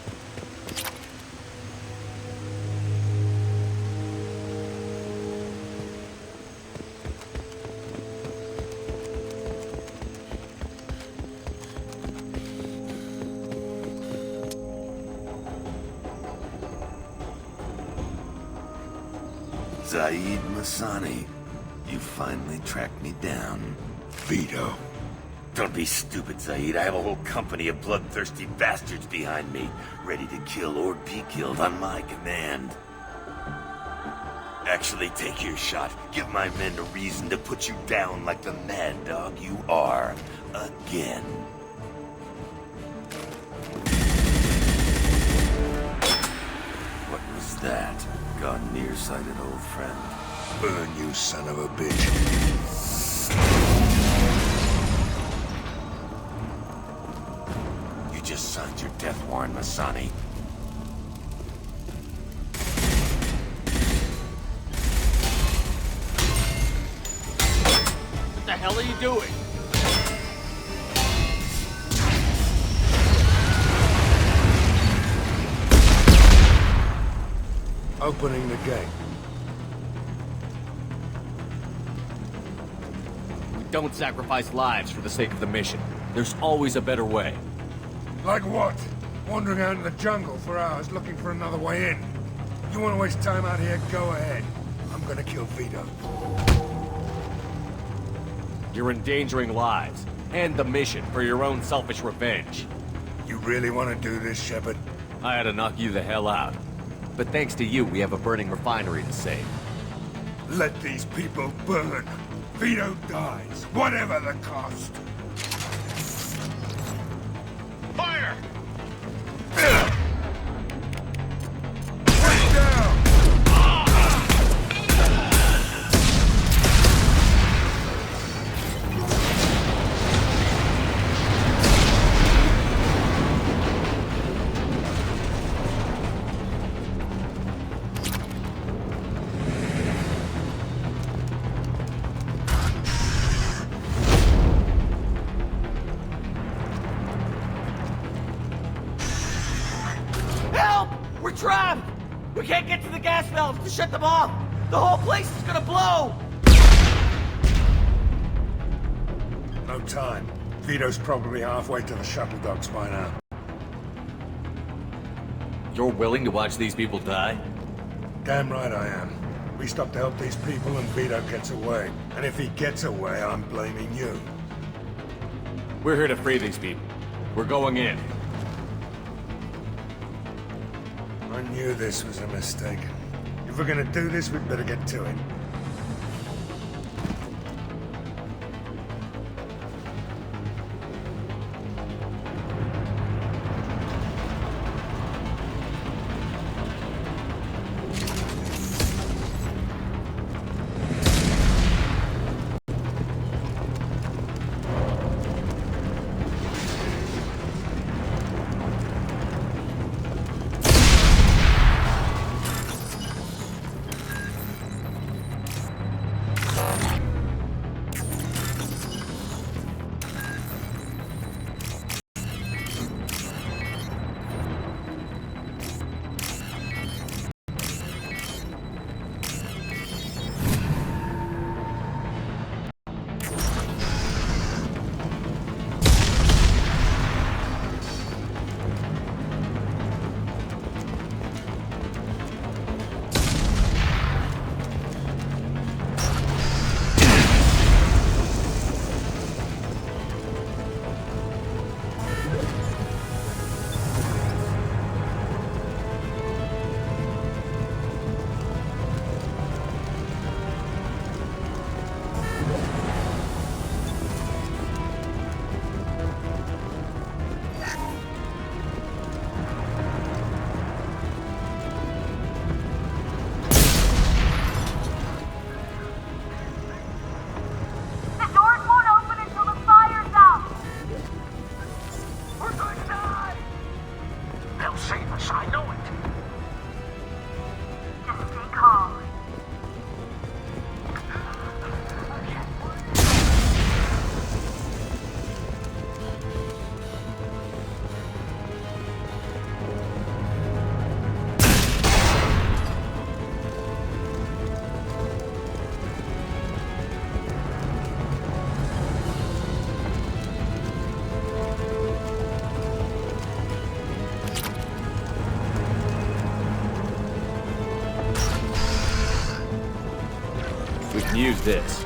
Zaid Masani, you finally tracked me down. Vito. Don't be stupid, Zaid. I have a whole company of bloodthirsty bastards behind me, ready to kill or be killed on my command. Actually, take your shot. Give my men a reason to put you down like the mad dog you are. Again. What was that? Gone nearsighted, old friend. Burn, you son of a bitch. You just signed your death warrant, Masani. What the hell are you doing? Opening the gate. We don't sacrifice lives for the sake of the mission. There's always a better way. Like what? Wandering out in the jungle for hours looking for another way in. You want to waste time out here? Go ahead. I'm gonna kill Vito. You're endangering lives and the mission for your own selfish revenge. You really want to do this, Shepard? I had to knock you the hell out. But thanks to you, we have a burning refinery to save. Let these people burn. Vito dies, whatever the cost. Fire! Get down! Help! We're trapped! We can't get to the gas valves to shut them off! The whole place is gonna blow! No time. Vito's probably halfway to the shuttle docks by now. You're willing to watch these people die? Damn right I am. We stop to help these people and Vito gets away. And if he gets away, I'm blaming you. We're here to free these people. We're going in. I knew this was a mistake. If we're gonna do this, we'd better get to it. use this.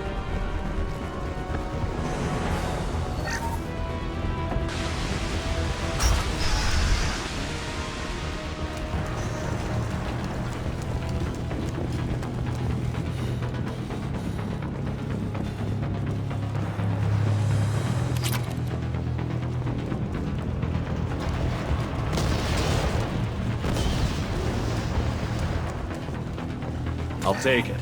I'll take it.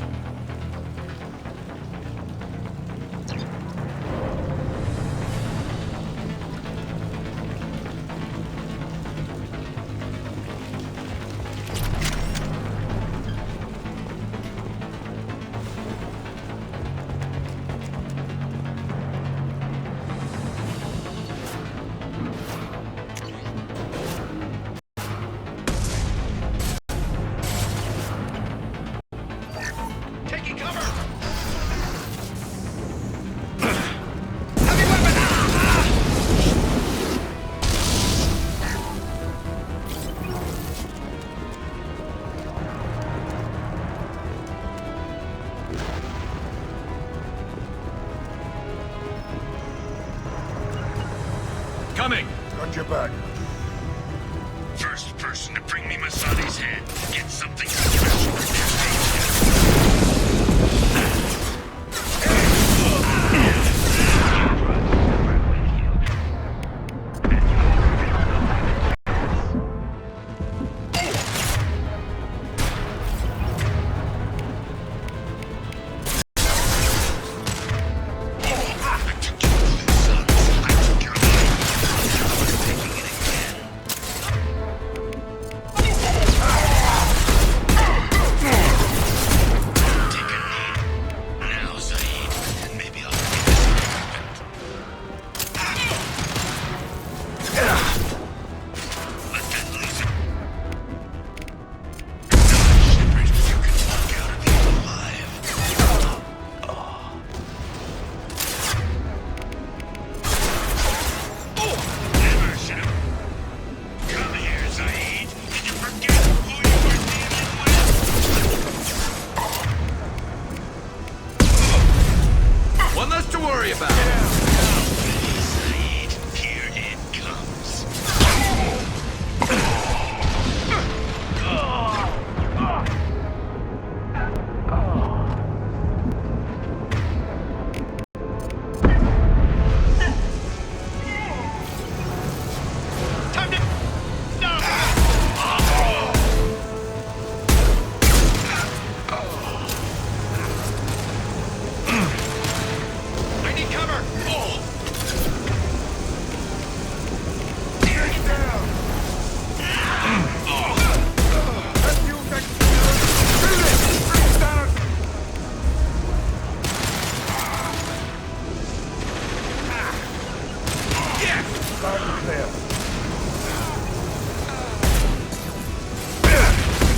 Coming! Got your back. First person to bring me Masani's head gets something special in their stage.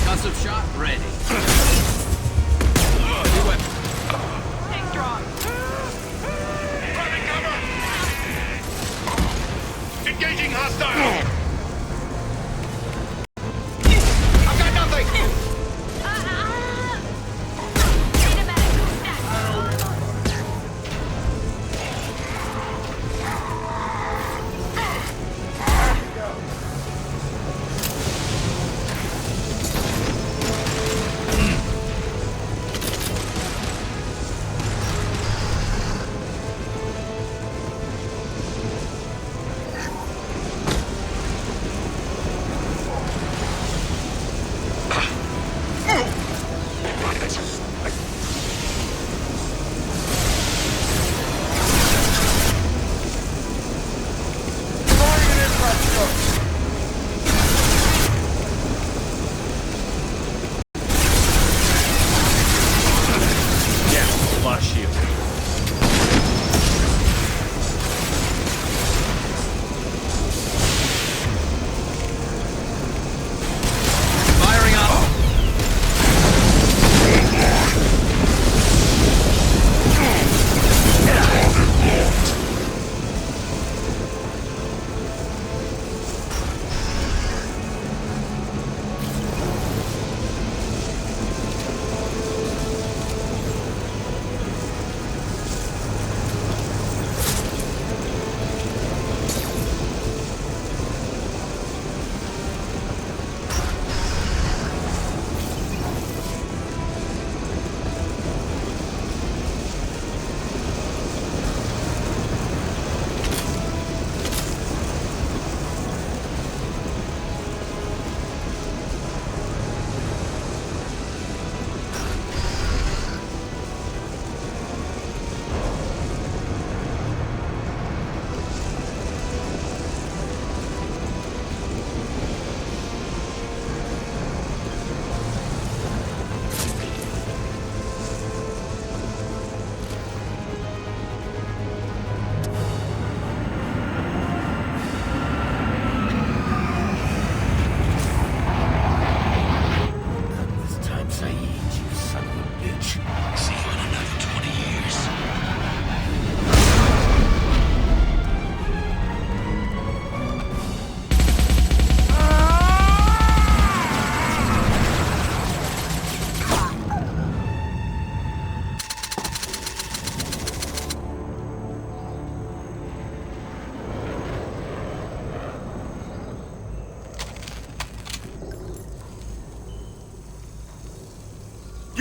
Concussive shot ready. Take drop. Engaging hostile! I've got nothing!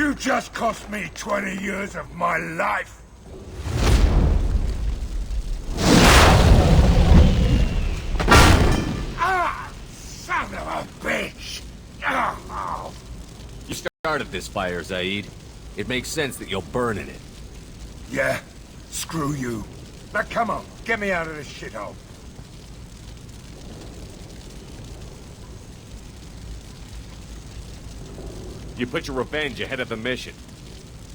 You just cost me 20 years of my life. Ah! Son of a bitch! Oh. You started this fire, Zaid. It makes sense that you'll burn in it. Yeah? Screw you. Now come on, get me out of this shithole. You put your revenge ahead of the mission.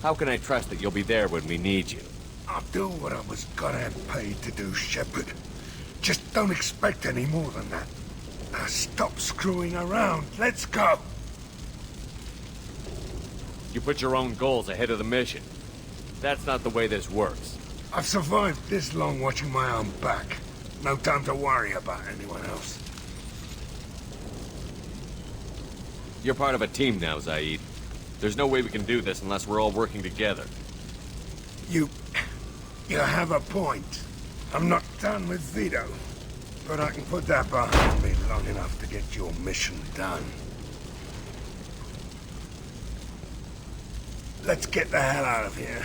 How can I trust that you'll be there when we need you? I'll do what I was goddamn paid to do, Shepard. Just don't expect any more than that. Now stop screwing around. Let's go. You put your own goals ahead of the mission. That's not the way this works. I've survived this long watching my own back. No time to worry about anyone else. You're part of a team now, Zaid. There's no way we can do this unless we're all working together. You have a point. I'm not done with Vito. But I can put that behind me long enough to get your mission done. Let's get the hell out of here.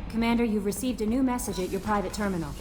Commander, you've received a new message at your private terminal.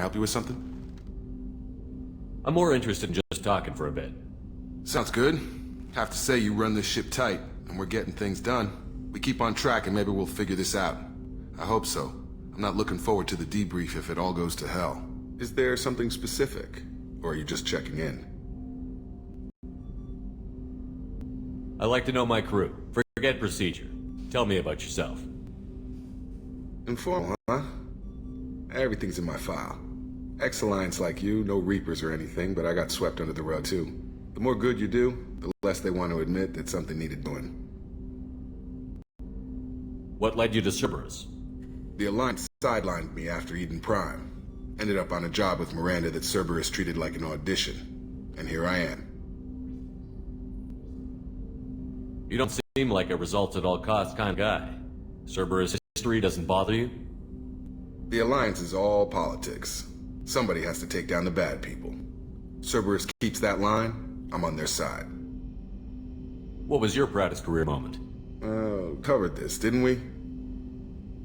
help you with something? I'm more interested in just talking for a bit. Sounds good. Have to say you run this ship tight, and we're getting things done. We keep on track and maybe we'll figure this out. I hope so. I'm not looking forward to the debrief if it all goes to hell. Is there something specific? Or are you just checking in? I like to know my crew. Forget procedure. Tell me about yourself. Informal, huh? Everything's in my file. Ex-Alliance like you, no Reapers or anything, but I got swept under the rug too. The more good you do, the less they want to admit that something needed doing. What led you to Cerberus? The Alliance sidelined me after Eden Prime. Ended up on a job with Miranda that Cerberus treated like an audition. And here I am. You don't seem like a results-at-all-costs kind of guy. Cerberus history doesn't bother you? The Alliance is all politics. Somebody has to take down the bad people. Cerberus keeps that line, I'm on their side. What was your proudest career moment? Covered this, didn't we?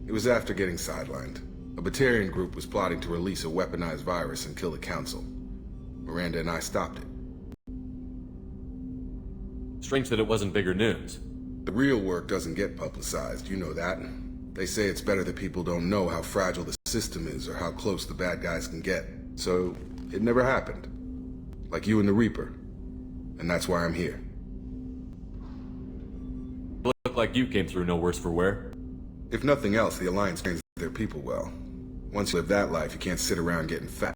It was after getting sidelined. A Veterán group was plotting to release a weaponized virus and kill the Council. Miranda and I stopped it. Strange that it wasn't bigger news. The real work doesn't get publicized, you know that. They say it's better that people don't know how fragile the system is or how close the bad guys can get. So, it never happened. Like you and the Reaper. And that's why I'm here. Look like you came through no worse for wear. If nothing else, the Alliance trains their people well. Once you live that life, you can't sit around getting fat.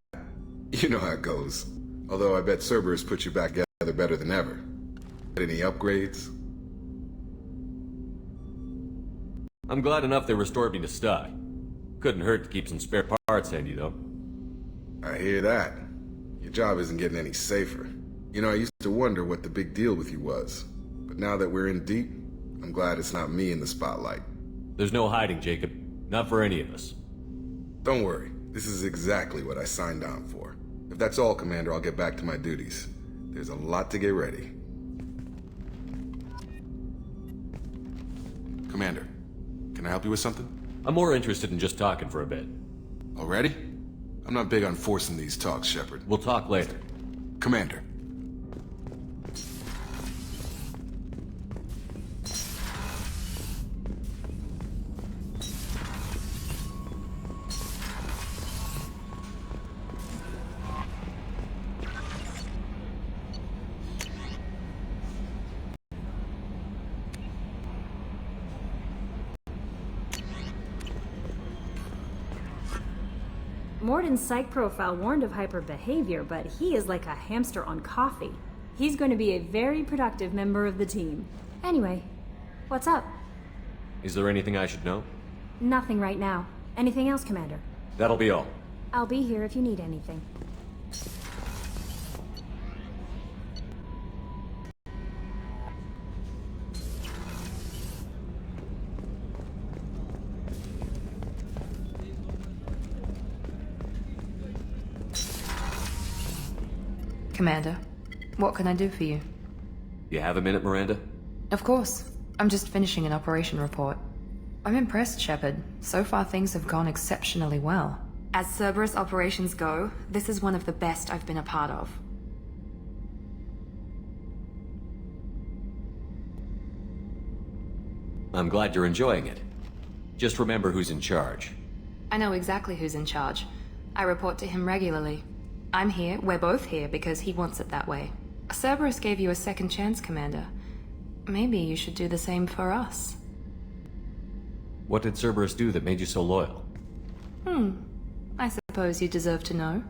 You know how it goes. Although I bet Cerberus put you back together better than ever. Any upgrades? I'm glad enough they restored me to stock. Couldn't hurt to keep some spare parts handy, though. I hear that. Your job isn't getting any safer. You know, I used to wonder what the big deal with you was. But now that we're in deep, I'm glad it's not me in the spotlight. There's no hiding, Jacob. Not for any of us. Don't worry. This is exactly what I signed on for. If that's all, Commander, I'll get back to my duties. There's a lot to get ready. Commander, can I help you with something? I'm more interested in just talking for a bit. Already? I'm not big on forcing these talks, Shepard. We'll talk later. Commander. Morden's psych profile warned of hyper behavior, but he is like a hamster on coffee. He's going to be a very productive member of the team. Anyway, what's up? Is there anything I should know? Nothing right now. Anything else, Commander? That'll be all. I'll be here if you need anything. Commander, what can I do for you? You have a minute, Miranda? Of course. I'm just finishing an operation report. I'm impressed, Shepard. So far things have gone exceptionally well. As Cerberus operations go, this is one of the best I've been a part of. I'm glad you're enjoying it. Just remember who's in charge. I know exactly who's in charge. I report to him regularly. I'm here, we're both here, because he wants it that way. Cerberus gave you a second chance, Commander. Maybe you should do the same for us. What did Cerberus do that made you so loyal? I suppose you deserve to know.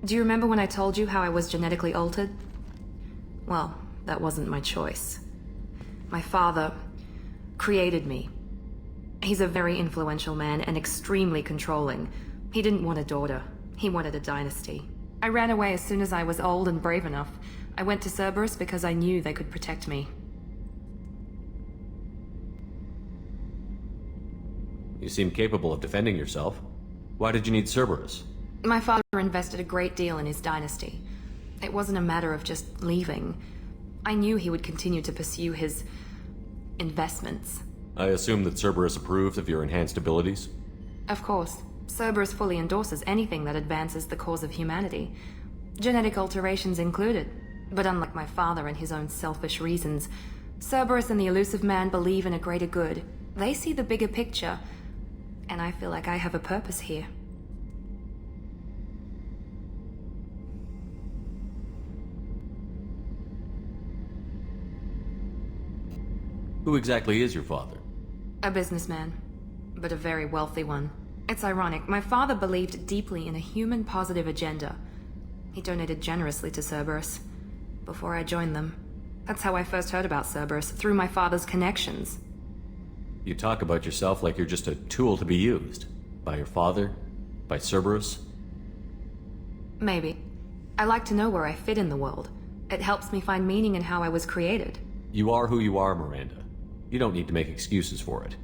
Do you remember when I told you how I was genetically altered? Well, that wasn't my choice. My father created me. He's a very influential man and extremely controlling. He didn't want a daughter. He wanted a dynasty. I ran away as soon as I was old and brave enough. I went to Cerberus because I knew they could protect me. You seem capable of defending yourself. Why did you need Cerberus? My father invested a great deal in his dynasty. It wasn't a matter of just leaving. I knew he would continue to pursue his investments. I assume that Cerberus approved of your enhanced abilities? Of course. Cerberus fully endorses anything that advances the cause of humanity, genetic alterations included. But unlike my father and his own selfish reasons, Cerberus and the elusive man believe in a greater good. They see the bigger picture, and I feel like I have a purpose here. Who exactly is your father? A businessman, but a very wealthy one. It's ironic, my father believed deeply in a human-positive agenda. He donated generously to Cerberus before I joined them. That's how I first heard about Cerberus, through my father's connections. You talk about yourself like you're just a tool to be used. By your father? By Cerberus? Maybe. I like to know where I fit in the world. It helps me find meaning in how I was created. You are who you are, Miranda. You don't need to make excuses for it.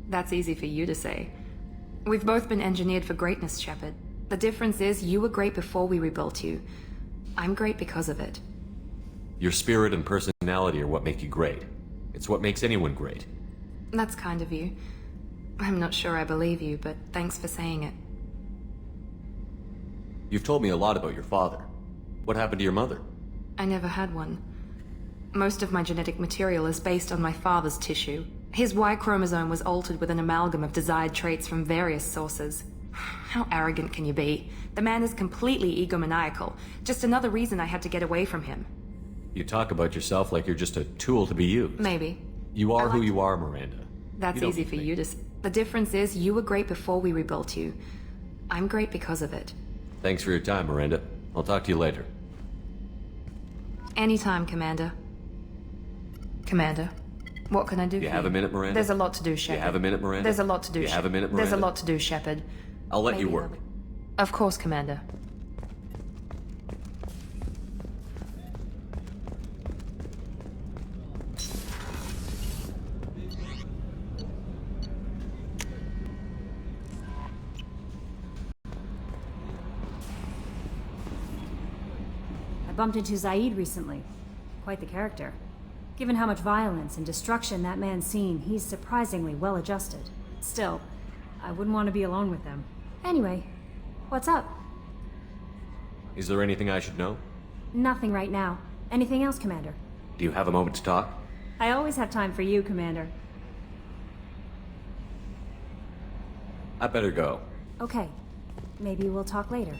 That's easy for you to say. We've both been engineered for greatness, Shepard. The difference is you were great before we rebuilt you. I'm great because of it. Your spirit and personality are what make you great. It's what makes anyone great. That's kind of you. I'm not sure I believe you, but thanks for saying it. You've told me a lot about your father. What happened to your mother? I never had one. Most of my genetic material is based on my father's tissue. His Y chromosome was altered with an amalgam of desired traits from various sources. How arrogant can you be? The man is completely egomaniacal. Just another reason I had to get away from him. You talk about yourself like you're just a tool to be used. Maybe. You are who you are, Miranda. That's easy for you to say. The difference is you were great before we rebuilt you. I'm great because of it. Thanks for your time, Miranda. I'll talk to you later. Anytime, Commander. Commander, what can I do for you? You have a minute, Miranda? There's a lot to do, Shepard. You have a minute, Miranda? There's a lot to do, You have a minute, There's a Miranda? lot to do, Shepard. I'll let you Maybe work. Of course, Commander. I bumped into Zaid recently. Quite the character. Given how much violence and destruction that man's seen, he's surprisingly well adjusted. Still, I wouldn't want to be alone with them. Anyway, what's up? Is there anything I should know? Nothing right now. Anything else, Commander? Do you have a moment to talk? I always have time for you, Commander. I better go. Okay. Maybe we'll talk later.